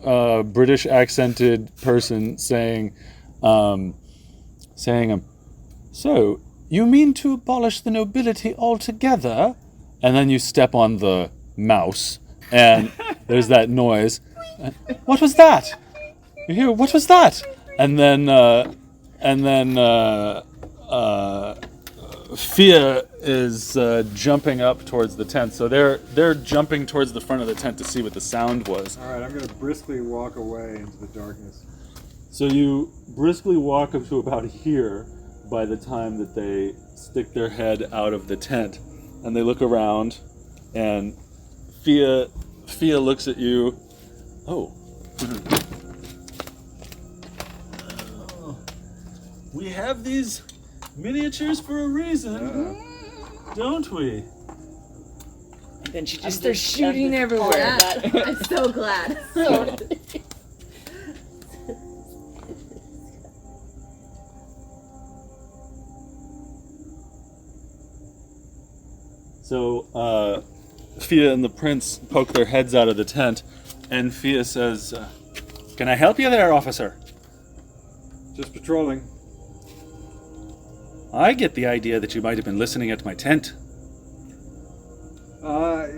British accented person saying. So, you mean to abolish the nobility altogether? And then you step on the mouse, and there's that noise. What was that? You hear, what was that? And then Fiadh is jumping up towards the tent. So they're jumping towards the front of the tent to see what the sound was. Alright, I'm gonna briskly walk away into the darkness. So you briskly walk up to about here by the time that they stick their head out of the tent. And they look around, and Fiadh looks at you. Oh. We have these miniatures for a reason, don't we? And then she just starts shooting everywhere. Yeah, I'm so glad. So, Fiadh and the prince poke their heads out of the tent, and Fiadh says, "Can I help you there, officer?" Just patrolling. I get the idea that you might have been listening at my tent. I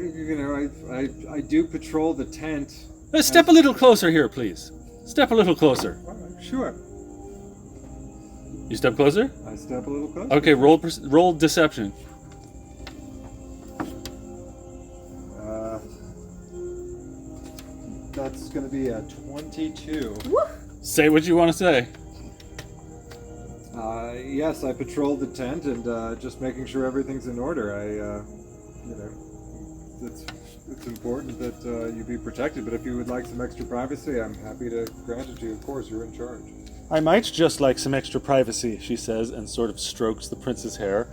do patrol the tent. Step a little closer here, please. Step a little closer. Sure. You step closer? I step a little closer. Okay, roll deception. That's gonna be a 22. Say what you want to say. Yes, I patrolled the tent and just making sure everything's in order. It's important that you be protected, but if you would like some extra privacy, I'm happy to grant it to you. Of course, you're in charge. I might just like some extra privacy, she says, and sort of strokes the prince's hair.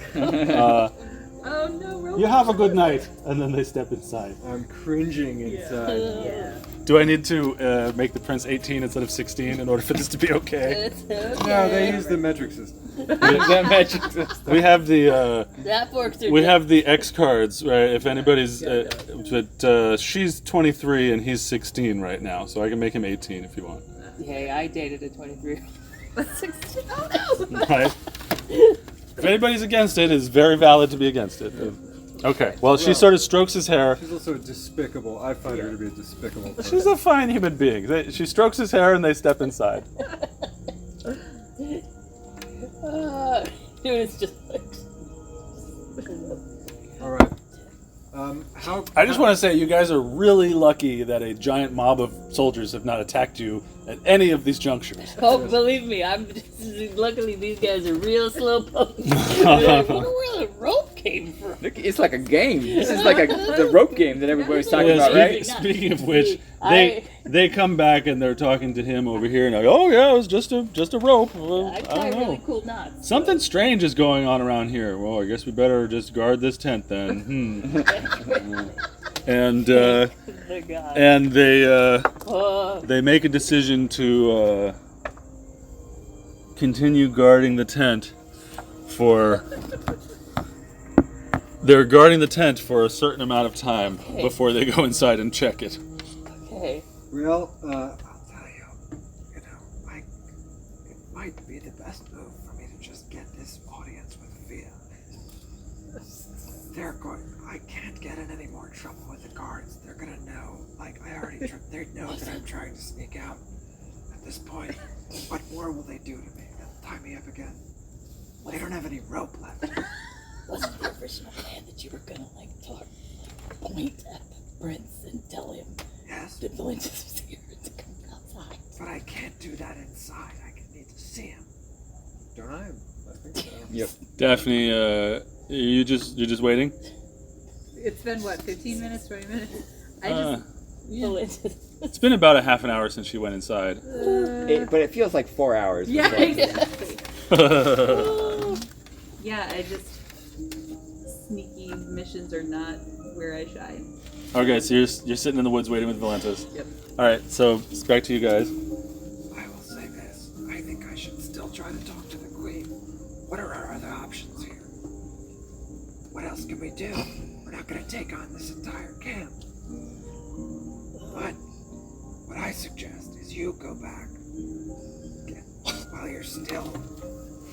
Oh no, You have a good night. And then they step inside. I'm cringing inside. Do I need to make the prince 18 instead of 16 in order for this to be okay? No, they use the metric system. That magic system. We have the That forks are we have the X cards, right? If anybody's, but she's 23 and he's 16 right now, so I can make him 18 if you want. Hey, I dated a 23. Oh no! Right? If anybody's against it, it's very valid to be against it. Okay. Well, she sort of strokes his hair. She's also despicable. I find her to be a despicable person. She's a fine human being. She strokes his hair and they step inside. It's just like... All right. I just want to say you guys are really lucky that a giant mob of soldiers have not attacked you at any of these junctures. Oh, believe me, luckily these guys are real slow pokes. Like, wonder where the rope came from. Look, it's like a game. This is like the rope game that everybody's talking Yeah, about, right? Speaking of which, they come back and they're talking to him over here and like, oh yeah, it was just a rope. Well, I I tie don't know. really cool knots. Something strange is going on around here. Well, I guess we better just guard this tent then. and The god. and Oh, they make a decision to continue guarding the tent for. They're guarding the tent for a certain amount of time Okay. before they go inside and check it. okay. Well, I'll tell you, it might be the best move for me to just get this audience with Fiadh. I can't get in any more trouble with the guards. They're gonna know, like, they know that I'm trying to sneak out. At this point, what more will they do to me? They'll tie me up again. They don't have any rope left. Wasn't your original plan that you were gonna point at the prince and tell him Yes, that Valentus was here to come outside? but I can't do that inside. I need to see him. don't I? I think so. Yep. Daphne, you're just waiting. It's been what, 15 minutes, 20 minutes? Valentus. It's been about a half an hour since she went inside. But it feels like 4 hours. Yeah, before- exactly. Oh. Yeah, sneaky missions are not where I shine. Okay, so you're sitting in the woods waiting with Valentus. Yep. All right, so it's back to you guys. I will say this. I think I should still try to talk to the Queen. What are our other options here? What else can we do? We're not going to take on this entire camp. But what I suggest is you go back while you're still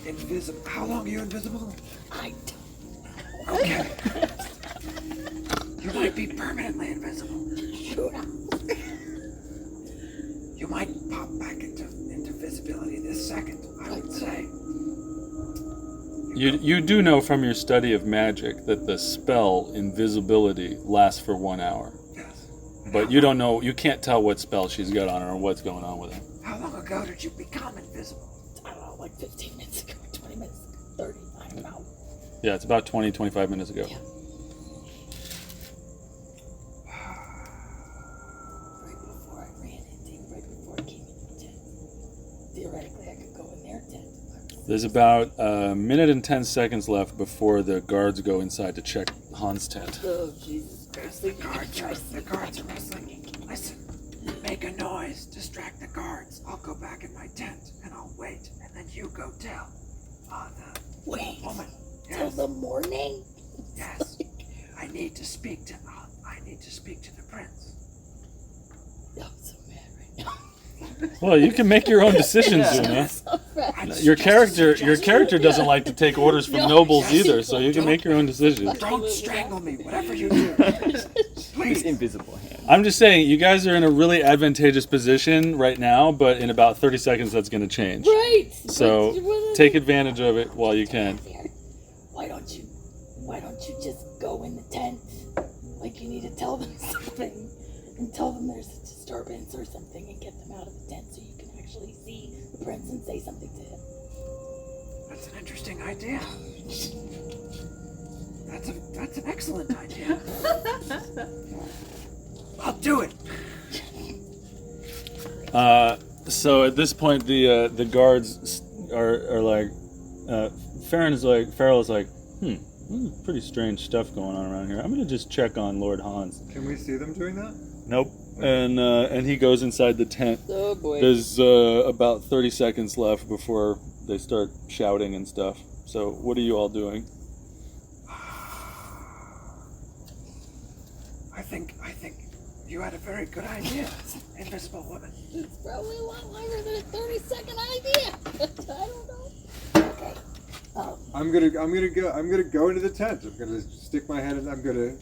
invisible. How long are you invisible? I Okay. You might be permanently invisible. don't know. You might pop back into visibility this second, I would say. You do know from your study of magic that the spell Invisibility lasts for 1 hour. Yes. But you don't know, you can't tell what spell she's got on her or what's going on with her. How long ago did you become invisible? I don't know, like 15 minutes ago, 20 minutes ago, 30, I don't know. Yeah, it's about 20, 25 minutes ago. Yeah. Right before I ran into him, right before I came in the tent. Theoretically, I could go in their tent. There's about a minute and 10 seconds left before the guards go inside to check Han's tent. Oh, Jesus Christ. The guards are rustling. Listen, make a noise, distract the guards. I'll go back in my tent and I'll wait, and then you go tell the Wait, woman. till Yes, the morning? yes. I need to speak to the prince. I'm so mad right now. Well, you can make your own decisions, Oona. Your character doesn't like to take orders from nobles either, so you can make your own decisions. Don't strangle me, whatever you do. His Please. invisible hand. I'm just saying, you guys are in a really advantageous position right now, but in about 30 seconds that's going to change. Right. So take advantage of it while you can. Why don't you just go in the tent like you need to tell them something and tell them there's a disturbance or something and get them out of the tent so you can actually see the prince and say something to him. That's an interesting idea. That's an excellent idea. I'll do it. So at this point, the guards are like, Farrell is like, this is pretty strange stuff going on around here. I'm gonna just check on Lord Hans. Can we see them doing that? Nope. And he goes inside the tent. Oh boy. There's about 30 seconds left before they start shouting and stuff. So what are you all doing? I think you had a very good idea, Invisible Woman. It's probably a lot longer than a 30-second idea. I don't know. Okay. I'm gonna go into the tent. I'm gonna stick my head in. I'm gonna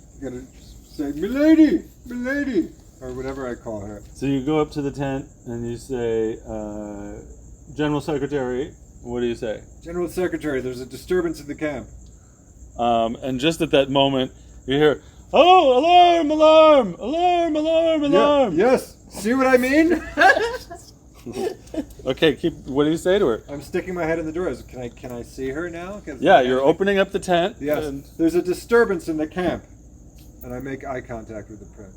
say, "Milady, milady," or whatever I call her. So you go up to the tent and you say, General Secretary, what do you say? General Secretary, there's a disturbance in the camp. And just at that moment, you hear, "Oh, alarm, alarm, alarm, alarm, alarm!" Yes. See what I mean? Okay, what do you say to her? I'm sticking my head in the door. Can I see her now? Yeah, you're opening up the tent. Yes. and- There's a disturbance in the camp, and I make eye contact with the prince.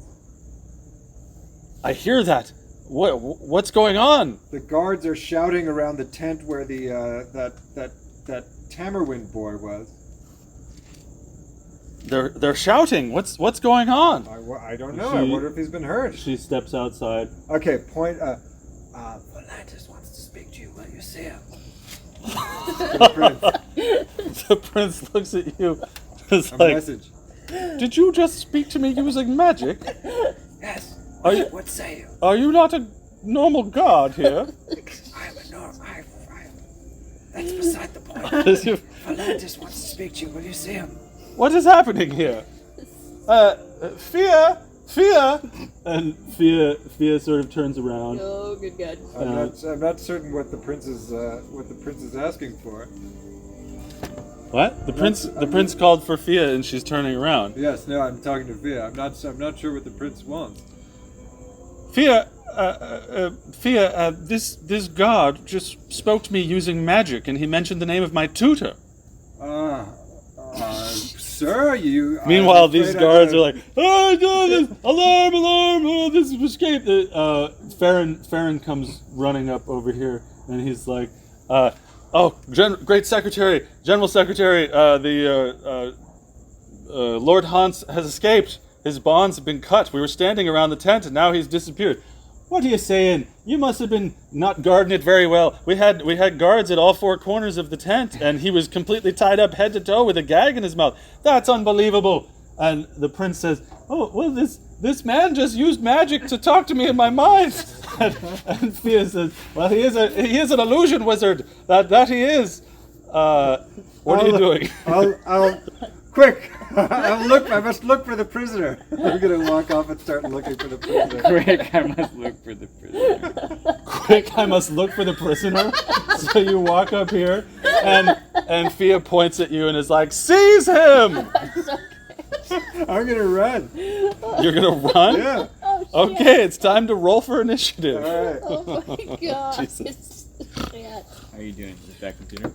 I hear that. What's going on? The guards are shouting around the tent where the that Tamerwind boy was. They're shouting. What's going on? I don't know. I wonder if he's been hurt. She steps outside. Okay, point. Valentus wants to speak to you. Will you see him? The prince looks at you. It's A like, message. did you just speak to me using magic? Yes. Are you? What say you? Are you not a normal guard here? I'm a norm. That's beside the point. Valentus wants to speak to you. Will you see him? What is happening here? Fiadh! And Fiadh sort of turns around. Oh, good God. I'm not certain what the prince is asking for. What? The prince called for Fiadh and she's turning around. Yes, no, I'm talking to Fiadh. I'm not sure what the prince wants. Fiadh, this guard just spoke to me using magic and he mentioned the name of my tutor. Sir, you... Meanwhile, these guards are like, oh, no, alarm, oh, this is escape. Farron comes running up over here, and he's like, great secretary, general secretary, Lord Hans has escaped. His bonds have been cut. We were standing around the tent, and now he's disappeared. What are you saying? You must have been not guarding it very well. We had guards at all four corners of the tent, and he was completely tied up head to toe with a gag in his mouth. That's unbelievable. And the prince says, "Oh, well, this man just used magic to talk to me in my mind." and Fiadh says, "Well, he is an illusion wizard. That he is." What are you doing? Quick! I must look for the prisoner. I'm gonna walk off and start looking for the prisoner. Quick, I must look for the prisoner. Quick, I must look for the prisoner. So you walk up here, and Fiadh points at you and is like, "Seize him!" I'm gonna run. You're gonna run? Yeah. Okay, it's time to roll for initiative. All right. Oh my God. Jesus. Shit. How are you doing? Is that computer?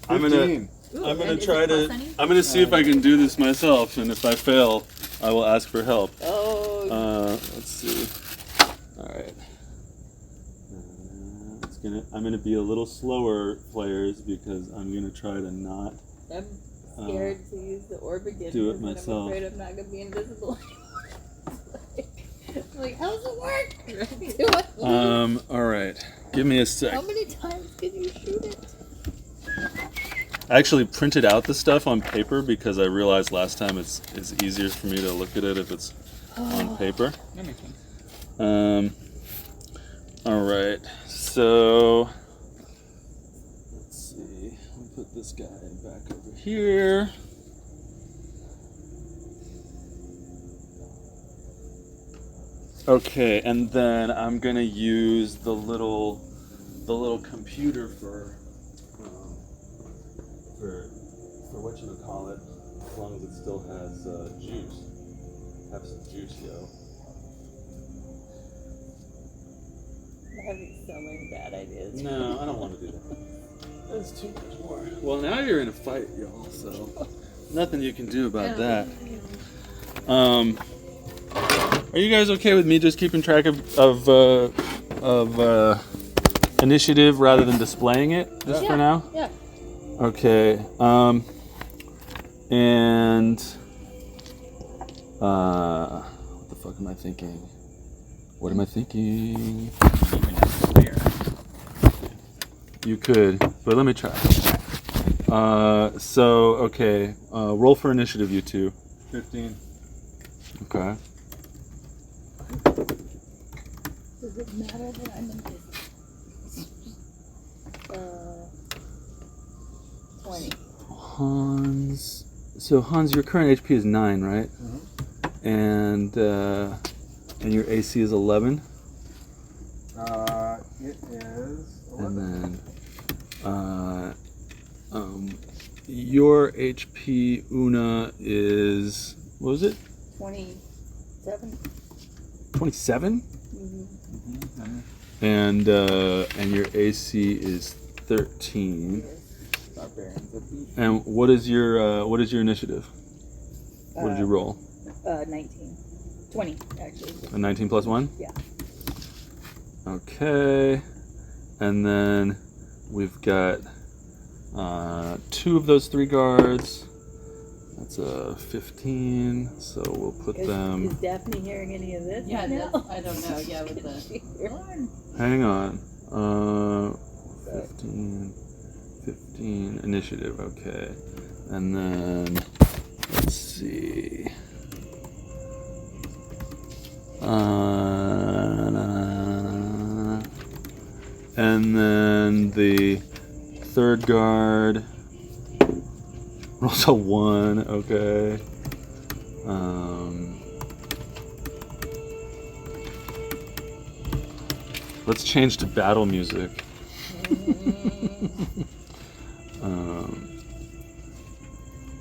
I'm 15. gonna see if I can do this myself, and if I fail, I will ask for help. Oh. Let's see. All right. I'm gonna be a little slower, players, because I'm gonna try to not. I'm scared to use the orb again. Do it because myself. I'm afraid I'm not gonna be invisible anymore. like, how does it work? Do it. All right. Give me a How sec. many times can you shoot it? I actually printed out the stuff on paper because I realized last time it's easier for me to look at it if it's on paper. That makes sense. All right. So let's see. I'll put this guy back over here. Okay, and then I'm gonna use the little computer for whatchamacallit, as long as it still has juice. Have some juice, yo. I'm having so many bad ideas. No, I don't want to do that. That's too much more. Well, now you're in a fight, y'all, so nothing you can do about that. Are you guys okay with me just keeping track of initiative rather than displaying it just for now? Yeah. Okay. And what the fuck am I thinking? What am I thinking? You could, but let me try. Okay. Roll for initiative, you two. 15. Okay. Does it matter that I'm invisible? 20. Hans, your current HP is 9, right? Mm-hmm. And your AC is 11. It is 11. And then, your HP, Oona, is, what was it? 27. 27? Mm-hmm. And your AC is 13. And what is your initiative? What did you roll? 19. 20, actually. A 19 plus 1? Yeah. Okay. And then we've got 2 of those 3 guards. That's a 15, so we'll put them... Is Daphne hearing any of this? Yeah, now? I don't know. Yeah, with the Hang on. 15 initiative, okay. And then, let's see. And then the third guard rolls a 1, okay. Let's change to battle music.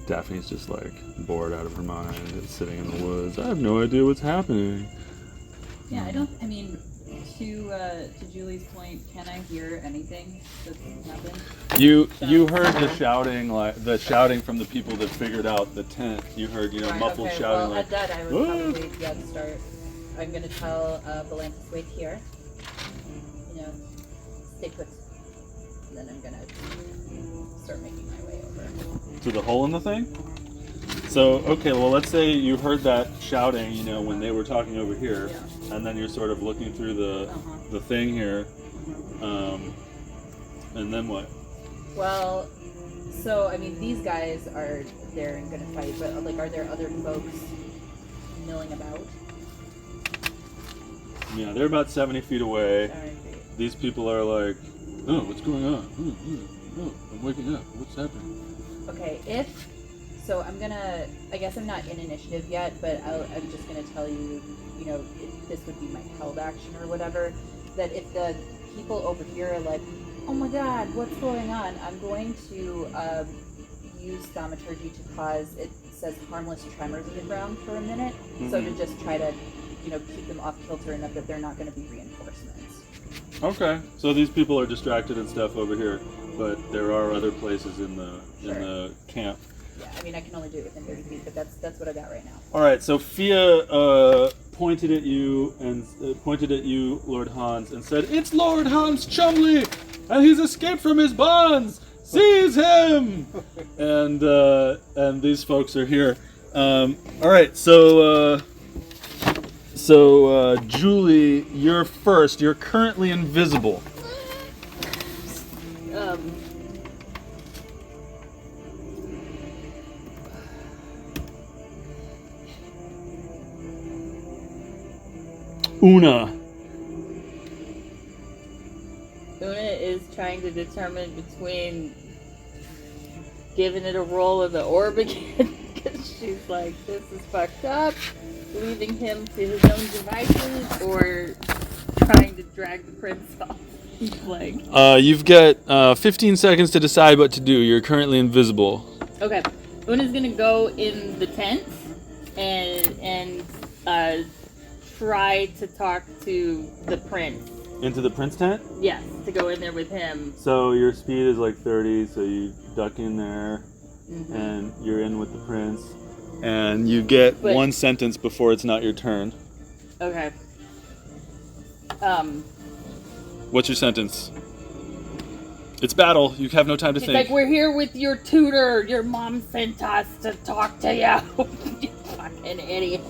Daphne's just like bored out of her mind, sitting in the woods. I have no idea what's happening. Yeah, I mean, to Julie's point, can I hear anything that's happened? You heard the shouting from the people that figured out the tent. You heard, Right, muffled okay, shouting well, like, at that I would "What?" probably start. I'm gonna tell Valentus, wait here. Stay put. And then I'm gonna start making my way over. To the hole in the thing? So, okay, well, let's say you heard that shouting, when they were talking over here, Yeah. and then you're sort of looking through the thing here, and then what? Well, so I mean, these guys are there and gonna fight, but like, are there other folks milling about? Yeah, they're about 70 feet away. Sorry. These people are like, oh, what's going on? Oh, I'm waking up. What's happening? Okay, so I'm gonna, I guess I'm not in initiative yet, but I'm just gonna tell you, if this would be my held action or whatever, that if the people over here are like, oh my god, what's going on, I'm going to use thaumaturgy to cause, it says harmless tremors in the ground for a minute, so to just try to, keep them off kilter enough that they're not going to be reinforcements. Okay, so these people are distracted and stuff over here, but there are other places in the camp. Yeah, I mean, I can only do it within 30 feet, but that's what I got right now. All right, so Fiadh pointed at you, Lord Hans, and said, "It's Lord Hans Chumley, and he's escaped from his bonds. Seize him!" and these folks are here. All right, so Julie, you're first. You're currently invisible. Oona is trying to determine between giving it a roll of the orb again, because she's like, this is fucked up, leaving him to his own devices, or trying to drag the prince off. He's like, you've got 15 seconds to decide what to do. You're currently invisible. okay, Una's gonna go in the tent and try to talk to the prince. Into the prince tent? Yes, to go in there with him. So your speed is like 30, so you duck in there, and you're in with the prince, and you get one sentence before it's not your turn. Okay. What's your sentence? It's battle. You have no time to She's think. like, we're here with your tutor. Your mom sent us to talk to you. You fucking idiot.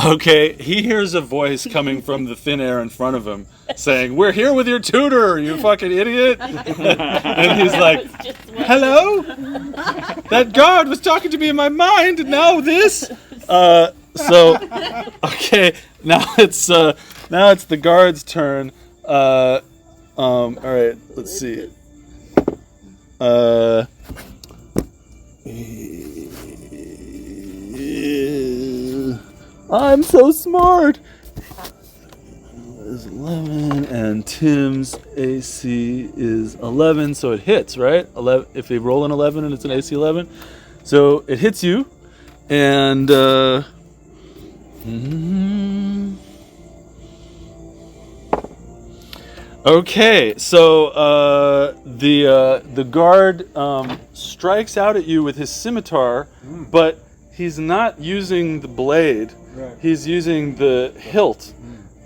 Okay, he hears a voice coming from the thin air in front of him saying, "We're here with your tutor, you fucking idiot." And he's like, "Hello? That guard was talking to me in my mind, and now this?" Okay, now it's the guard's turn. All right, let's see. I'm so smart. Is 11, and Tim's AC is 11, so it hits, right? 11. If they roll an 11 and it's an AC 11, so it hits you, and okay, so the guard strikes out at you with his scimitar, but he's not using the blade. Right. He's using the hilt,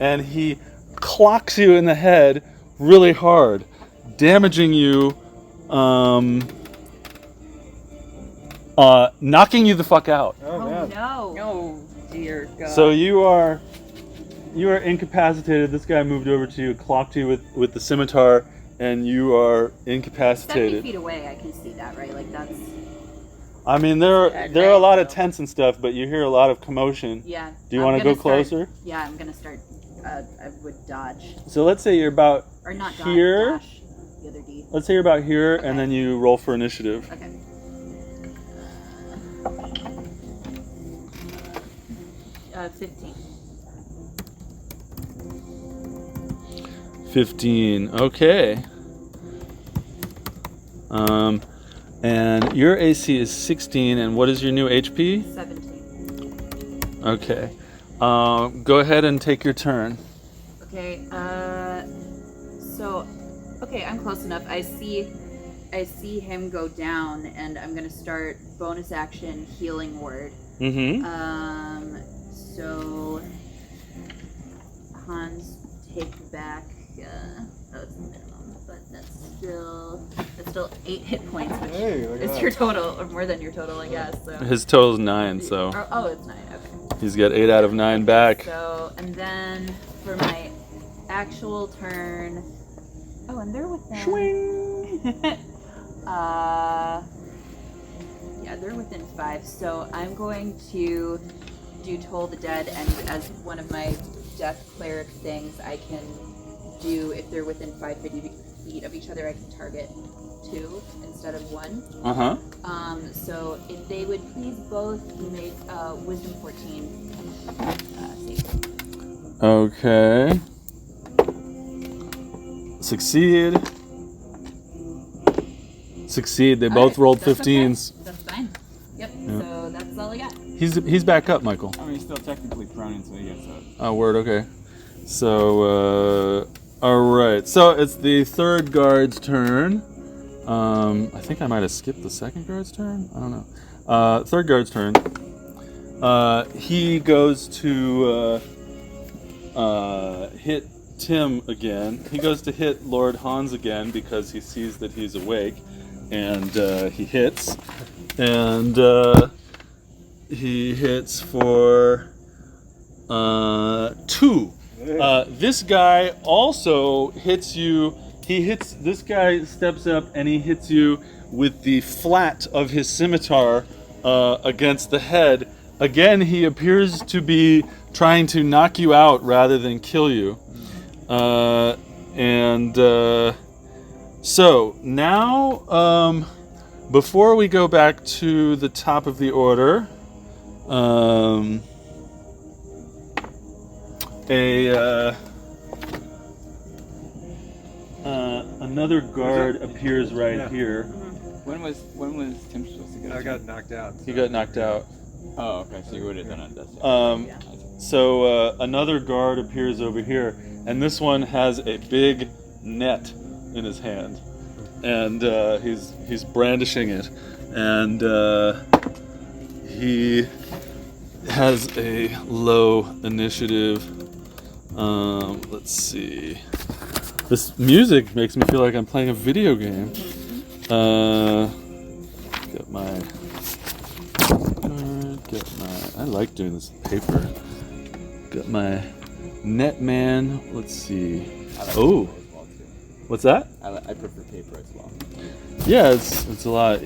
and he clocks you in the head really hard, damaging you knocking you the fuck out. Oh, Oh man. no. Oh dear God. So you are incapacitated. This guy moved over to you, clocked you with the scimitar, and you are 70 incapacitated. feet away, I can see that, right? Like that's. I mean, there are a lot of tents and stuff, but you hear a lot of commotion. Yeah. Do you want to go closer? Yeah, I'm gonna start. I would dodge So let's say you're about or not dodge. here. Dash. The other D. Let's say you're about here, Okay. and then you roll for initiative. Okay. 15. 15. Okay. And your AC is 16, and what is your new HP? 17. Okay. Go ahead and take your turn. Okay. So, okay, I'm close enough. I see him go down, and I'm gonna start bonus action healing word. Mm-hmm. So Hans take back. It's minimum, but that's still 8 hit points, which Hey, look at is that. your total, or more than your total, I guess. So. His total's 9, so Oh, it's 9. Okay. he's got 8 out of 9 back. So, and then for my actual turn. Oh, and they're within. Yeah, they're within 5. So I'm going to do Toll the Dead, and as one of my Death Cleric things, I can do, if they're within 5 feet of each other, I can target 2 instead of 1. Uh-huh. So if they would please both make Wisdom 14 save. Okay. Succeed. They both rolled That's okay. 15s. That's fine. Yep. Yeah. So that's all I got. He's back up, Michael. I mean, he's still technically prone until he gets up. Oh, word, okay. So, alright. So, it's the third guard's turn. I think I might have skipped the second guard's turn. I don't know. Third guard's turn. He goes to hit Tim again. He goes to hit Lord Hans again because he sees that he's awake. And he hits. And he hits for 2. This guy also hits you. This guy steps up and he hits you with the flat of his scimitar against the head. Again, he appears to be trying to knock you out rather than kill you. So now, before we go back to the top of the order, another guard appears right Yeah. here. When was Tim supposed to get? I got knocked out. He got knocked out. Oh, okay. So you would have done it. That's So another guard appears over here, and this one has a big net in his hand, and he's brandishing it, and he has a low initiative. Let's see. This music makes me feel like I'm playing a video game. I like doing this with paper. Got my Netman. Let's see. I like Oh. paper as well, too. What's that? I prefer paper as well. Yeah, it's a lot.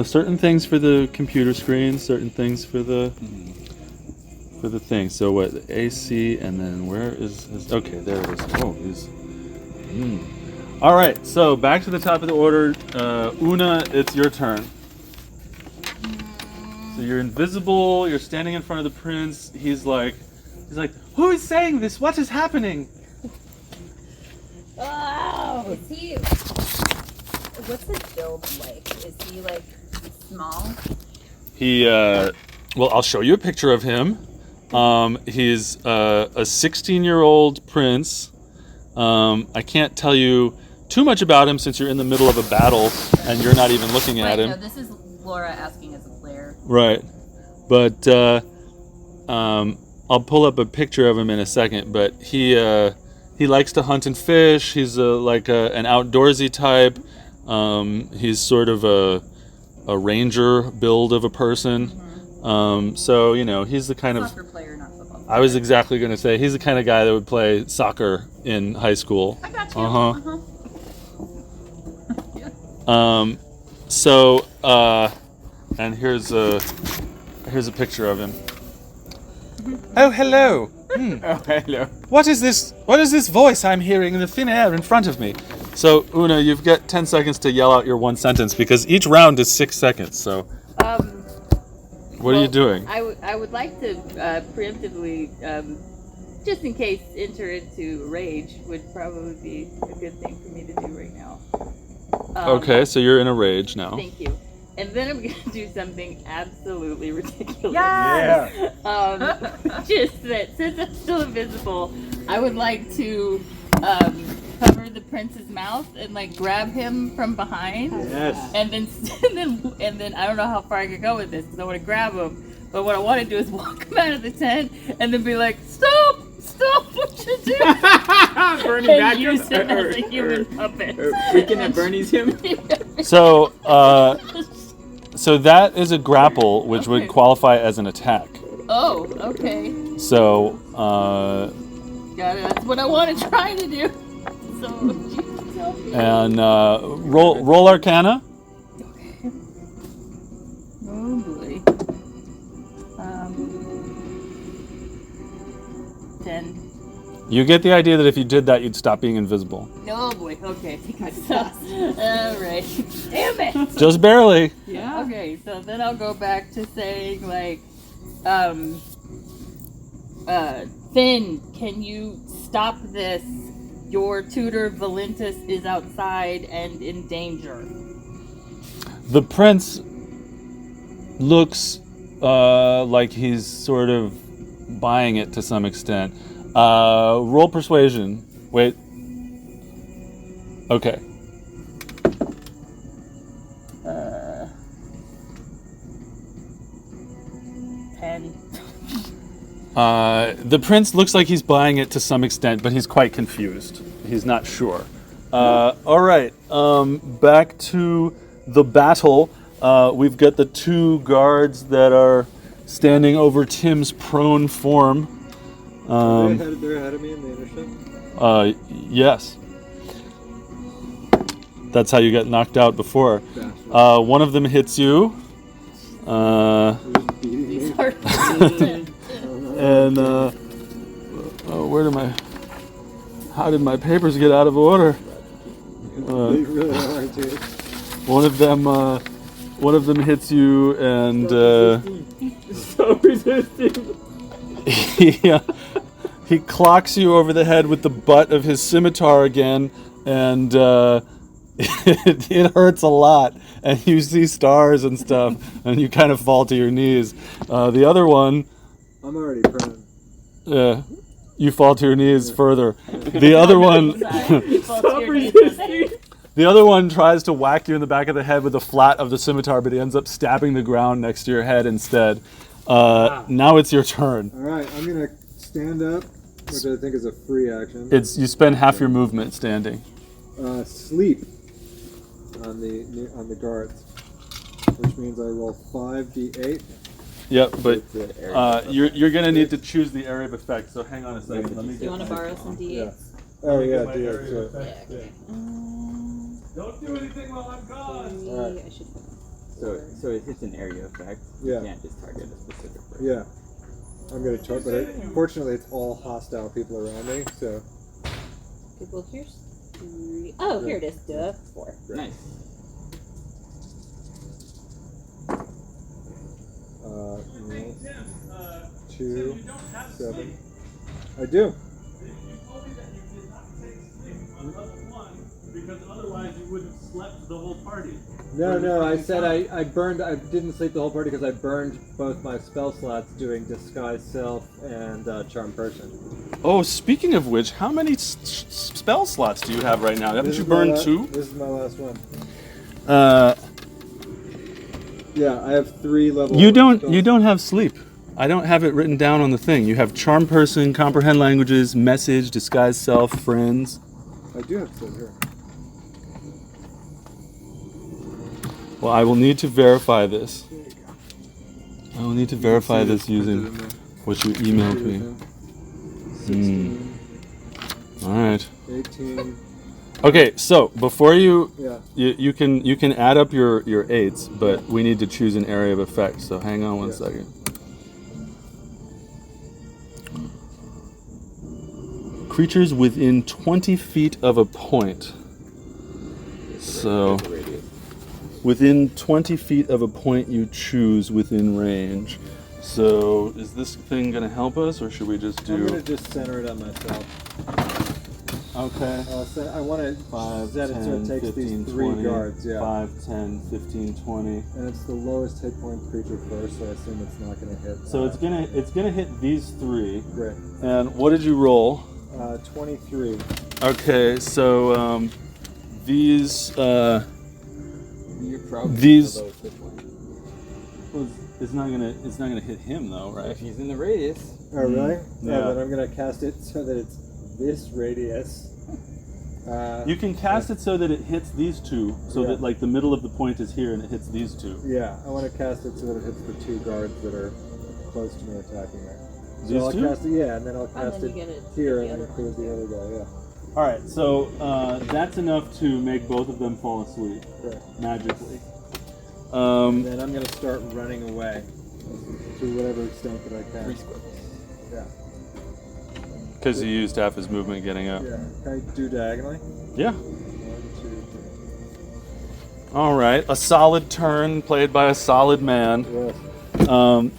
Certain things for the computer screen, certain things for the thing. So what? The AC, and then where is his? Okay, there it is. Oh, he's. All right. So back to the top of the order. Oona, it's your turn. So you're invisible. You're standing in front of the prince. He's like, who is saying this? What is happening? Oh! Is he? What's his build like? Is he like small? He, well, I'll show you a picture of him. He's a 16-year-old prince. I can't tell you too much about him since you're in the middle of a battle and you're not even looking at him. No, this is Laura asking as a player. Right. But I'll pull up a picture of him in a second. But he likes to hunt and fish. He's an outdoorsy type. He's sort of a ranger build of a person. So, you know, he's the kind of... Soccer player, not football player. I was exactly going to say, he's the kind of guy that would play soccer in high school. I got you. Uh-huh. Yeah. So, and here's a picture of him. Oh, hello. Oh, hello. What is this voice I'm hearing in the thin air in front of me? So, Oona, you've got 10 seconds to yell out your one sentence because each round is 6 seconds. So, what are you doing? I would like to preemptively, just in case, enter into rage would probably be a good thing for me to do right now. Okay, so you're in a rage now. Thank you. And then I'm going to do something absolutely ridiculous. Yes! Just that since I'm still invisible, I would like to cover the prince's mouth and like grab him from behind. Yes. And then I don't know how far I can go with this because I want to grab him. But what I want to do is walk him out of the tent and then be like, stop what you're doing. Bernie And back use him as a human puppet. Freaking at Bernie's him. So, so that is a grapple, which would Okay. qualify as an attack. Oh, okay. So, Got it. That's what I want to try to do. So, you tell me. and roll Arcana. Oh boy. 10. You get the idea that if you did that, you'd stop being invisible. Oh boy. Okay. Take my stuff. All right. Damn it. Just barely. Yeah. Okay. So then I'll go back to saying like, Finn, can you stop this? Your tutor Valentus is outside and in danger. The prince looks like he's sort of buying it to some extent. Roll persuasion. Wait. Okay. 10. The prince looks like he's buying it to some extent, but he's quite confused. He's not sure. All right. Back to the battle. We've got the two guards that are standing over Tim's prone form. They're ahead of me in the initiative. Yes. That's how you get knocked out before. One of them hits you. These are And how did my papers get out of order? They really are, dude. One of them hits you, and So resisting. he clocks you over the head with the butt of his scimitar again, and it hurts a lot, and you see stars and stuff, and you kind of fall to your knees. The other one, I'm already prone. you fall to your knees further. The other one, the other one tries to whack you in the back of the head with the flat of the scimitar, but he ends up stabbing the ground next to your head instead. Now it's your turn. All right, I'm gonna stand up, which I think is a free action. You spend half your movement standing. Sleep on the guards, which means I roll 5d8. Yep, but you're gonna need to choose the area of effect. So hang on a second. Let me. Do you want to borrow some D8s? Yeah. Oh yeah, my d8. area So. of effect. Yeah, okay. Don't do anything while I'm gone. Alright. I should put So it hits an area effect. Yeah. You can't just target a specific person. Yeah. I'm gonna talk, but fortunately it's all hostile people around me, so. Okay, well, here's 3. Oh, here it is. Duh. 4. Nice. 2, 7. I do. You told me that you did not take sleep on level 1 because otherwise you would have slept the whole party. No, I said I didn't sleep the whole party because I burned both my spell slots doing Disguise Self and Charm Person. Oh, speaking of which, how many spell slots do you have right now? Haven't This you is my burned la- 2? This is my last one. Yeah, I have 3 level. You spells. don't have sleep. I don't have it written down on the thing. You have Charm Person, Comprehend Languages, Message, Disguise Self, Friends. I do have sleep here. Well, I will need to verify this. There you go. I will need to verify this Printed using in there. what you emailed me. 16, All right. 18. Okay, so before you Yeah. you can add up your 8s, but we need to choose an area of effect. So hang on one Yeah. second. Creatures within 20 feet of a point. So within 20 feet of a point you choose within range. So is this thing going to help us, or should we just I'm do... gonna just center it on myself. Okay. I want to 5, set it 10, so it takes 15, these 3 20, guards. Yeah. 5, 10, 15, 20. And it's the lowest hit point creature first, so I assume it's not gonna hit. So it's gonna hit these 3. Great. And what did you roll? 23. Okay, so these You're probably These- the lowest hit point. well, it's not gonna hit him though, right? If he's in the radius. Oh, really? Yeah. Then I'm gonna cast it so that it's this radius. You can cast it so that it hits these 2, so Yeah. that like the middle of the point is here and it hits these 2. Yeah, I want to cast it so that it hits the 2 guards that are close to me attacking there. So These I'll 2? cast it, yeah, and then I'll And cast then it you get it here the and other include the other guy, yeah. All right, so that's enough to make both of them fall asleep Correct. magically. And then I'm going to start running away to whatever extent that I can. 3 squares. Yeah. Because he used half his movement getting up. Yeah. Can I do diagonally? Yeah. 1, 2, All right, a solid turn played by a solid man. 3. Yes.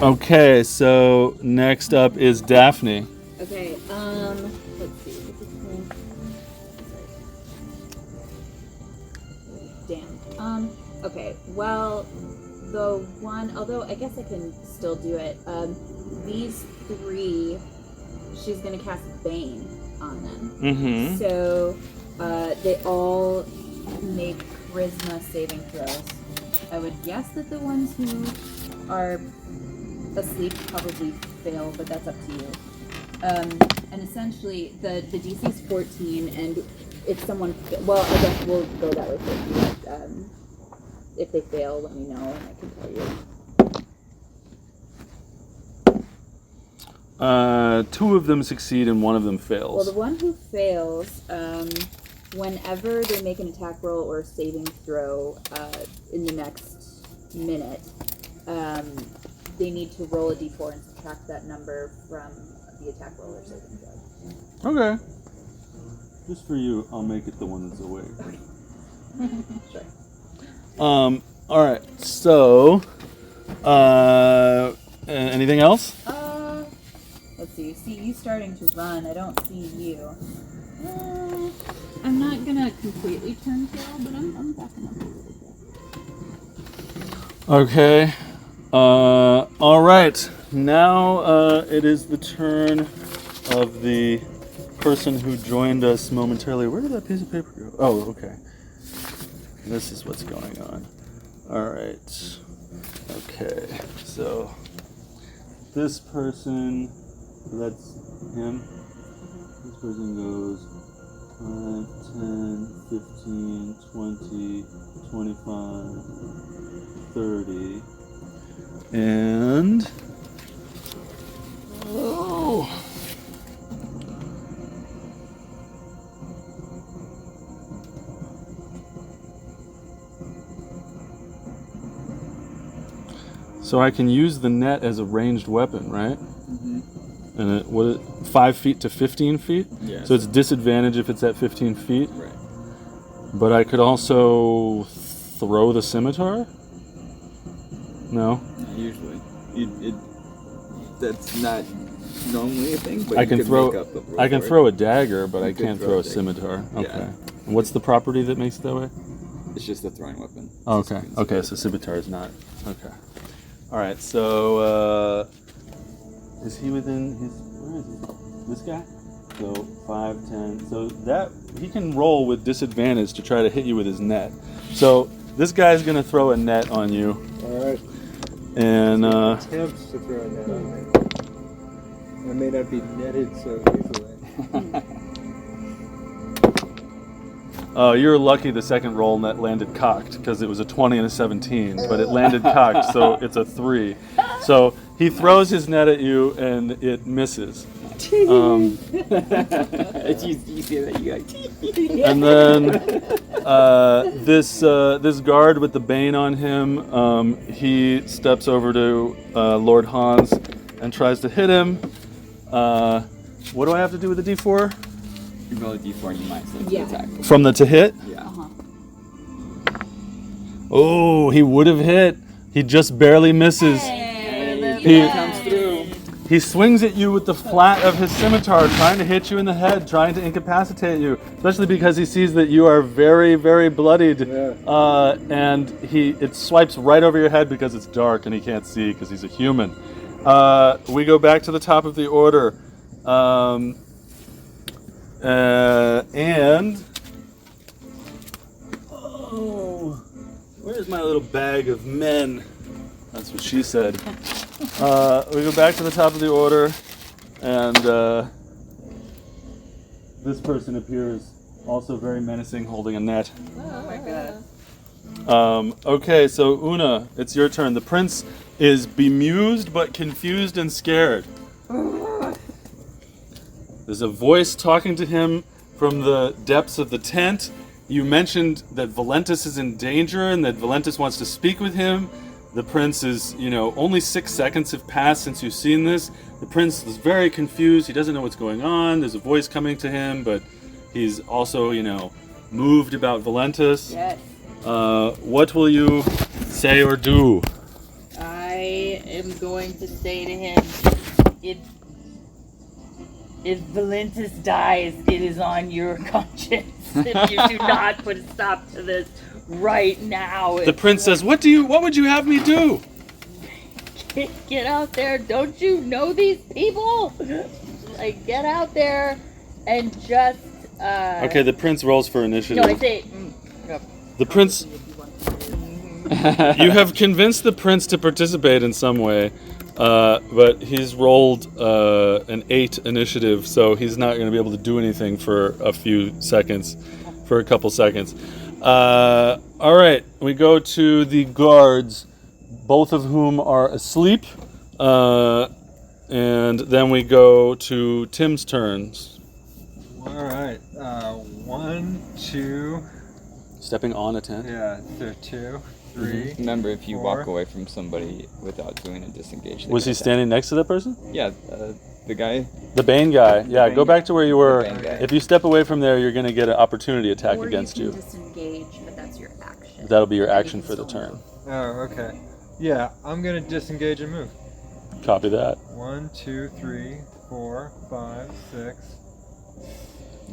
Okay, so next up is Daphne. Okay, let's see. Damn. Okay, well, the one, although I guess I can still do it, these 3, she's gonna cast Bane on them. Mm-hmm. So, they all make charisma saving throws. I would guess that the ones who are asleep probably fail, but that's up to you. And essentially, the DC is 14, and if someone, well, I guess we'll go that way first. If they fail, let me know, and I can tell you. 2 of them succeed and 1 of them Well, fails. the one who fails, whenever they make an attack roll or a saving throw in the next minute, they need to roll a d4 and subtract that number from the attack roll or saving throw. Okay. Just for you, I'll make it the one that's awake. Sure. All right. So, anything else? Let's see. See you starting to run. I don't see you. I'm not gonna completely turn tail, but I'm backing up a little bit. Okay. All right. Now it is the turn of the person who joined us momentarily. Where did that piece of paper go? Oh, okay. This is what's going on. All right. Okay. So this person, that's him. This person goes 5, 10, 15, 20, 25, 30. And oh, so I can use the net as a ranged weapon, right? Mm-hmm. And 5 feet to 15 feet? Yeah. So it's disadvantage if it's at 15 feet? Right. But I could also throw the scimitar? No? Not usually. That's not normally a thing, but I you can could throw. make up a roll I can for throw it. a dagger, but I You could can't throw throw a a dagger. scimitar. Yeah. Okay. And what's the property that makes it that way? It's just a throwing weapon. Oh, It's okay. just Okay. So scimitar is not. Okay. All right. So is he within his? Where is he? This guy. So 5, 10. So that he can roll with disadvantage to try to hit you with his net. So this guy's gonna throw a net on you, All right. and Attempts to throw a net on me. I may not be netted so easily. You're lucky the second roll that landed cocked because it was a 20 and a 17, but it landed cocked, so it's a 3. So he throws his net at you and it misses. You see that, you like, And then this guard with the bane on him, he steps over to Lord Hans and tries to hit him. What do I have to do with the D4? you roll a d4 and you might say Yeah. attack. From the to hit? Yeah. Oh, he would have hit. He just barely misses. He Comes through. He swings at you with the flat of his scimitar, trying to hit you in the head, trying to incapacitate you, especially because he sees that you are very, very bloodied. And it swipes right over your head because it's dark and he can't see because he's a human. We go back to the top of the order. Where's my little bag of men? That's what she said. We go back to the top of the order, and this person appears also very menacing, holding a net. Oh my god. Okay, so Oona, it's your turn. The prince is bemused but confused and scared. There's a voice talking to him from the depths of the tent. You mentioned that Valentus is in danger and that Valentus wants to speak with him. The prince is, only 6 seconds have passed since you've seen this. The prince is very confused. He doesn't know what's going on. There's a voice coming to him, but he's also, moved about Valentus. Yes. What will you say or do? I am going to say to him, if Valentus dies, it is on your conscience. If you do not put a stop to this right now. The prince says, What would you have me do? Get out there. Don't you know these people? Like, get out there and just, Okay, the prince rolls for initiative. No, I say, The prince... You have convinced the prince to participate in some way, but he's rolled an 8 initiative, so he's not going to be able to do anything for a couple seconds. All right, we go to the guards, both of whom are asleep, and then we go to Tim's turns. All right. 1, 2. Stepping on a tent. Yeah. So 2, 3. Remember, if you 4. walk away from somebody without doing a disengage. they Was he get standing next to that person? attacked. Yeah, the guy. The Bane guy. Yeah, Bane go back to where you were. Bane guy. If you step away from there, you're going to get an opportunity attack Or against you you. can disengage, but that's your action. That'll be your Then you action can for the still turn. move. Oh, okay. Yeah, I'm gonna disengage and move. Copy that. 1, 2, 3, 4, 5, 6.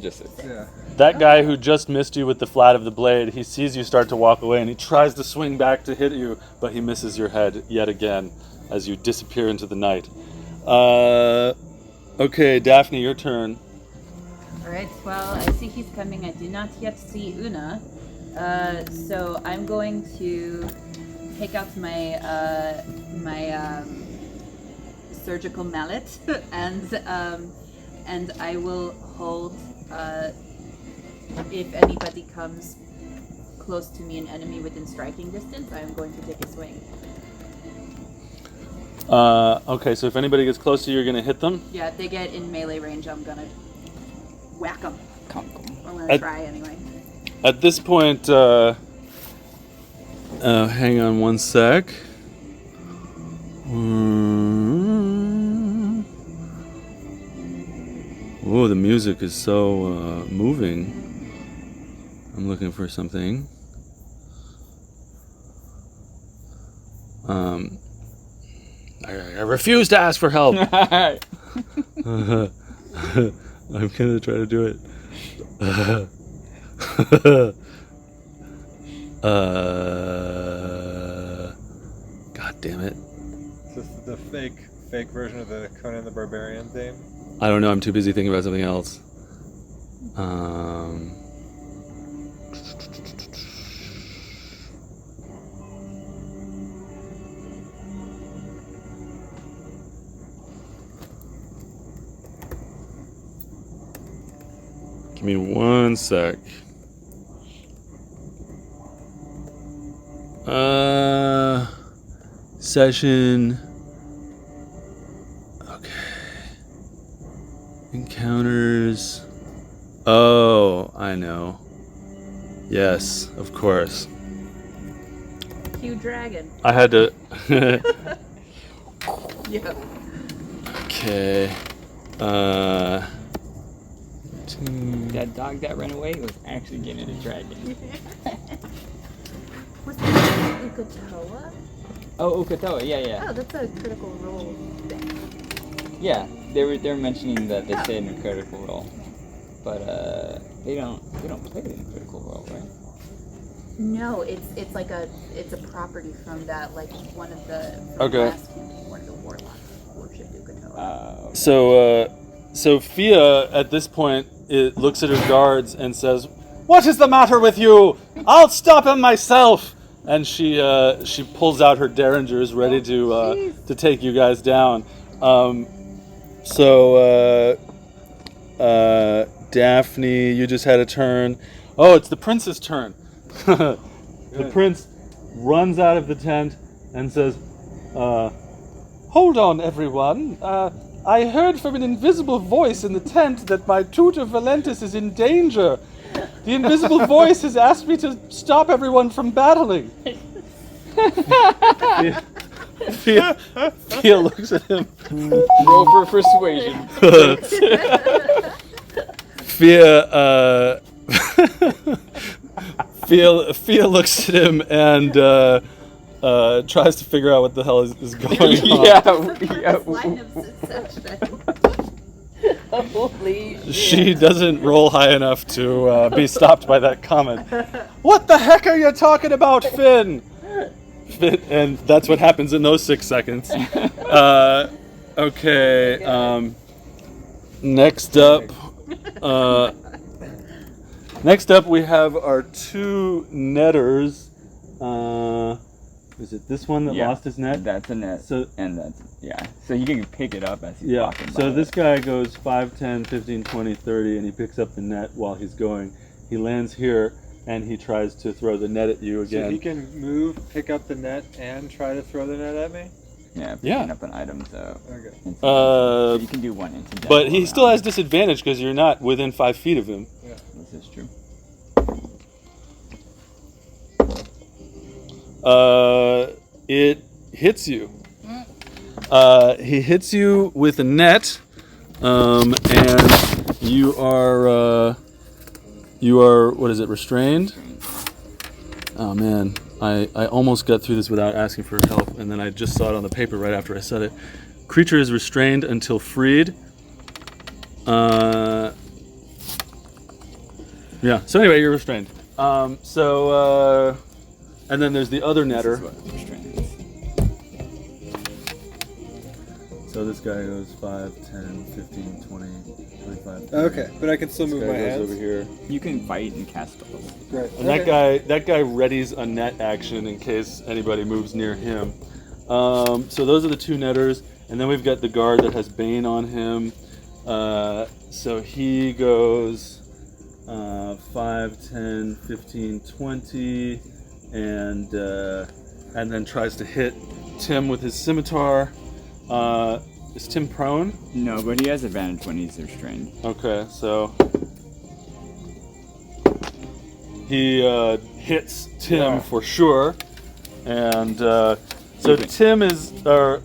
Just Yeah. That guy who just missed you with the flat of the blade, he sees you start to walk away and he tries to swing back to hit you, but he misses your head yet again as you disappear into the night. Okay, Daphne, your turn. Alright, well, I see he's coming. I do not yet see Oona. So I'm going to take out my surgical mallet and I will hold if anybody comes close to me, an enemy within striking distance, I am going to take a swing. Okay, so if anybody gets close to you, you're going to hit them? Yeah, if they get in melee range, I'm gonna whack them. Conk. I'm gonna try anyway. At this point, hang on one sec. Oh, the music is so moving. I'm looking for something. I refuse to ask for help. I'm gonna try to do it. God damn it. Is this the fake version of the Conan the Barbarian theme? I don't know, I'm too busy thinking about something else. Give me one sec. Session. Okay. Encounters. Oh, I know. Yes, of course. Cue dragon. I had to. Yeah. Okay. That dog that ran away was actually getting a dragon. Was that Ukatoa? Oh, Ukatoa, yeah. Oh, that's a critical role thing. Yeah, they were mentioning that they stayed in a critical role, but they don't play it in a critical role, right? No, it's like it's a property from that, like one of the Okay. last campaign, one of the warlocks worshipped Ukatoa. So Fiadh at this point it looks at her guards and says, "What is the matter with you? I'll stop him myself." And she pulls out her derringers ready to take you guys down. Daphne, you just had a turn. Oh, it's the prince's turn. The prince runs out of the tent and says, "Hold on, everyone. I heard from an invisible voice in the tent that my tutor Valentus is in danger. The invisible voice has asked me to stop everyone from battling." Fiadh looks at him. Roll for persuasion. Fiadh looks at him and tries to figure out what the hell is going on. Line of succession. Holy shit. She doesn't roll high enough to be stopped by that comment. What the heck are you talking about, Finn? And that's what happens in those 6 seconds. Okay. Next up, we have our 2 netters. Is it this one that lost his net? That's a net. So you can pick it up as he's walking by. So this guy goes 5, 10, 15, 20, 30, and he picks up the net while he's going. He lands here, and he tries to throw the net at you again. So he can move, pick up the net, and try to throw the net at me? Yeah, picking up an item, so... Okay. So you can do one incidental. But he still has disadvantage because you're not within 5 feet of him. Yeah. This is true. It hits you. He hits you with a net, and you are what is it? Restrained? Oh man, I almost got through this without asking for help, and then I just saw it on the paper right after I said it. Creature is restrained until freed. Yeah. So anyway, you're restrained. And then there's the other netter. This is what restrained is. So this guy goes 5, 10, 15, 20, 25. 30. Okay, but I can still move This my guy goes hands. over here. You can fight and cast spells. Great. And that guy readies a net action in case anybody moves near him. So those are the 2 netters, and then we've got the guard that has Bane on him. So he goes 5, 10, 15, 20, and then tries to hit Tim with his scimitar. Is Tim prone? No, but he has advantage when he's restrained. Okay, so he hits Tim for sure, and so Tim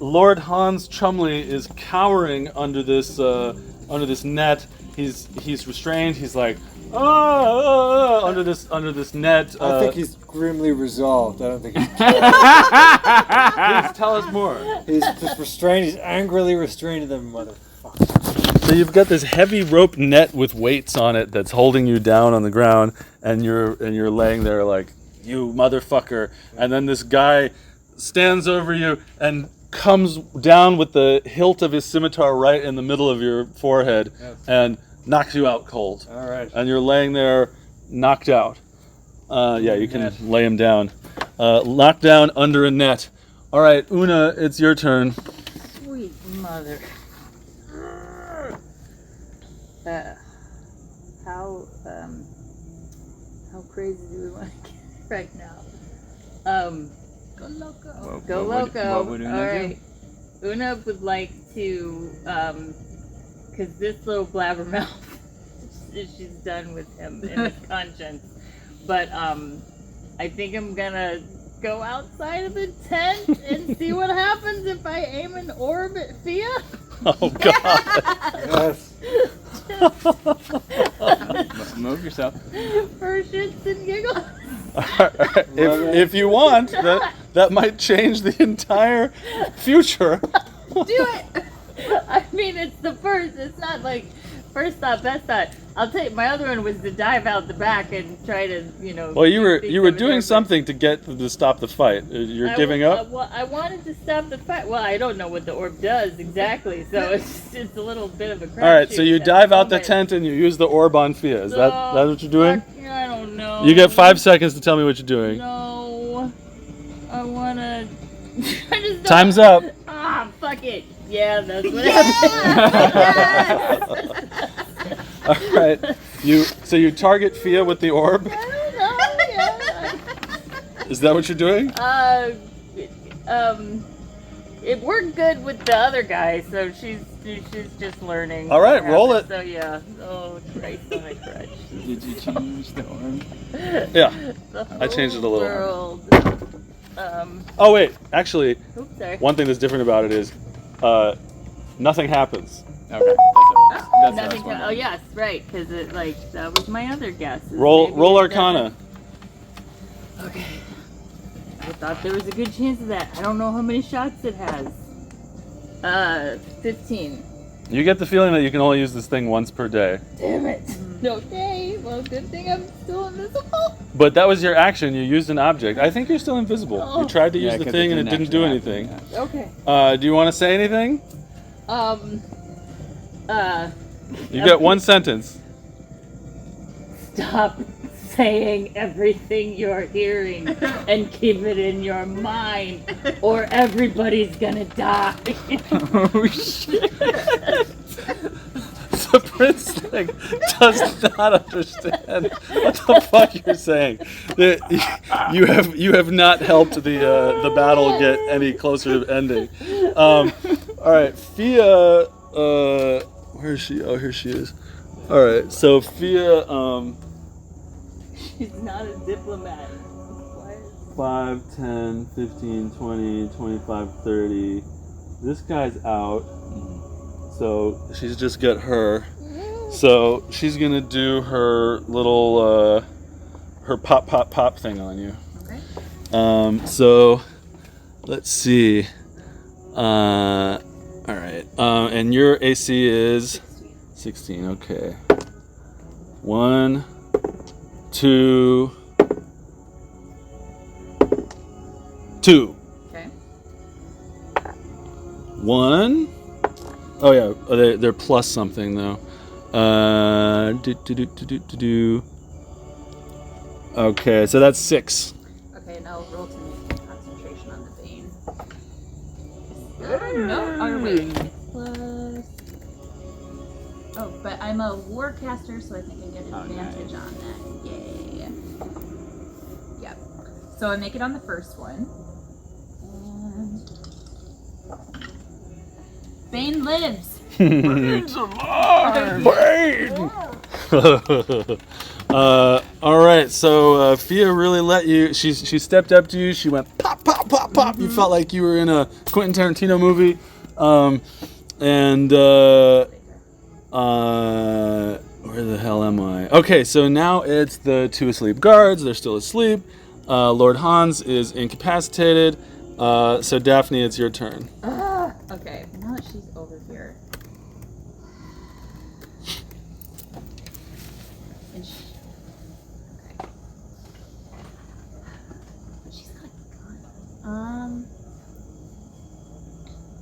Lord Hans Chumley is cowering under this net. He's restrained. He's like under this net. I think he's grimly resolved. I don't think he's Please tell us more. He's just restrained. He's angrily restrained them, motherfucker. So you've got this heavy rope net with weights on it that's holding you down on the ground, and you're laying there like, you motherfucker. And then this guy stands over you and comes down with the hilt of his scimitar right in the middle of your forehead and knocks you out cold. All right. And you're laying there knocked out. You can lay him down. Locked down under a net. All right, Oona, it's your turn. Sweet mother. How crazy do we want to get right now? Go loco. Go What loco. would Oona All do? right. Oona would like to, because this little blabbermouth, she's done with him in his conscience. But I think I'm gonna go outside of the tent and see what happens if I aim an orb at Fiadh. Oh God! Yes. Move yourself. For shits and giggles. if you want, that might change the entire future. Do it! I mean, it's the first. It's not like first thought, best thought. I'll tell you, my other one was to dive out the back and try to, Well, you were think you were of it doing over. something to get to stop the fight. You're giving up. I wanted to stop the fight. Well, I don't know what the orb does exactly, so it's a little bit of a crapshoot. All right, so you at dive the out the moment. tent and you use the orb on Fiadh. Is that what you're doing? I don't know. You get 5 seconds to tell me what you're doing. No, I wanna. I just don't- Time's up. Ah, fuck it. Yeah, that's what happened. All right, you target Fiadh with the orb. I don't know. Yeah. Is that what you're doing? It worked good with the other guy, so she's just learning. All right, what roll happens. it. So yeah. Oh Christ on a crutch. Did you change the orb? Yeah. The I changed it a little. World. Oh wait, actually, Oops, sorry. one thing that's different about it is, nothing happens. Okay. That's what I was Nothing. Oh wondering. yes, right, because that was my other guess. is Roll maybe roll it Arcana. doesn't- Okay. I thought there was a good chance of that. I don't know how many shots it has. 15. You get the feeling that you can only use this thing once per day. Damn it. Okay, well, good thing I'm still invisible. But that was your action. You used an object. I think you're still invisible. Oh. You tried to Yeah, use the 'cause thing and it didn't do actually anything. happen, Okay. Do you want to say anything? You got one sentence. Stop saying everything you're hearing and keep it in your mind, or everybody's gonna die. Oh shit! The prince does not understand what the fuck you're saying. You have not helped the battle get any closer to ending. All right, Fiadh. Where is she? Oh, here she is. All right, so Fiadh. She's not a diplomat. 5, 10, 15, 20, 25, 30. This guy's out. So she's just got her. So she's gonna do her little her pop thing on you. Okay. So let's see. All right. And your AC is 16. Okay. 1, 2, 2. Okay. 1. Oh yeah, they're plus something though. Okay, so that's 6. Okay, and I'll roll to make concentration on the vein. No, or wait, it's plus. Oh, but I'm a warcaster, so I think I get an Oh, advantage nice. on that. Yay. Yep. So I make it on the first one. And Bane lives. All right, so Fiadh really let you. She stepped up to you. She went pop, pop, pop, pop. You felt like you were in a Quentin Tarantino movie. Where the hell am I? Okay, so now it's the 2 asleep guards. They're still asleep. Lord Hans is incapacitated. So Daphne, it's your turn. Okay, now that she's over here. And okay. She's got a gun.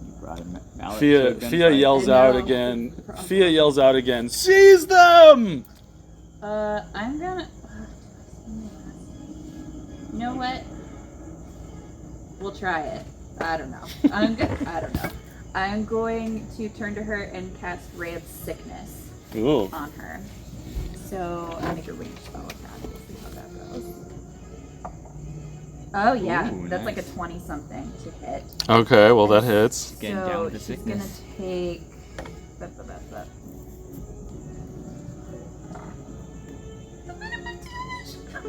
You brought a mallet. Fiadh yells I out know. again. Fiadh yells out again. Seize them! I'm gonna. You know what? We'll try it. I don't know. I don't know. I'm going to turn to her and cast Ray of Sickness Ooh. on her. So I'll make a ranged spell attack. We'll see how that goes. Oh yeah, Ooh, that's like a nice. 20-something to hit. Okay, well that hits. Getting down So with the she's gonna sickness. take.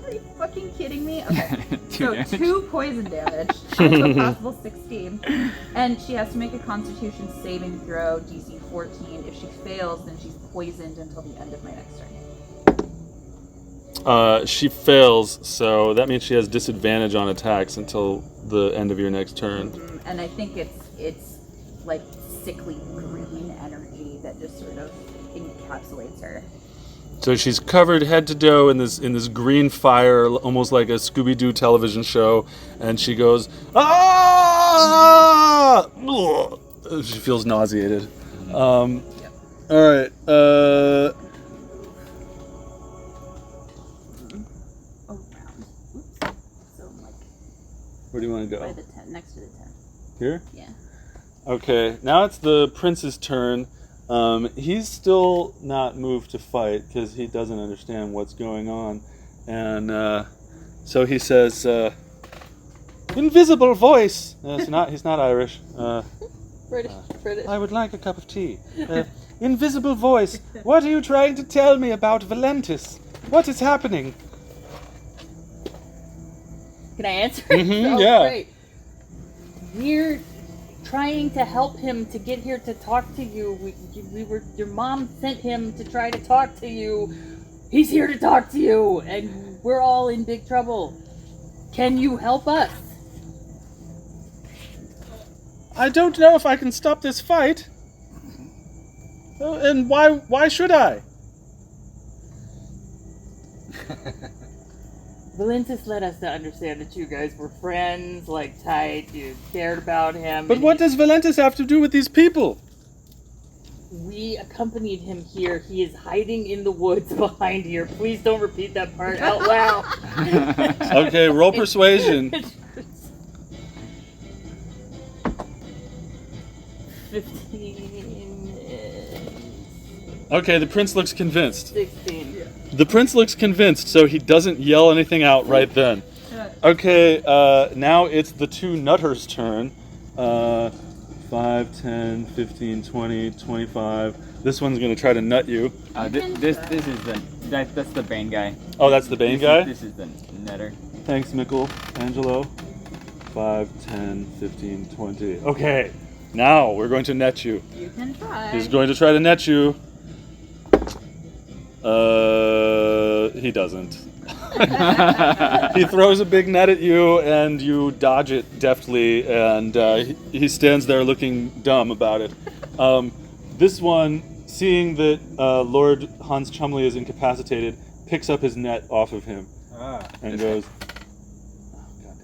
Are you fucking kidding me? Okay. So damage. 2 poison damage, to a possible 16, and she has to make a Constitution saving throw, DC 14. If she fails, then she's poisoned until the end of my next turn. She fails, so that means she has disadvantage on attacks until the end of your next turn. And I think it's like sickly green energy that just sort of encapsulates her. So she's covered head to toe in this green fire, almost like a Scooby-Doo television show, and she goes, ah! Ugh. She feels nauseated. All right. Oh, round. Oops. So like Where do you want to by go? the 10, next to the 10. Here? Yeah. Okay. Now it's the prince's turn. He's still not moved to fight because he doesn't understand what's going on, and so he says, "Invisible voice." He's not Irish. British. I would like a cup of tea. Invisible voice, what are you trying to tell me about Valentus? What is happening? Can I answer? Mhm, Oh, yeah. Great. We're trying to help him to get here to talk to you. We were. Your mom sent him to try to talk to you. He's here to talk to you, and we're all in big trouble. Can you help us? I don't know if I can stop this fight. And why should I? Valentus led us to understand that you guys were friends, like tight. You cared about him. But and what does Valentus have to do with these people? We accompanied him here. He is hiding in the woods behind here. Please don't repeat that part out loud. Okay, roll persuasion. 15 is Okay, the prince looks convinced. 16. The prince looks convinced, so he doesn't yell anything out right then. Okay, now it's the 2 nutters' turn. 5, 10, 15, 20, 25. This one's gonna try to nut you. This is that's the Bane guy. Oh, that's the Bane guy? This is the Netter. Thanks, Angelo. 5, 10, 15, 20. Okay, now we're going to net you. You can try. He's going to try to net you. He doesn't. He throws a big net at you, and you dodge it deftly, and he stands there looking dumb about it. This one, seeing that Lord Hans Chumley is incapacitated, picks up his net off of him and goes, "Oh, God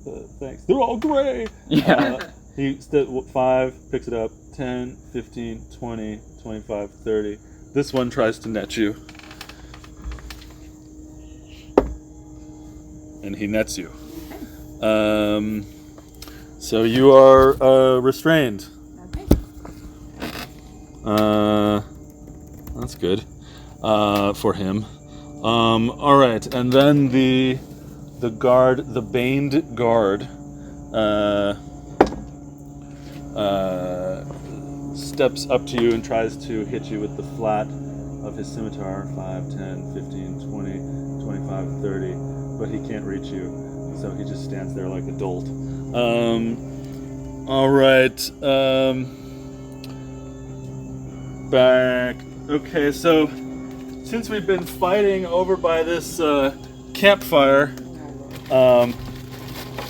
damn it. Thanks. They're all gray." Yeah. He 5, picks it up, 10, 15, 20, 25, 30. This one tries to net you. And he nets you. So you are restrained. Okay. That's good for him. All right, and then the guard, the baned guard, steps up to you and tries to hit you with the flat of his scimitar. 5, 10, 15, 20, 25, 30. But he can't reach you, so he just stands there like a dolt. All right. Back. Okay, so since we've been fighting over by this campfire,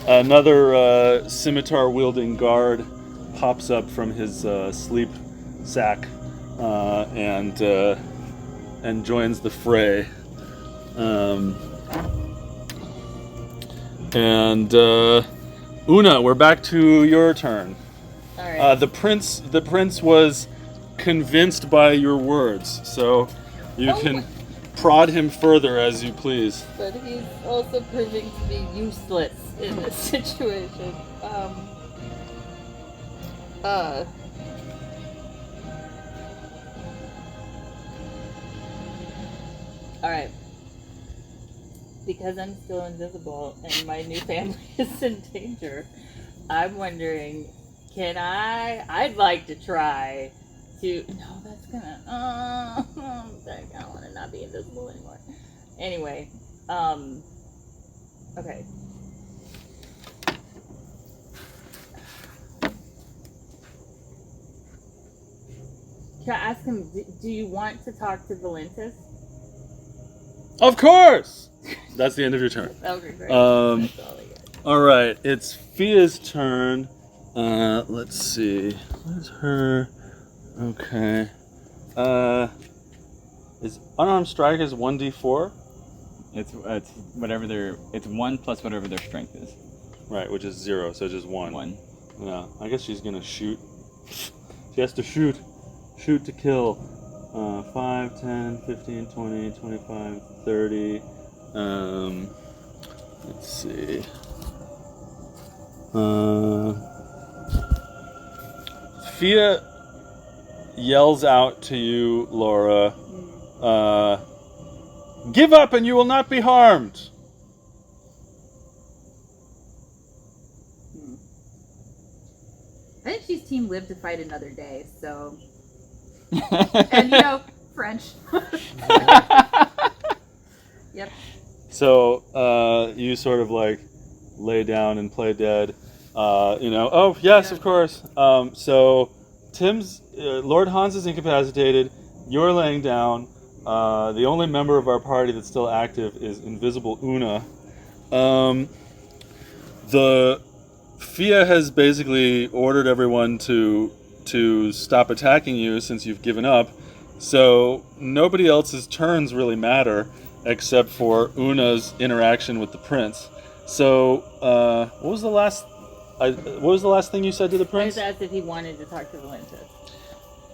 another scimitar-wielding guard pops up from his sleep sack and joins the fray. And Oona, we're back to your turn. All right. The prince was convinced by your words, so you can prod him further as you please. But he's also proving to be useless in this situation. Alright. because I'm still invisible and my new family is in danger, I'm wondering, I'd like to try to, no, that's gonna, I don't want to not be invisible anymore. Anyway, okay. Can I ask him, do you want to talk to Valentus? Of course! That's the end of your turn. Okay, great. That's all I got. Alright, it's Fia's turn. Let's see. Where's her? Okay. Is unarmed strike is 1d4? It's whatever it's 1 plus whatever their strength is. Right, which is 0, so just 1. 1. Yeah, I guess she's gonna shoot. She has to shoot. Shoot to kill. 5, 10, 15, 20, 25, 30. Let's see. Fiadh yells out to you, Laura, give up and you will not be harmed. I think she's team live to fight another day, so. And French. Yep. So you sort of like lay down and play dead. Oh yes, of course. So Tim's Lord Hans is incapacitated. You're laying down. The only member of our party that's still active is Invisible Oona. The Fiadh has basically ordered everyone to stop attacking you since you've given up. So nobody else's turns really matter except for Oona's interaction with the prince. So what was the last thing you said to the I prince? just asked if he wanted to talk to Valentus.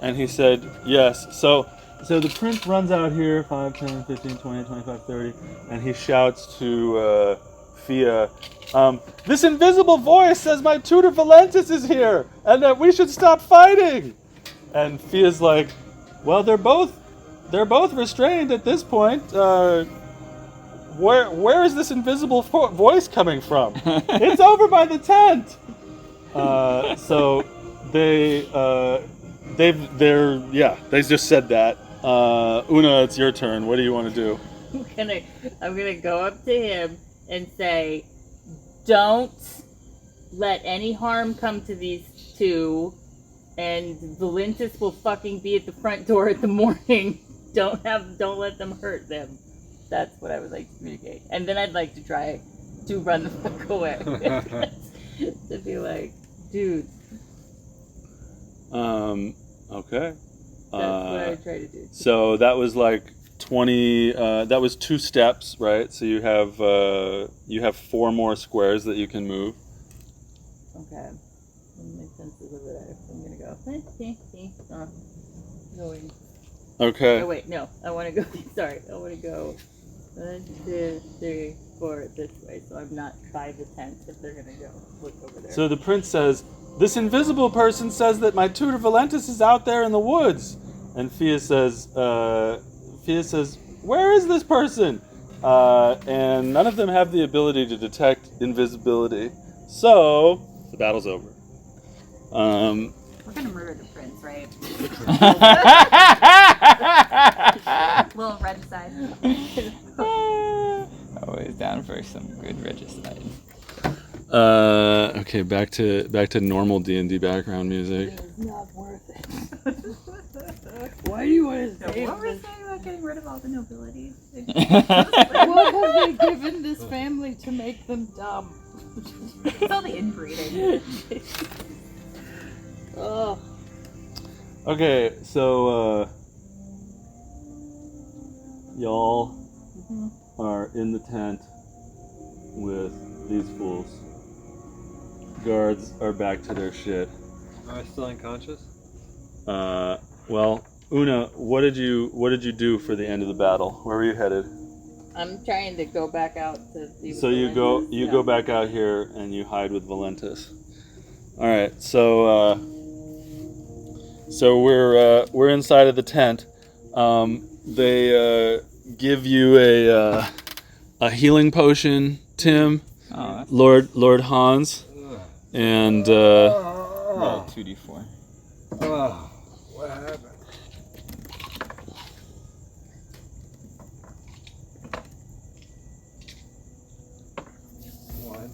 And he said yes. So the prince runs out here, 5, 10, 15, 20, 25, 30, and he shouts to Fiadh, this invisible voice says my tutor Valentus is here, and that we should stop fighting. And Fia's like, well, they're both restrained at this point. Where is this invisible voice coming from? It's over by the tent. So they just said that. Oona, it's your turn. What do you want to do? I'm gonna go up to him and say, don't let any harm come to these two, and Valentus will fucking be at the front door in the morning. Don't let them hurt them. That's what I would like to communicate. And then I'd like to try to run the fuck away. To be like, dude. Okay. That's what I try to do. So that was like 20. That was 2 steps, right? So you have 4 more squares that you can move. Okay. My senses over there. I'm gonna go. Going. Okay. Oh wait, no. I want to go. Sorry, I want to go 1, 2, 3, 4 this way, so I'm not by the tent if they're gonna go look over there. So the prince says, this invisible person says that my tutor Valentus is out there in the woods. And Fiadh says, where is this person? And none of them have the ability to detect invisibility. So the battle's over. We're gonna murder the prince, right? Little regicide. Always down for some good regicide. Okay, back to normal D&D background music. It's not worth it. Why do you want to save What were we this? saying about getting rid of all the nobility? What have they given this family to make them dumb? It's all the inbreeding. Oh. Okay, so y'all are in the tent with these fools. Guards are back to their shit. Am I still unconscious? Well, Oona, what did you do for the end of the battle? Where were you headed? I'm trying to go back out to see. So you go back out here and you hide with Valentus. All right, so we're inside of the tent. They give you a healing potion, Tim, Oh, that's Lord Hans, and roll 2d4. Oh, what happened? One,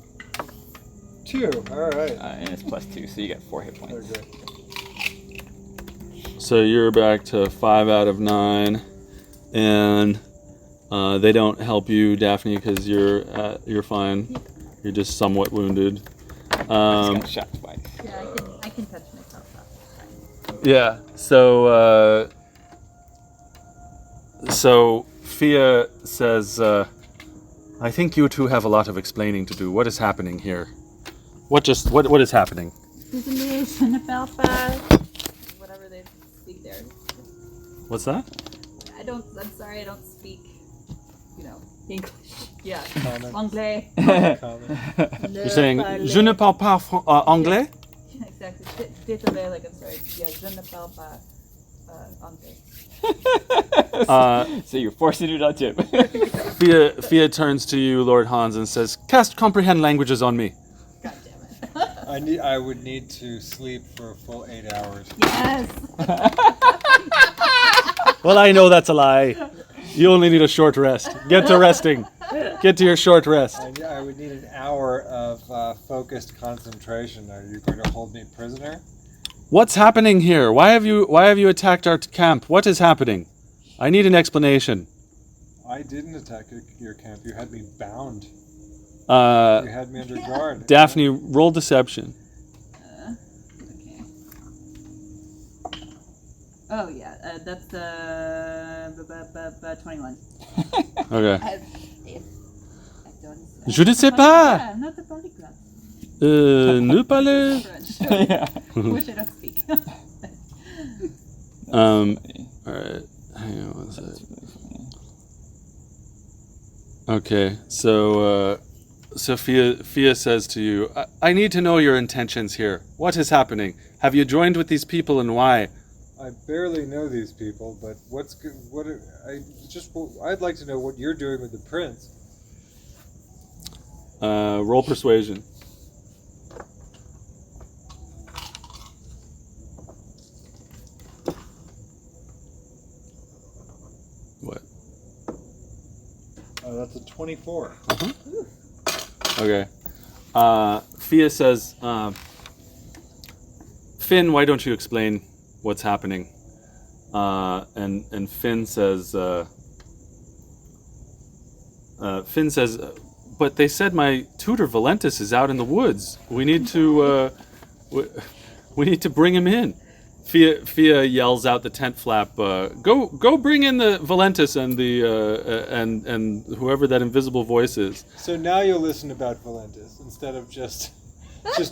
two. All right. And it's +2, so you get 4 hit points. Okay. so you're back to 5 out of 9, and they don't help you, Daphne, because you're fine. You're just somewhat wounded. Just got shot twice. Yeah, I can touch myself up. Yeah. So Fiadh says, "I think you two have a lot of explaining to do. What is happening here? What is happening?" Whatever they speak there. What's that? I'm sorry, I don't speak, English. Yeah. Common. Anglais. Common. You're saying, "Je ne parle pas anglais." Yeah, exactly. Désolé, like, I'm sorry. Yeah, je ne parle pas anglais. So you're forced to do that too. Fiadh turns to you, Lord Hans, and says, "Cast comprehend languages on me." God damn it. I would need to sleep for a full 8 hours. Yes. Well, I know that's a lie. You only need a short rest. Get to resting. Get to your short rest. I would need an hour of focused concentration. Are you going to hold me prisoner? What's happening here? Why have you attacked our camp? What is happening? I need an explanation. I didn't attack your camp. You had me bound. You Uh, had me under guard. Daphne, roll deception. Okay. Oh yeah, that's 21. Okay. I don't. Je ne sais pas. I'm not a polyglot. Ne parle. French. Yeah. Which I don't speak. All right. Hang on one sec. Okay, so Fiadh says to you, I need to know your intentions here. What is happening? Have you joined with these people, and why? I barely know these people, but I'd like to know what you're doing with the prince. Roll persuasion. What? Oh, that's a 24. Okay. Fiadh says, Finn, why don't you explain what's happening? And Finn says, but they said my tutor Valentus is out in the woods. We need to we need to bring him in. Fiadh yells out the tent flap. Go bring in the Valentus and the and whoever that invisible voice is. So now you'll listen about Valentus instead of just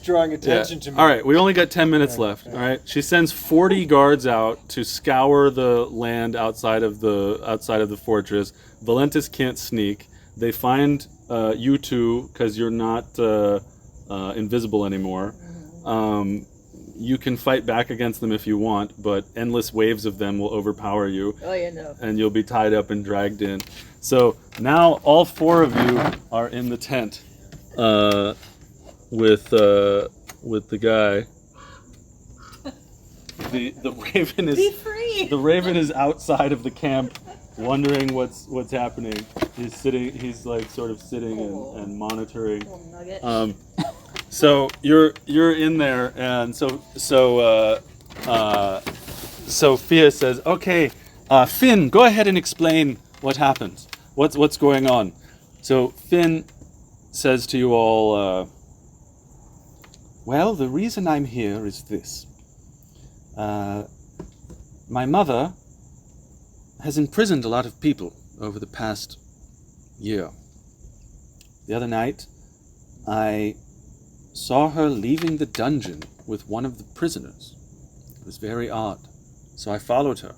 drawing attention to me. All right, we only got 10 minutes left. All right, she sends 40 guards out to scour the land outside of the fortress. Valentus can't sneak. They find you two because you're not invisible anymore. You can fight back against them if you want, but endless waves of them will overpower you. Oh, yeah, no. And you'll be tied up and dragged in. So now all four of you are in the tent with the guy. The raven is Be free. the raven is outside of the camp, wondering what's happening. He's sitting. He's like sort of sitting and monitoring. Little nugget. So you're in there, and so Fiadh says, "Okay, Finn, go ahead and explain what happened. What's going on?" So Finn says to you all, "Well, the reason I'm here is this. My mother has imprisoned a lot of people over the past year. The other night, I saw her leaving the dungeon with one of the prisoners. It was very odd. So I followed her.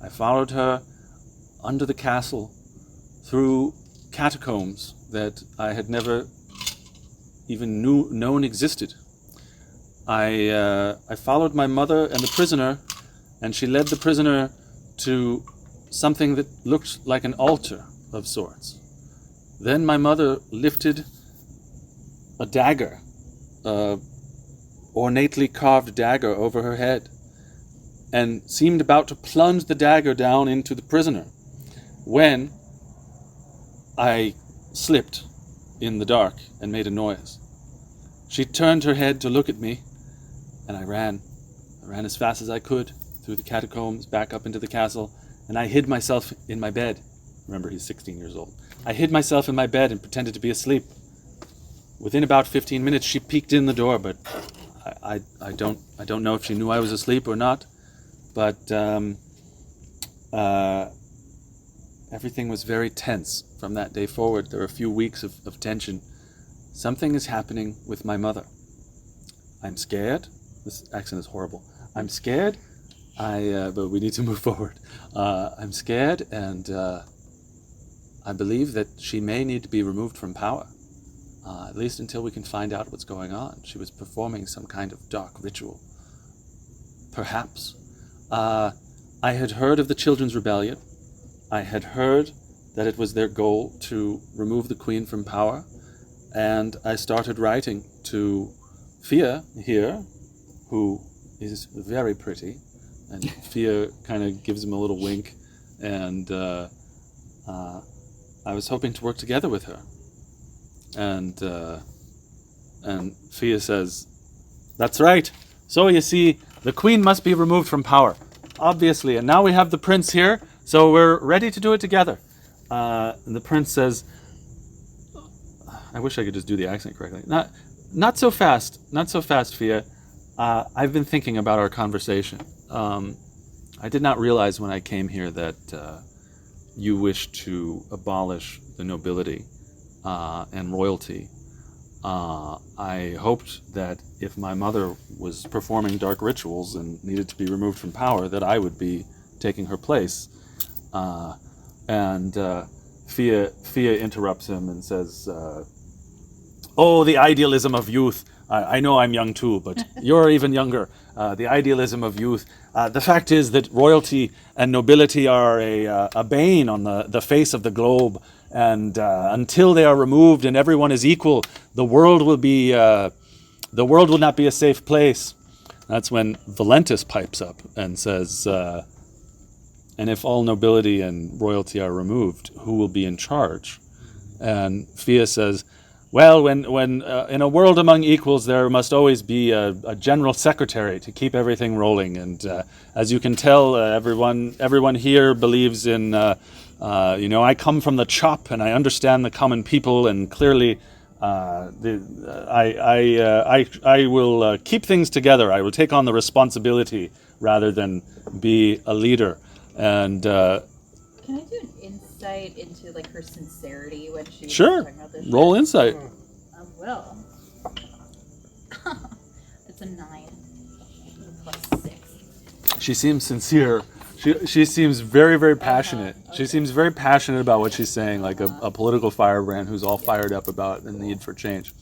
I followed her under the castle through catacombs that I had never even known existed. I followed my mother and the prisoner, and she led the prisoner to something that looked like an altar of sorts. then my mother lifted a dagger, a ornately carved dagger over her head, and seemed about to plunge the dagger down into the prisoner, when I slipped in the dark and made a noise. She turned her head to look at me, and I ran. I ran as fast as I could through the catacombs, back up into the castle, and I hid myself in my bed. Remember, he's 16 years old. I hid myself in my bed and pretended to be asleep. Within about 15 minutes, she peeked in the door, but I don't know if she knew I was asleep or not. But everything was very tense from that day forward. There were a few weeks of tension. Something is happening with my mother. I'm scared. This accent is horrible. I'm scared. But we need to move forward. I'm scared, and I believe that she may need to be removed from power, at least until we can find out what's going on. She was performing some kind of dark ritual. Perhaps. I had heard of the Children's Rebellion. I had heard that it was their goal to remove the Queen from power, and I started writing to Fiadh here, who is very pretty, and Fiadh kind of gives him a little wink, and I was hoping to work together with her. And Fiadh says, "That's right. So you see, the Queen must be removed from power, obviously, and now we have the Prince here, so we're ready to do it together." And the Prince says, I wish I could just do the accent correctly. Not so fast, Fiadh. I've been thinking about our conversation. I did not realize when I came here that you wish to abolish the nobility and royalty. I hoped that if my mother was performing dark rituals and needed to be removed from power, that I would be taking her place. And Fiadh interrupts him and says, "Oh, the idealism of youth. I know I'm young too, but you're even younger. The idealism of youth. The fact is that royalty and nobility are a bane on the face of the globe, and until they are removed and everyone is equal, the world will not be a safe place." That's when Valentus pipes up and says, "And if all nobility and royalty are removed, who will be in charge?" And Fiadh says, "Well, when in a world among equals, there must always be a general secretary to keep everything rolling. And as you can tell, everyone here believes in, I come from the chop and I understand the common people, and clearly, I will keep things together. I will take on the responsibility rather than be a leader." And Can I do an insight into like her sincerity when she was sure, talking about this? roll insight. I will. It's a 9 plus 6. She seems sincere. She seems very, very passionate. Okay. She seems very passionate about what she's saying, like a political firebrand who's all fired up about the need for change.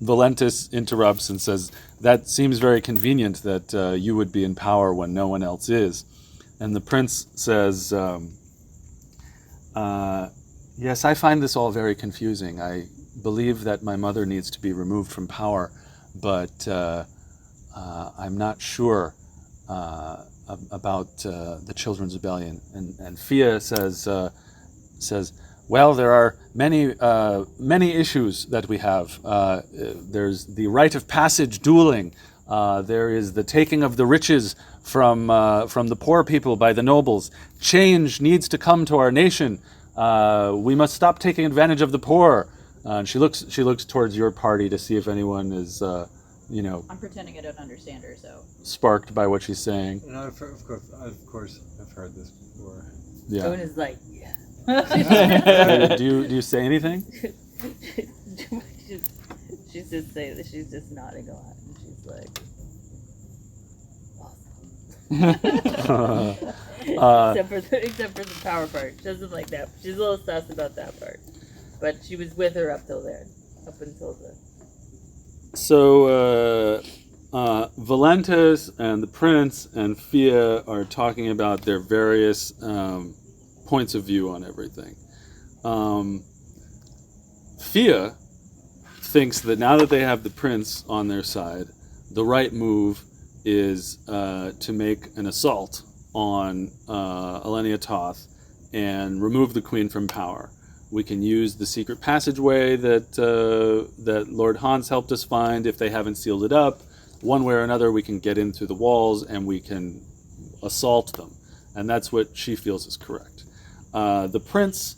Valentus interrupts and says, "That seems very convenient that you would be in power when no one else is." And the prince says, "Yes, I find this all very confusing. I believe that my mother needs to be removed from power, but I'm not sure about the Children's Rebellion." And Fiadh says, "Well, there are many issues that we have. There's the rite of passage dueling. There is the taking of the riches from the poor people by the nobles. Change needs to come to our nation. We must stop taking advantage of the poor." And she looks towards your party to see if anyone is, I'm pretending I don't understand her, so. sparked by what she's saying. And of course, I've heard this before. Yeah. Oona's like, yeah. do you say anything? she's just saying that she's just nodding a lot, and she's like, except for the power part. She doesn't like that. She's a little sus about that part, but she was with her up until the. So Valentus and the prince and Fiadh are talking about their various points of view on everything. Fiadh thinks that now that they have the prince on their side, the right move is to make an assault on Elenia Toth and remove the queen from power. We can use the secret passageway that Lord Hans helped us find if they haven't sealed it up. One way or another, we can get in through the walls and we can assault them. And that's what she feels is correct. The prince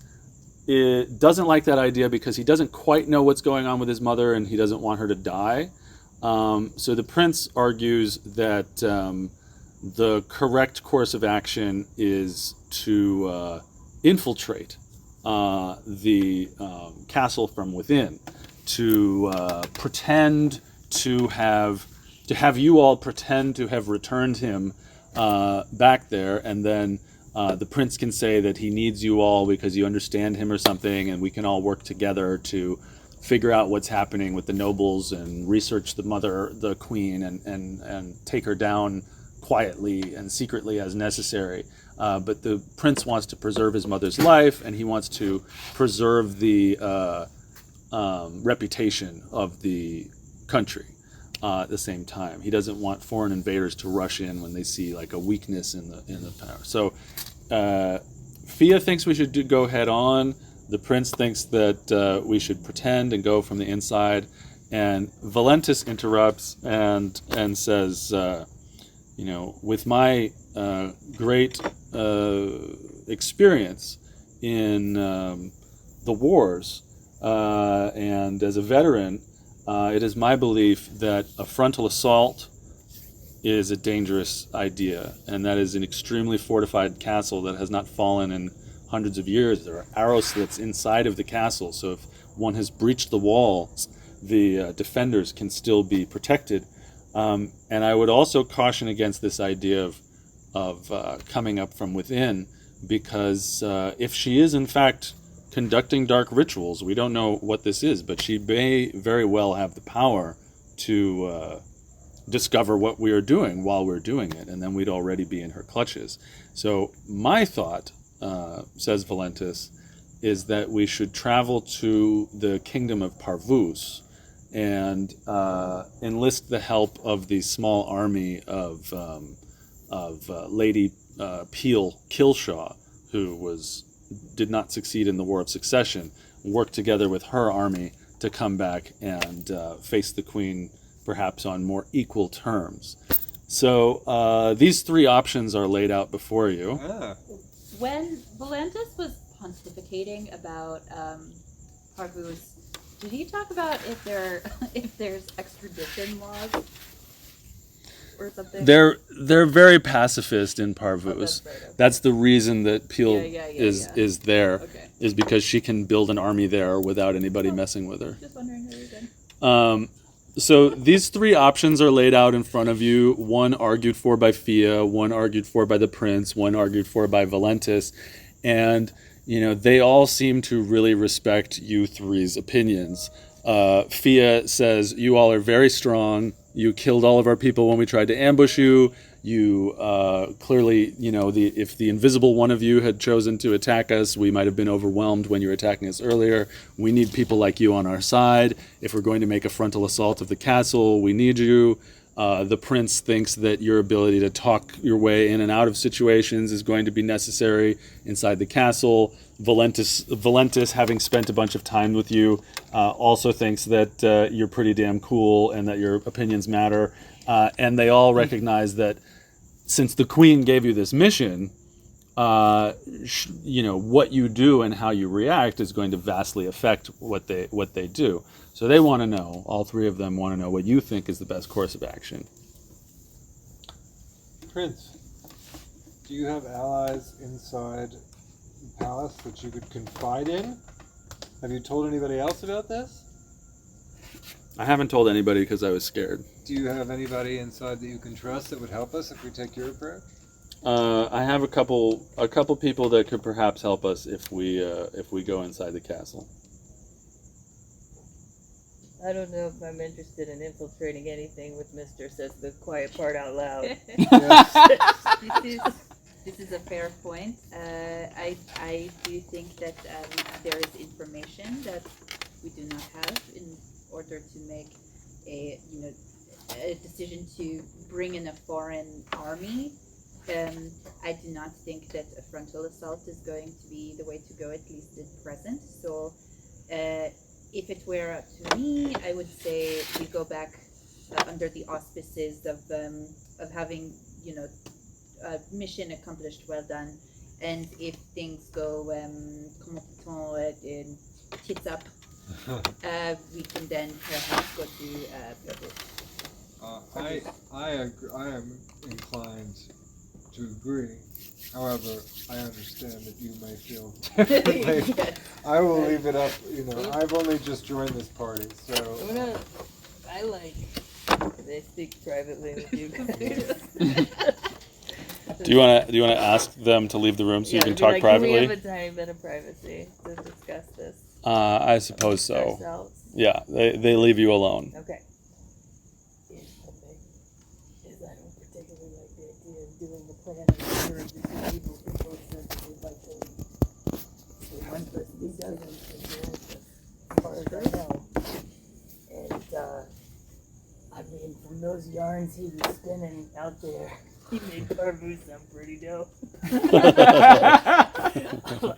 doesn't like that idea because he doesn't quite know what's going on with his mother and he doesn't want her to die. So the prince argues that the correct course of action is to infiltrate the castle from within, to pretend to have you all pretend to have returned him back there, and then the prince can say that he needs you all because you understand him or something, and we can all work together to figure out what's happening with the nobles and research the queen, and take her down quietly and secretly as necessary. But the prince wants to preserve his mother's life, and he wants to preserve the reputation of the country at the same time. He doesn't want foreign invaders to rush in when they see like a weakness in the power. So Fiadh thinks we should go head on. The prince thinks that we should pretend and go from the inside. And Valentus interrupts and says, with my great experience in the wars and as a veteran, it is my belief that a frontal assault is a dangerous idea, and that is an extremely fortified castle that has not fallen in hundreds of years. There are arrow slits inside of the castle, so if one has breached the walls, the defenders can still be protected. And I would also caution against this idea of coming up from within, because if she is in fact conducting dark rituals, we don't know what this is, but she may very well have the power to discover what we are doing while we're doing it, and then we'd already be in her clutches. So my thought, says Valentus, is that we should travel to the kingdom of Parvuse and enlist the help of the small army of Lady Peel Killshaw, who did not succeed in the War of Succession, work together with her army to come back and face the queen perhaps on more equal terms. So these three options are laid out before you. When Valentus was pontificating about Parvuse, did he talk about if there's extradition laws or something? They're very pacifist in Parvuse. That's right, okay. That's the reason that Peel is there, Okay. is because she can build an army there without anybody messing with her. Just wondering who you're So these three options are laid out in front of you. One argued for by Fiadh, one argued for by the prince, one argued for by Valentus, and they all seem to really respect you three's opinions. Fiadh says, you all are very strong. You killed all of our people when we tried to ambush you. You clearly, if the invisible one of you had chosen to attack us, we might have been overwhelmed when you were attacking us earlier. We need people like you on our side. If we're going to make a frontal assault of the castle, we need you. The prince thinks that your ability to talk your way in and out of situations is going to be necessary inside the castle. Valentus, having spent a bunch of time with you, also thinks that you're pretty damn cool and that your opinions matter. And they all recognize that since the queen gave you this mission, what you do and how you react is going to vastly affect what they do. So they want to know, all three of them want to know what you think is the best course of action. Prince, do you have allies inside the palace that you could confide in? Have you told anybody else about this? I haven't told anybody because I was scared. Do you have anybody inside that you can trust that would help us if we take your approach? I have a couple people that could perhaps help us if we go inside the castle. I don't know if I'm interested in infiltrating anything with Mr. Says the quiet part out loud. This is a fair point. I do think that there is information that we do not have in order to make a decision to bring in a foreign army. I do not think that a frontal assault is going to be the way to go, at least at present. So if it were up to me, I would say we go back under the auspices of having, a mission accomplished, well done. And if things go, tits up, we can then perhaps go to Parvuse. I am inclined to agree. However, I understand that you may feel differently. Yes. I will leave it up. I've only just joined this party, so. Oona, I like. They speak privately with you guys. Do you wanna ask them to leave the room so you can talk privately? Can we have a tiny bit of privacy to discuss this? I suppose so. Ourselves? Yeah, they leave you alone. Okay. Here's the thing, is I don't particularly like the idea of doing the plan and sure the two evil people said that they'd like to leave. So one person who doesn't is Valentus, as far as I know. And, I mean, from those yarns he was spinning out there, he made Parvuse sound pretty dope.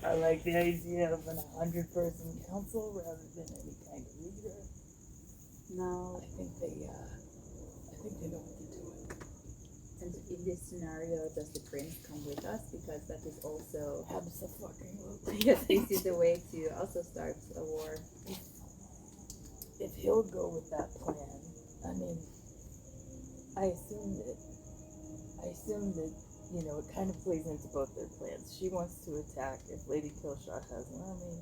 I like the idea of an 100-person council rather than any kind of leader. No. I think they know what they're doing. And in this scenario, does the prince come with us? Because that is also Abso-fucking-lutely. yes, this is a way to also start a war. If he'll go with that plan, I mean, I assume that, it kind of plays into both their plans. She wants to attack if Lady Killshot has an army.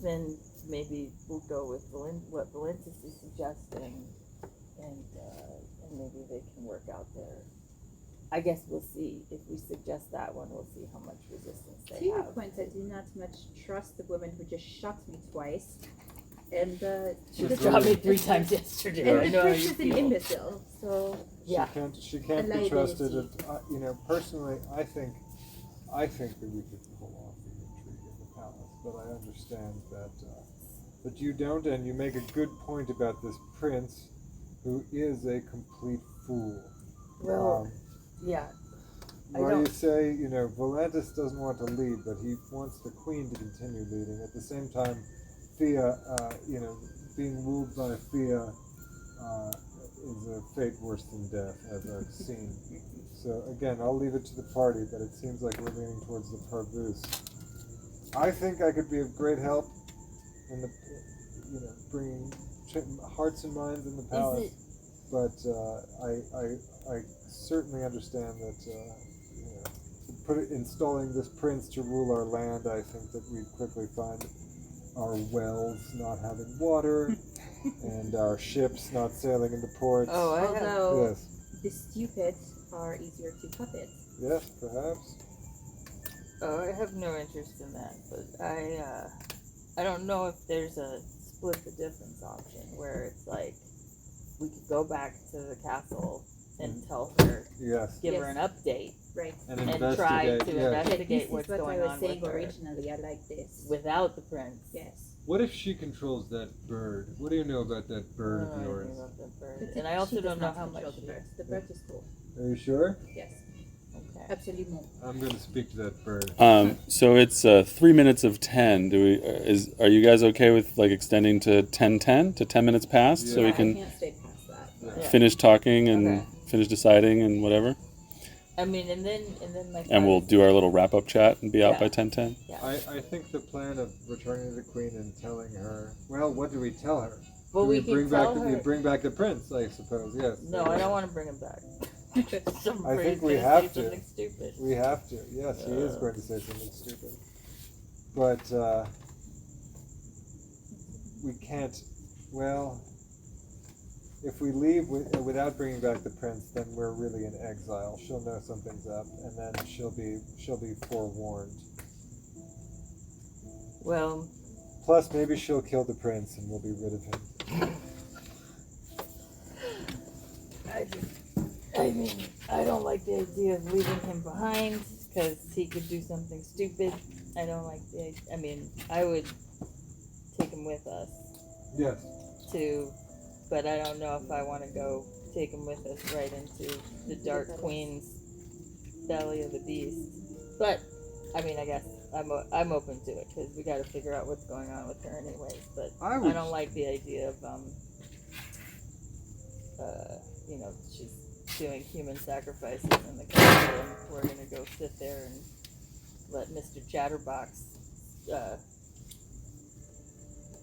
Finn maybe will go with what Valentus is suggesting, and maybe they can work out there. I guess we'll see. If we suggest that one, we'll see how much resistance they To your have. point, I do not much trust the woman who just shot me twice. And she shot me 3 times yesterday. and I the know how prince you is an feel. imbecile, so Yeah. She can't A be trusted. liability. Personally, I think that we could pull off the intrigue in the palace, but I understand that you don't, and you make a good point about this prince, who is a complete fool. Well, yeah. Why do you say, Valentus doesn't want to lead, but he wants the queen to continue leading. At the same time, Fiadh, being ruled by Fiadh is a fate worse than death, as I've seen. So again, I'll leave it to the party, but it seems like we're leaning towards the Parvuse. I think I could be of great help in the, bringing hearts and minds in the palace. But I certainly understand that installing this prince to rule our land, I think that we'd quickly find our wells not having water and our ships not sailing into ports. Oh, although Yes. the stupid are easier to puppet. Yes, perhaps. Oh, I have no interest in that, but I don't know if there's a split the difference option where it's like we could go back to the castle and tell her, Yes. give her an update, Right. And and investigate. try to yes. This investigate is what's what going I was on saying with her originally. I like this. without the prince. Yes. What if she controls that bird? What do you know about that bird of yours? But And I also she does don't know not how control much. the bird. The bird is cool. Are you sure? Yes. Okay. Absolutely. I'm going to speak to that bird. So it's 3 minutes of 10. Are you guys okay with extending to 10:10 to 10 minutes past so we I can can't stay past that. but- Yeah. finish talking and Okay. finish deciding and whatever, I mean, and then and we'll do our little wrap up chat and be out Yeah. by 10:10. I think the plan of returning to the queen and telling her, well, what do we tell her? Well, Do we bring can back tell we her. bring back the prince, I suppose. Yes. No, I don't want to bring him back. I think we have to. Something stupid. We have to. Yes, he is going to say something stupid. But we can't. Well, if we leave without bringing back the prince, then we're really in exile. She'll know something's up, and then she'll be forewarned. Well, Plus, maybe she'll kill the prince, and we'll be rid of him. I mean, I don't like the idea of leaving him behind, because he could do something stupid. I don't like the. I mean, I would take him with us Yes. to, but I don't know if I want to go take him with us right into the Dark Queen's belly of the beast. But I mean, I guess I'm open to it because we got to figure out what's going on with her anyways. But I don't like the idea of she's doing human sacrifices in the castle, and we're gonna go sit there and let Mr. Chatterbox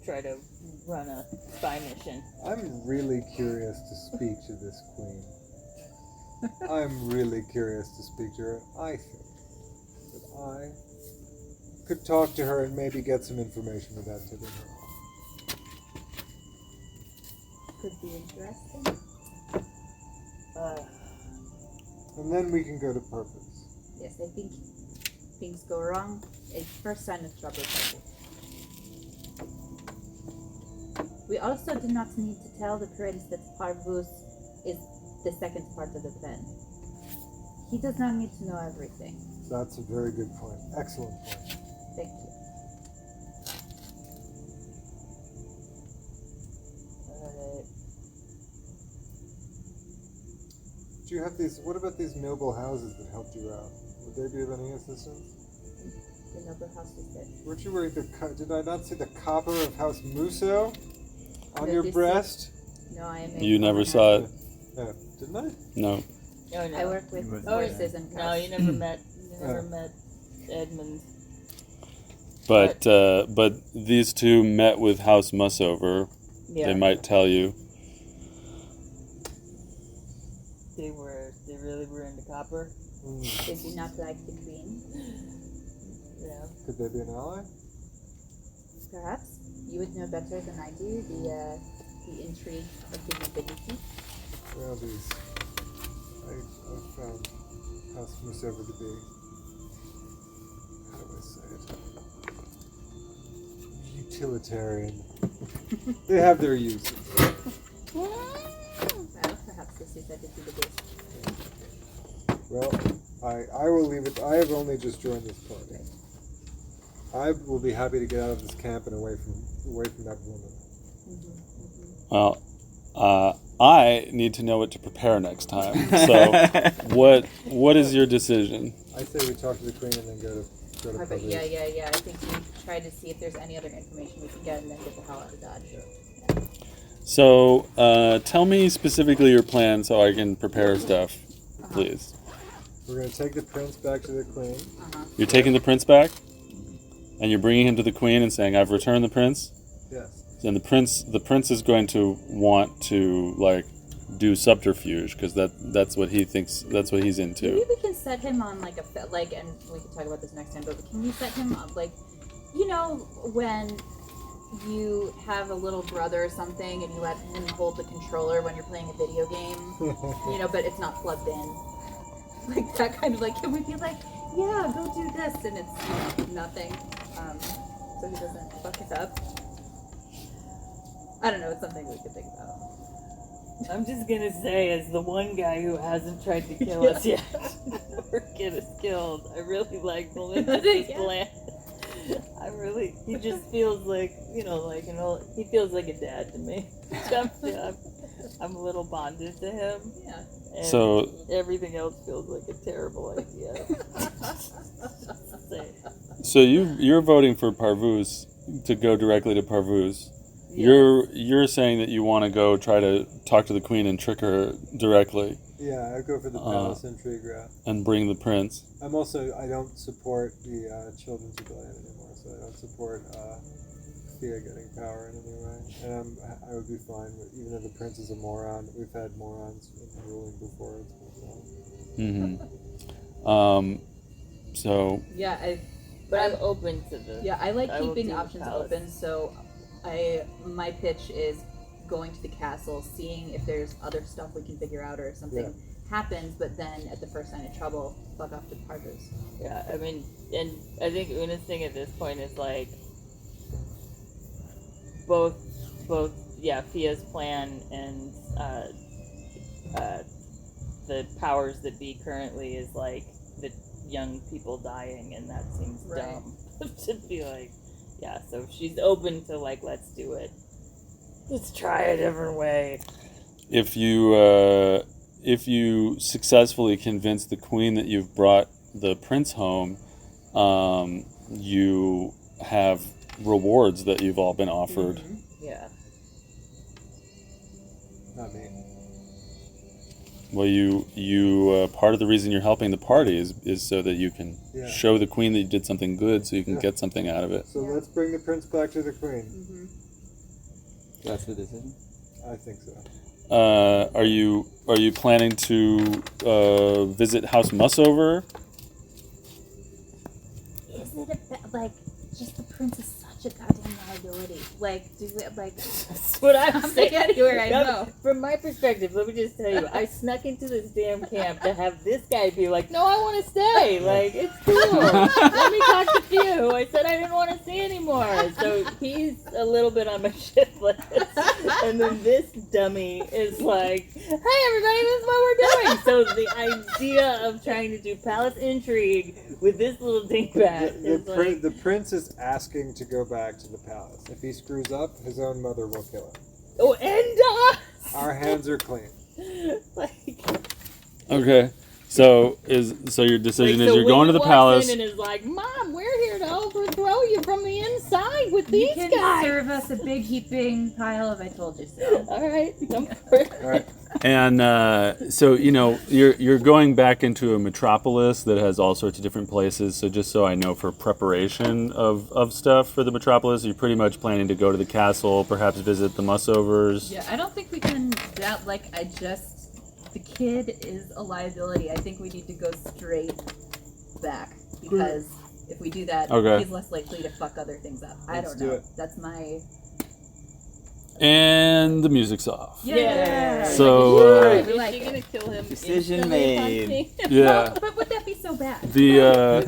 try to run a spy mission. I'm really curious to speak to this queen. I'm really curious to speak to her. I think that I could talk to her and maybe get some information without tipping her off. Could be interesting. And then we can go to Parvuse. Yes, I think things go wrong. It's first sign of trouble. We also do not need to tell the prince that Parvuse is the second part of the plan. He does not need to know everything. That's a very good point. Excellent point. Thank you. Do you have these? What about these noble houses that helped you out? Would they be of any assistance? The noble house is there. Weren't you wearing did I not see the copper of House Musso on No, your this is- breast? No, I am. You never saw it. Didn't I? No. Oh no. I work with You horses and No, cows. you never met. You never met Edmund. But these two met with House Mussover. Yeah. They might tell you. They really were into copper. They do not like the queen. Yeah. Could they be an ally? Perhaps you would know better than I do the intrigue of the nobility. Well, I've found House Mussover to be, how do I say it? Utilitarian. They have their uses. Well, perhaps this is better to the best. Well, I will leave it. I have only just joined this party. I will be happy to get out of this camp and away from that woman. Well, I need to know what to prepare next time. So, what is your decision? I say we talk to the queen and then go to Perfect. Parvuse. Yeah. I think we try to see if there's any other information we can get and then get the hell out of Dodge. So, tell me specifically your plan so I can prepare stuff, please. We're going to take the prince back to the queen. You're taking the prince back, and you're bringing him to the queen and saying, "I've returned the prince." Yes. Then the prince is going to want to do subterfuge because that's what he thinks. That's what he's into. Maybe we can set him on and we can talk about this next time. But can we set him up when you have a little brother or something and you let him hold the controller when you're playing a video game, but it's not plugged in. Like that kind of can we be like, yeah, go do this, and it's nothing, so he doesn't fuck it up. I don't know, it's something we could think about. I'm just gonna say, as the one guy who hasn't tried to kill us yet, or get us killed, I really like Valentus' plan. He just feels like, he feels like a dad to me. I'm a little bonded to him. Yeah. And So everything else feels like a terrible idea. So you're voting for Parvuse to go directly to Parvuse. Yes. You're saying that you want to go try to talk to the queen and trick her directly. Yeah, I go for the palace intrigue route. And bring the prince. I don't support the children's rebellion anymore, so I don't support Fiadh getting power in any way. And I would be fine with, even if the prince is a moron. We've had morons ruling before. It's been fine. So. Yeah, but I'm open to this. Yeah, I like I will keeping do the options palace. open. So, my pitch is going to the castle, seeing if there's other stuff we can figure out or if something happens, but then at the first sign of trouble, fuck off to Parvuse. Yeah, I mean, and I think Oona's thing at this point is both Fia's plan and the powers that be currently is young people dying, and that seems Right. dumb to be like, yeah. So if she's open to like, let's do it. Let's try a different way. If you successfully convince the queen that you've brought the prince home, you have rewards that you've all been offered. Yeah. Not me. Well, you part of the reason you're helping the party is so that you can Yeah. show the queen that you did something good, so you can Yeah. get something out of it. So let's bring the prince back to the queen. That's the decision. I think so. Are you planning to visit House Mussover? Is it like just the prince is such a goddamn liability? Like, do we like? That's what I'm saying. Anywhere I No, know. From my perspective, let me just tell you, I snuck into this damn camp to have this guy be like, no, I want to stay. Like, it's cool. Let me talk to Fiadh, who I said I didn't want to see anymore. So he's a little bit on my shit list. And then this dummy is like, hey, everybody, this is what we're doing. So the idea of trying to do palace intrigue with this little dingbat is like, The prince is asking to go back to the palace. If he screws up, his own mother will kill him. oh, and us. Our hands are clean. Like, Okay. So your decision like, is so you're going to Winnie the walks palace. in and is like, Mom, we're here to overthrow you from the inside with You these can guys. serve us a big heaping pile of I told you so. All right, come for it. All right. And so you're going back into a metropolis that has all sorts of different places. So just so I know, for preparation of stuff for the metropolis, you're pretty much planning to go to the castle, perhaps visit the Mussovers. Yeah, I don't think we can. The kid is a liability. I think we need to go straight back because if we do that, Okay. he's less likely to fuck other things up. I Let's don't do know. it. That's my. And the music's off. Yeah. So Is We like she it. gonna kill him? Decision instantly upon made. seeing him? yeah, But would that be so bad? the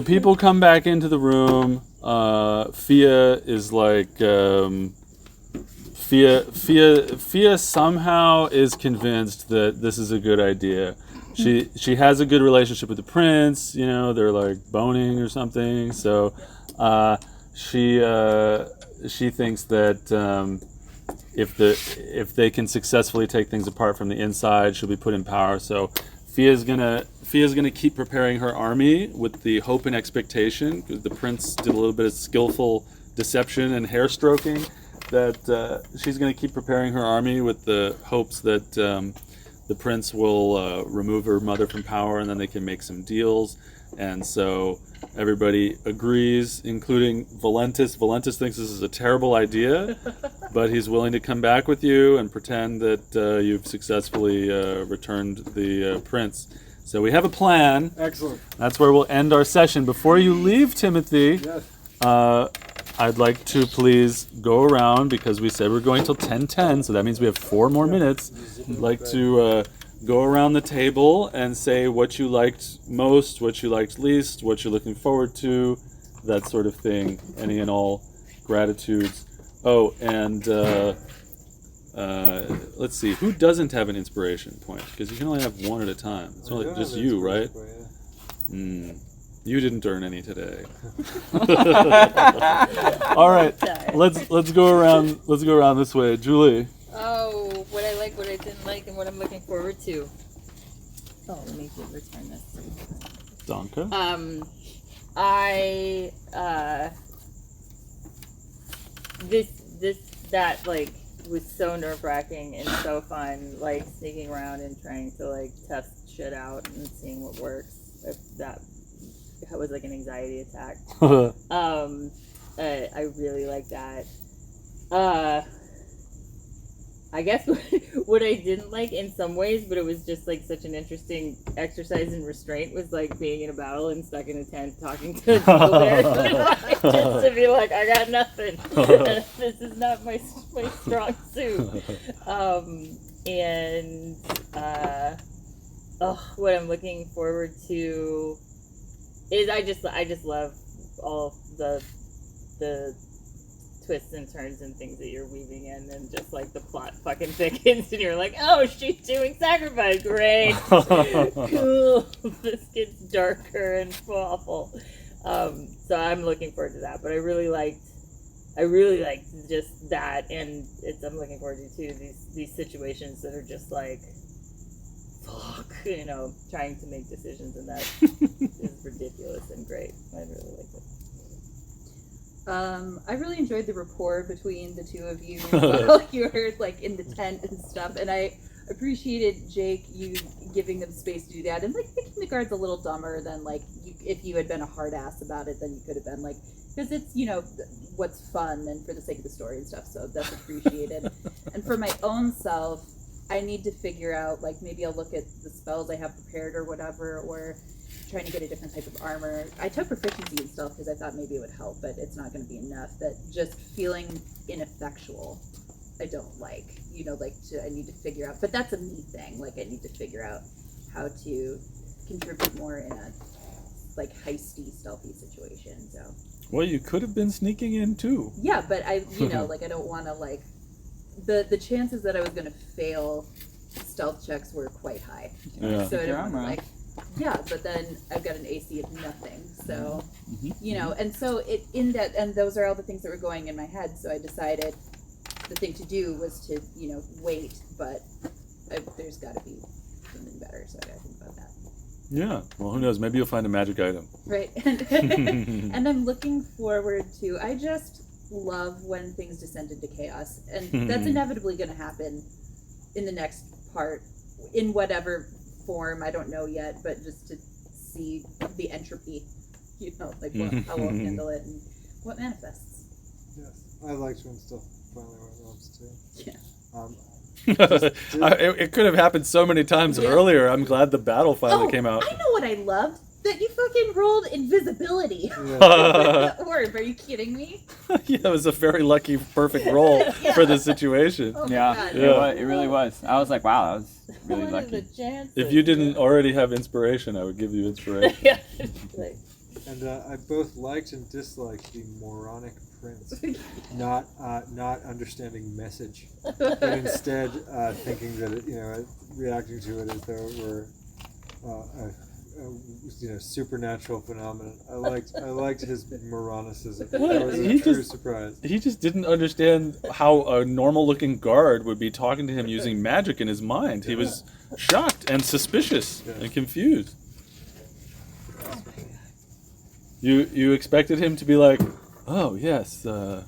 people come back into the room. Fiadh is like Fiadh somehow is convinced that this is a good idea. She has a good relationship with the prince. You know, they're like boning or something. So she thinks that if they can successfully take things apart from the inside, she'll be put in power. So Fia's gonna keep preparing her army with the hope and expectation, because the prince did a little bit of skillful deception and hair stroking, that she's gonna keep preparing her army with the hopes that the prince will remove her mother from power, and then they can make some deals. And so everybody agrees, including Valentus. Valentus thinks this is a terrible idea, but he's willing to come back with you and pretend that you've successfully returned the prince. So we have a plan. Excellent. That's where we'll end our session. Before you leave, Timothy, Yes. I'd like to please go around, because we said we're going till 10:10, so that means we have 4 more minutes. I'd like to go around the table and say what you liked most, what you liked least, what you're looking forward to, that sort of thing. Any and all gratitudes. Oh, and let's see, who doesn't have an inspiration point? Because you can only have one at a time. It's only just you, right? You didn't earn any today. All right, let's go around. Let's go around this way, Julie. Oh, what I like, what I didn't like, and what I'm looking forward to. Oh, let me return this. Donka. That like was so nerve-wracking and so fun, like sneaking around and trying to like test shit out and seeing what works. If that was like an anxiety attack. I really like that. I guess what I didn't like in some ways, but it was just like such an interesting exercise in restraint, was like being in a battle and stuck in a tent talking to people there. Just to be like, I got nothing. This is not my strong suit. What I'm looking forward to is I just love all the twists and turns and things that you're weaving in, and just like the plot fucking thickens, and you're like, oh, she's doing sacrifice, great, cool. This gets darker and awful. So I'm looking forward to that. But I really liked just that, and I'm looking forward to too these situations that are just like, fuck, trying to make decisions, and that is ridiculous and great. I really liked it. I really enjoyed the rapport between the two of you while you were like in the tent and stuff, and I appreciated, Jake, you giving them space to do that, and like making the guards a little dumber than like if you had been a hard ass about it, then you could have been like, because it's what's fun and for the sake of the story and stuff, so that's appreciated. And for my own self, I need to figure out, like, maybe I'll look at the spells I have prepared or whatever, or trying to get a different type of armor. I took proficiency and stuff because I thought maybe it would help, but it's not going to be enough. That just feeling ineffectual, I don't like. I need to figure out, but that's a me thing. Like, I need to figure out how to contribute more in a, like, heisty, stealthy situation, so. Well, you could have been sneaking in, too. Yeah, but I don't want to, like, the chances that I was going to fail stealth checks were quite high. Yeah. So I didn't want to, yeah, but then I've got an AC of nothing, so, and so and those are all the things that were going in my head, so I decided the thing to do was to, wait, but there's got to be something better, so I got to think about that. Yeah, well, who knows? Maybe you'll find a magic item. Right, and I'm looking forward to, I just love when things descend into chaos, and that's inevitably going to happen in the next part, in whatever form, I don't know yet, but just to see the entropy, like how we'll handle it and what manifests. Yes, I liked when stuff finally went off too. Yeah. It could have happened so many times earlier. I'm glad the battle finally came out. I know what I loved. That you fucking rolled invisibility. Yeah. Orb, are you kidding me? Yeah, it was a very lucky, perfect roll for the situation. Oh yeah, it really was. I was like, wow, that was really What lucky. are the chances? If you didn't already have inspiration, I would give you inspiration. Yeah. And I both liked and disliked the moronic prince, not understanding message, but instead thinking that it, reacting to it as though it were a supernatural phenomenon. I liked his moronicism. That was a true surprise. He just didn't understand how a normal-looking guard would be talking to him using magic in his mind. He was shocked and suspicious and confused. You expected him to be like, oh yes, I'm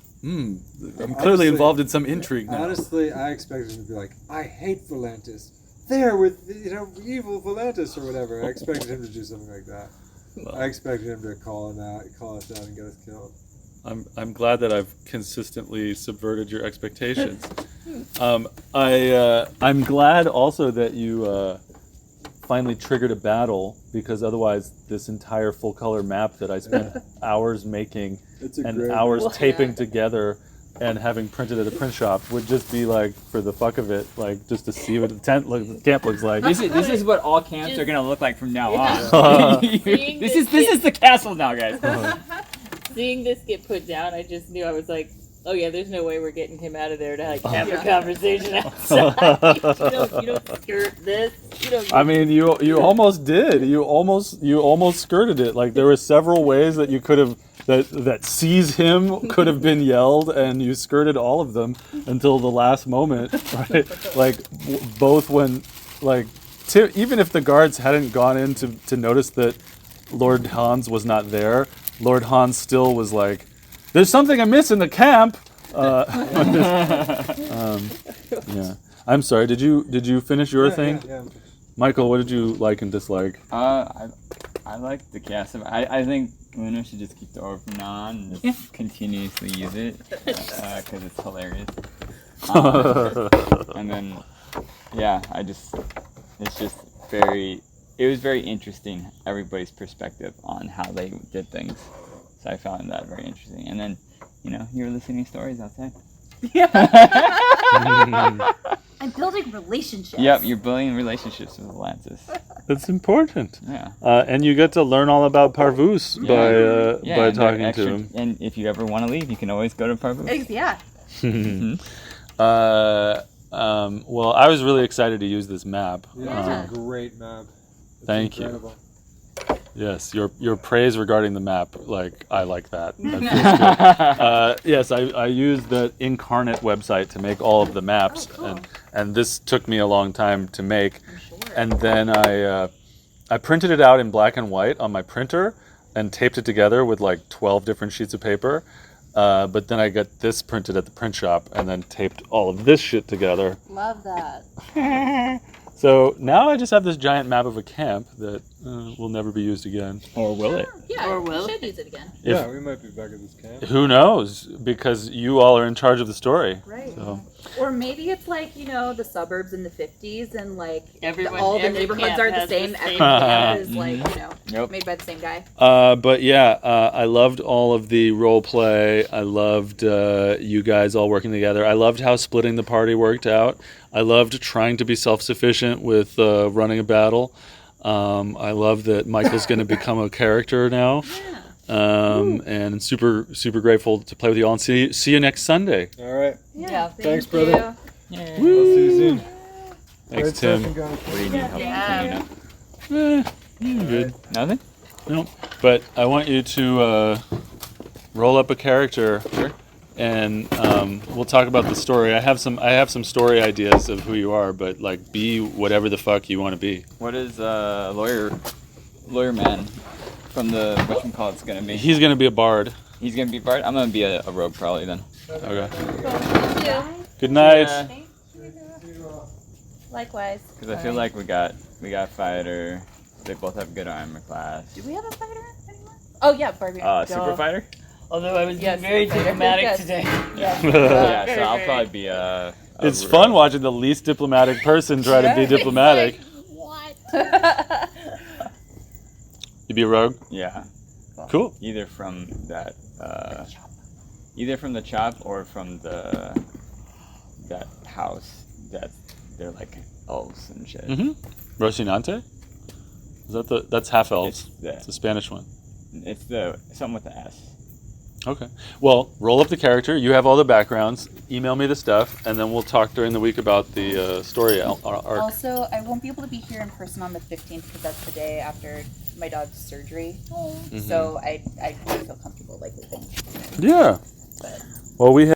clearly involved in some intrigue now. Honestly, I expected him to be like, I hate Valentus. There with evil Valentus or whatever. I expected him to do something like that. Well, I expected him to call us out and get us killed. I'm glad that I've consistently subverted your expectations. I'm glad also that you finally triggered a battle, because otherwise this entire full color map that I spent hours making and hours taping together and having printed at a print shop would just be like for the fuck of it, like just to see what the camp looks like. This is what all camps are gonna look like from now on. This is the castle now, guys. Seeing this get put down, I just knew, I was like, oh yeah, there's no way we're getting him out of there to have a conversation outside. you don't skirt this. I mean, you almost did. You almost skirted it. Like there were several ways that you could have that seize him could have been yelled, and you skirted all of them until the last moment, right? Like both when even if the guards hadn't gone in to notice that Lord Hans was not there, Lord Hans still was like, there's something amiss in the camp. Yeah. I'm sorry. Did you finish your thing? Yeah. Michael, what did you like and dislike? I like the cast. I think Oona should just keep the orb from now on and just continuously use it because it's hilarious. And then, yeah, it was very interesting, everybody's perspective on how they did things. So I found that very interesting. And then, you were listening to stories outside. Yeah. I'm building relationships. Yep, you're building relationships with Valentus. That's important. Yeah. And you get to learn all about Parvuse by and talking extra, to him. And if you ever want to leave, you can always go to Parvuse. Yeah. Well, I was really excited to use this map. Yeah, it's a great map. It's Thank incredible. you. Yes, your praise regarding the map, I like that. That feels good. Yes, I used the Incarnate website to make all of the maps, and this took me a long time to make. And then I printed it out in black and white on my printer and taped it together with like 12 different sheets of paper. But then I got this printed at the print shop and then taped all of this shit together. Love that. So now I just have this giant map of a camp that will never be used again. Or will it? Yeah, Or we will should use it again. Yeah, we might be back at this camp. Who knows? Because you all are in charge of the story. Right. So. Or maybe it's like, the suburbs in the 50s and like Everyone- all the every neighborhoods camp are the has the same. same Every camp. camp is like, Yep. made by the same guy. But yeah, I loved all of the role play. I loved you guys all working together. I loved how splitting the party worked out. I loved trying to be self-sufficient with running a battle. I love that Michael's going to become a character now. And super, super grateful to play with you all. And see you next Sunday. All right. Yeah. Thanks, brother. Yeah. I'll see you soon. Thanks, Great Tim. session, guys. What do you need help with, Una? You're good. Nothing? No, but I want you to roll up a character. Sure. And we'll talk about the story. I have some story ideas of who you are, but like be whatever the fuck you want to be. What is lawyer man from the whatchamacallit's gonna be? He's gonna be a bard. He's gonna be Bard? I'm gonna be a rogue probably then. Okay. Good night. Likewise. Because I feel like we got fighter. They both have good armor class. Do we have a fighter anymore? Oh yeah, Barbie. Super fighter? Although I was Yes, very okay. diplomatic Yes. today. Yeah, so I'll probably be a It's fun watching the least diplomatic person try to be diplomatic. You be a rogue? Yeah. Cool. Either from that either from the chop or from that house that they're like elves and shit. Rocinante? Is that's half elves? It's It's a Spanish one. It's the something with the S. Okay. Well, roll up the character. You have all the backgrounds. Email me the stuff, and then we'll talk during the week about the story arc. Also, I won't be able to be here in person on the 15th because that's the day after my dog's surgery. So I wouldn't feel comfortable like leaving. Yeah. But Well, we